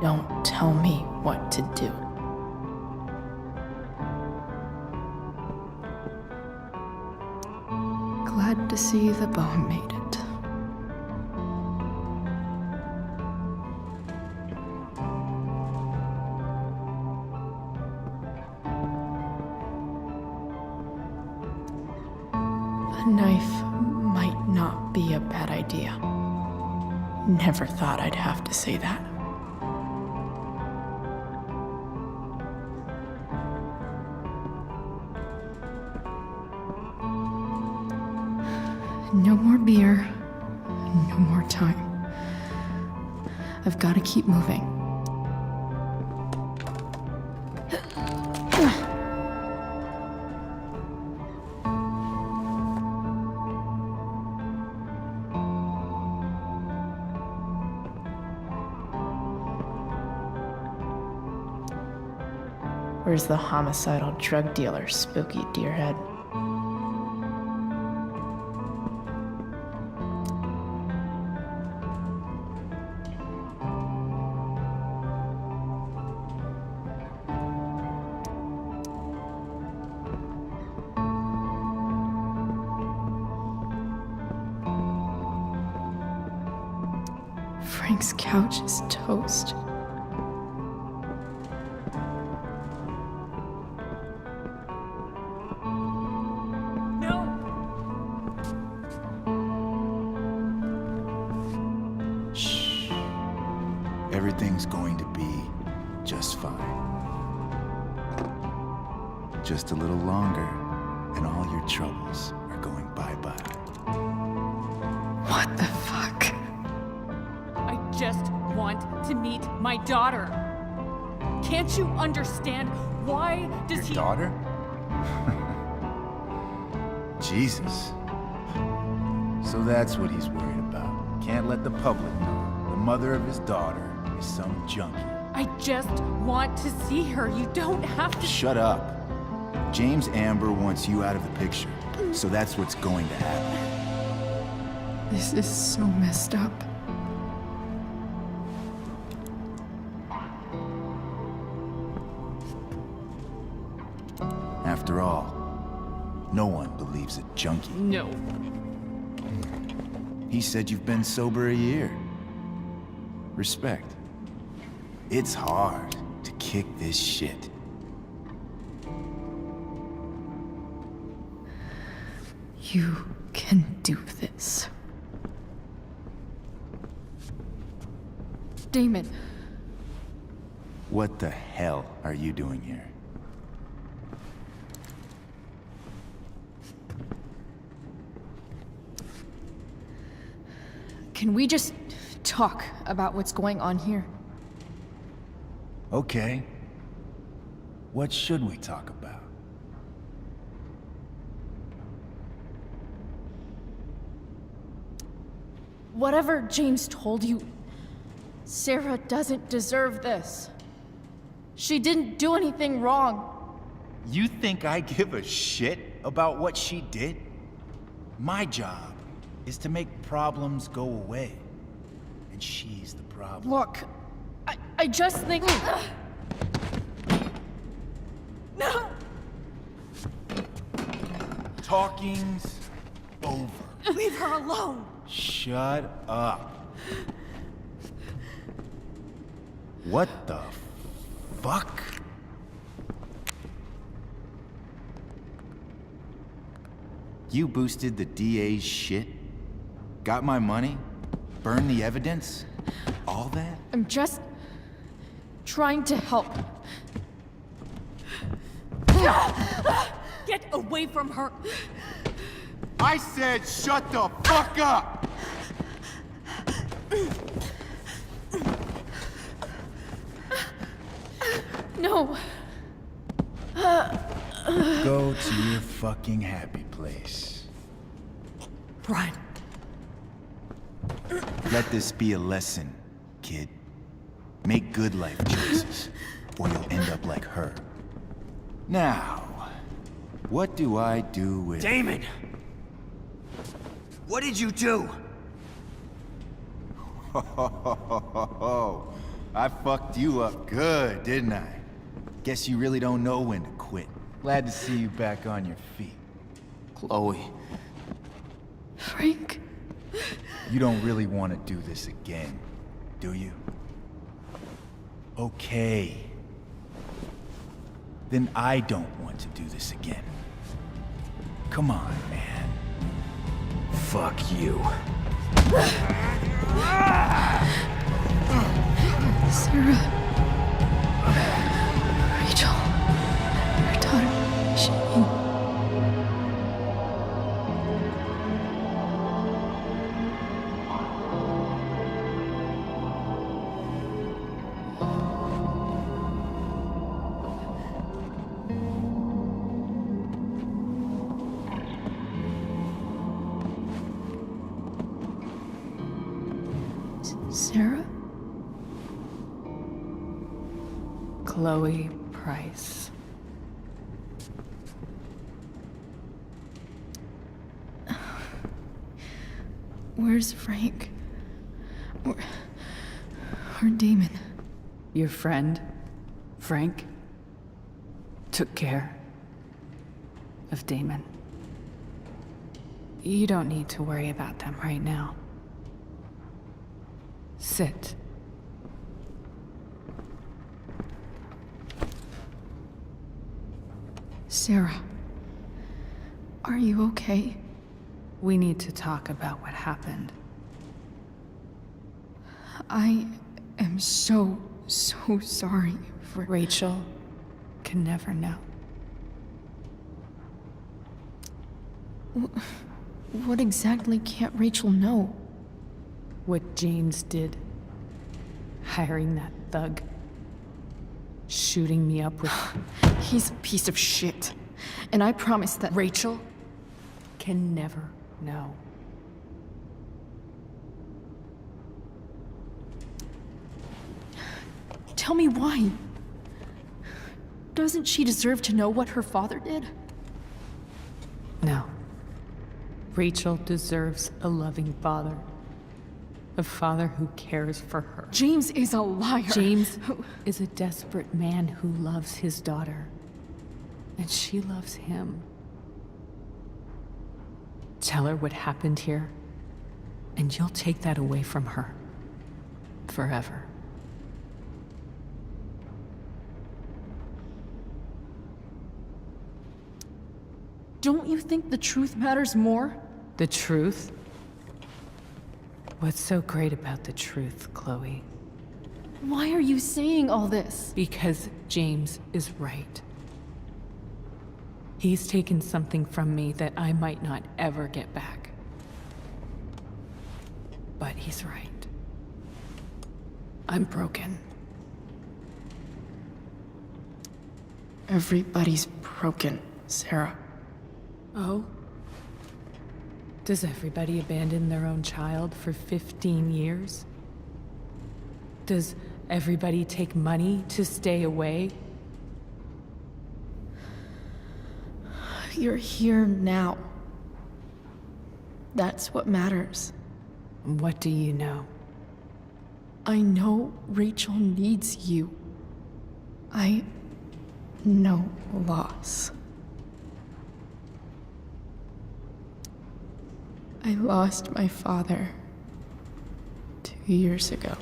Don't tell me what to do. Glad to see the bone made it. A knife might not be a bad idea. Never thought I'd have to say that. No more beer, no more time. I've got to keep moving. Where's the homicidal drug dealer, spooky deerhead? Frank's couch is toast.
Shh. Everything's going to be just fine. Just a little longer, and all your troubles are going bye-bye.
What the fuck?
I just want to meet my daughter. Can't you understand? Why does
Your daughter? Jesus. So that's what he's worried about. Can't let the public know the mother of his daughter is some junkie.
I just want to see her. You don't have to.
Shut up. James Amber wants you out of the picture, so that's what's going to happen.
This is so messed up.
After all, no one believes a junkie.
No.
He said you've been sober a year. Respect. It's hard to kick this shit.
You can do this. Damon.
What the hell are you doing here?
Can we just talk about what's going on here?
Okay. What should we talk about?
Whatever James told you, Sarah doesn't deserve this. She didn't do anything wrong.
You think I give a shit about what she did? My job is to make problems go away. And she's the problem.
Look, I just think... No!
Talking's over.
Leave her alone!
Shut up. What the fuck? You boosted the DA's shit? Got my money? Burned the evidence? All that?
I'm just trying to help.
Get away from her!
I said shut the fuck up!
No.
Go to your fucking happy place.
Run.
Let this be a lesson, kid. Make good life choices, or you'll end up like her. Now, what do I do with...
Damon! What did you do?
I fucked you up good, didn't I? Guess you really don't know when to quit. Glad to see you back on your feet.
Chloe.
Frank.
You don't really want to do this again, do you? Okay. Then I don't want to do this again. Come on, man.
Fuck you.
Sarah. Rachel. Her daughter. She... Sarah?
Chloe Price.
Where's Frank? Or Damon?
Your friend, Frank, took care of Damon. You don't need to worry about them right now. Sit.
Sarah, are you okay?
We need to talk about what happened.
I am so sorry for...
Rachel can never know.
What exactly can't Rachel know?
What James did. Hiring that thug. Shooting me up with...
He's a piece of shit. And I promise that...
Rachel can never know.
Tell me why. Doesn't she deserve to know what her father did?
No. Rachel deserves a loving father. A father who cares for her.
James is a liar.
James is a desperate man who loves his daughter.
And she loves him. Tell her what happened here, and you'll take that away from her. Forever.
Don't you think the truth matters more?
The truth? What's so great about the truth, Chloe?
Why are you saying all this?
Because James is right. He's taken something from me that I might not ever get back. But he's right. I'm broken.
Everybody's broken, Sarah.
Oh? Does everybody abandon their own child for 15 years? Does everybody take money to stay away?
You're here now. That's what matters.
What do you know?
I know Rachel needs you. I know loss. I lost my father 2 years ago.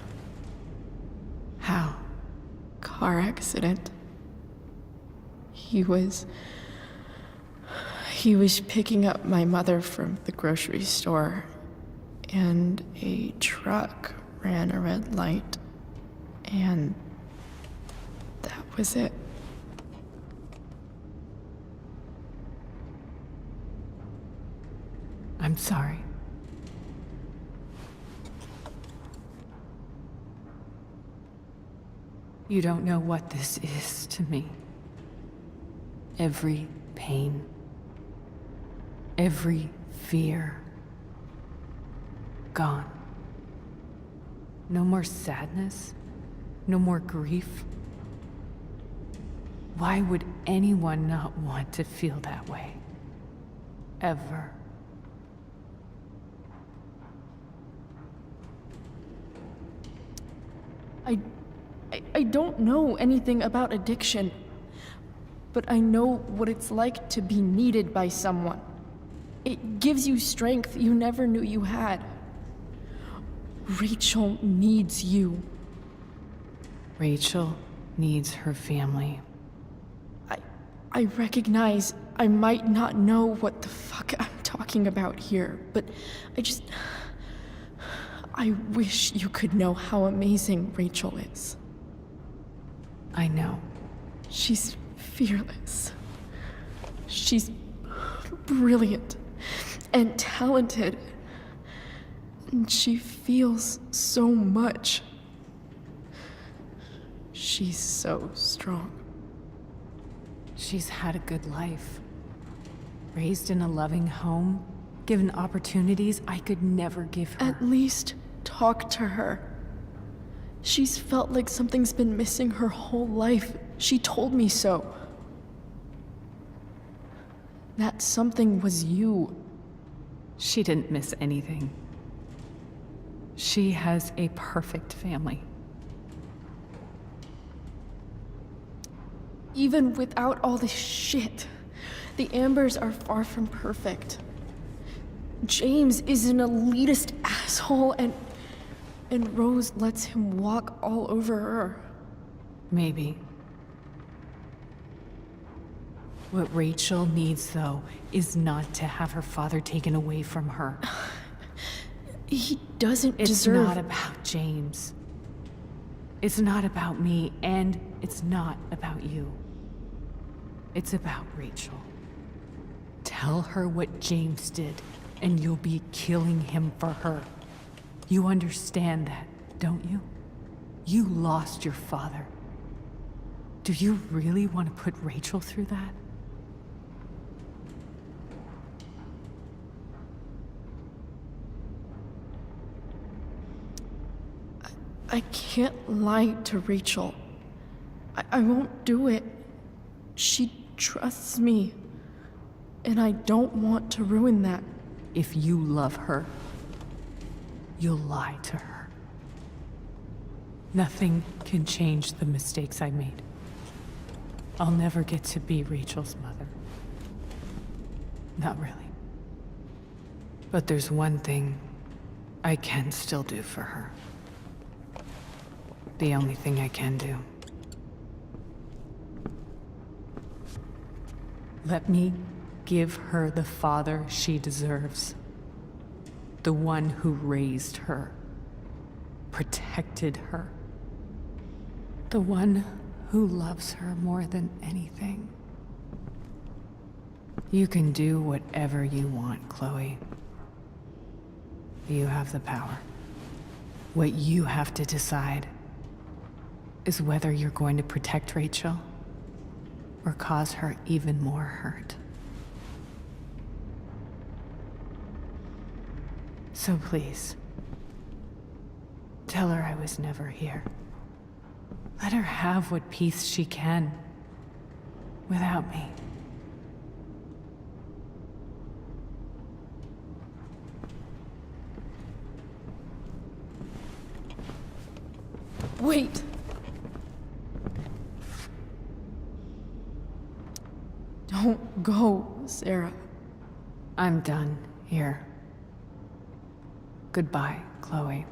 How?
Car accident. He was picking up my mother from the grocery store, and a truck ran a red light, and that was it.
I'm sorry. You don't know what this is to me. Every pain, every fear, gone. No more sadness, no more grief. Why would anyone not want to feel that way? Ever.
I don't know anything about addiction, but I know what it's like to be needed by someone. It gives you strength you never knew you had. Rachel needs you.
Rachel needs her family.
I recognize I might not know what the fuck I'm talking about here, but I wish you could know how amazing Rachel is.
I know.
She's fearless. She's brilliant and talented. And she feels so much. She's so strong.
She's had a good life. Raised in a loving home, given opportunities I could never give her.
At least talk to her. She's felt like something's been missing her whole life. She told me so. That something was you.
She didn't miss anything. She has a perfect family.
Even without all this shit, the Ambers are far from perfect. James is an elitist asshole, and Rose lets him walk all over her.
Maybe. What Rachel needs, though, is not to have her father taken away from her.
He doesn't
It's
deserve...
not about James. It's not about me, and it's not about you. It's about Rachel. Tell her what James did, and you'll be killing him for her. You understand that, don't you? You lost your father. Do you really want to put Rachel through that?
I can't lie to Rachel. I won't do it. She trusts me, and I don't want to ruin that.
If you love her, you'll lie to her. Nothing can change the mistakes I made. I'll never get to be Rachel's mother. Not really. But there's one thing I can still do for her. The only thing I can do. Let me give her the father she deserves. The one who raised her, protected her. The one who loves her more than anything. You can do whatever you want, Chloe. You have the power. What you have to decide is whether you're going to protect Rachel or cause her even more hurt. So please, tell her I was never here. Let her have what peace she can without me.
Wait! Don't go, Sarah.
I'm done here. Goodbye, Chloe.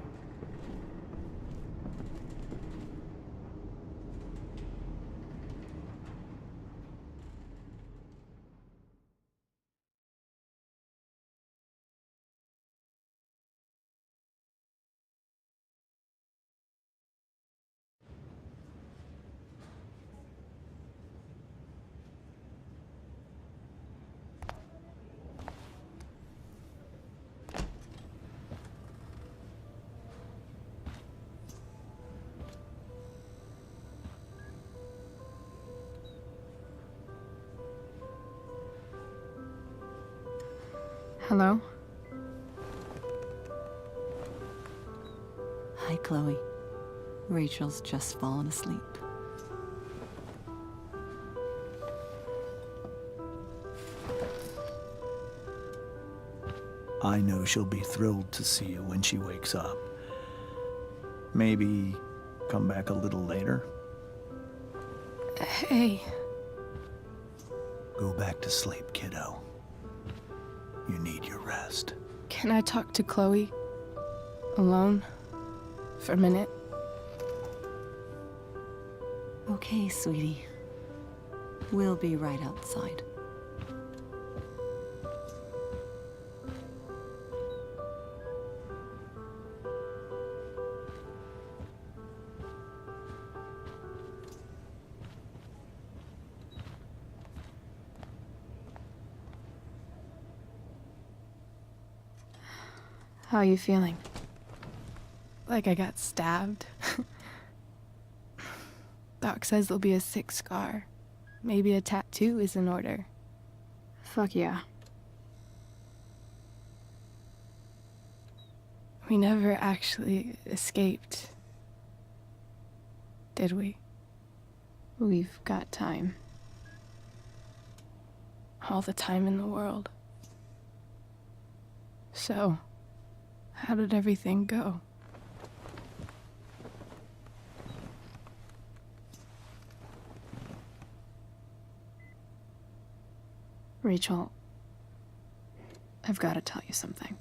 Hello?
Hi, Chloe. Rachel's just fallen asleep.
I know she'll be thrilled to see you when she wakes up. Maybe come back a little later?
Hey.
Go back to sleep, kiddo. You need your rest.
Can I talk to Chloe? Alone? For a minute?
Okay, sweetie. We'll be right outside.
How you feeling?
Like I got stabbed. Doc says there'll be a sick scar. Maybe a tattoo is in order.
Fuck yeah.
We never actually escaped, did we?
We've got time.
All the time in the world. So, how did everything go?
Rachel, I've got to tell you something.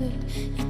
it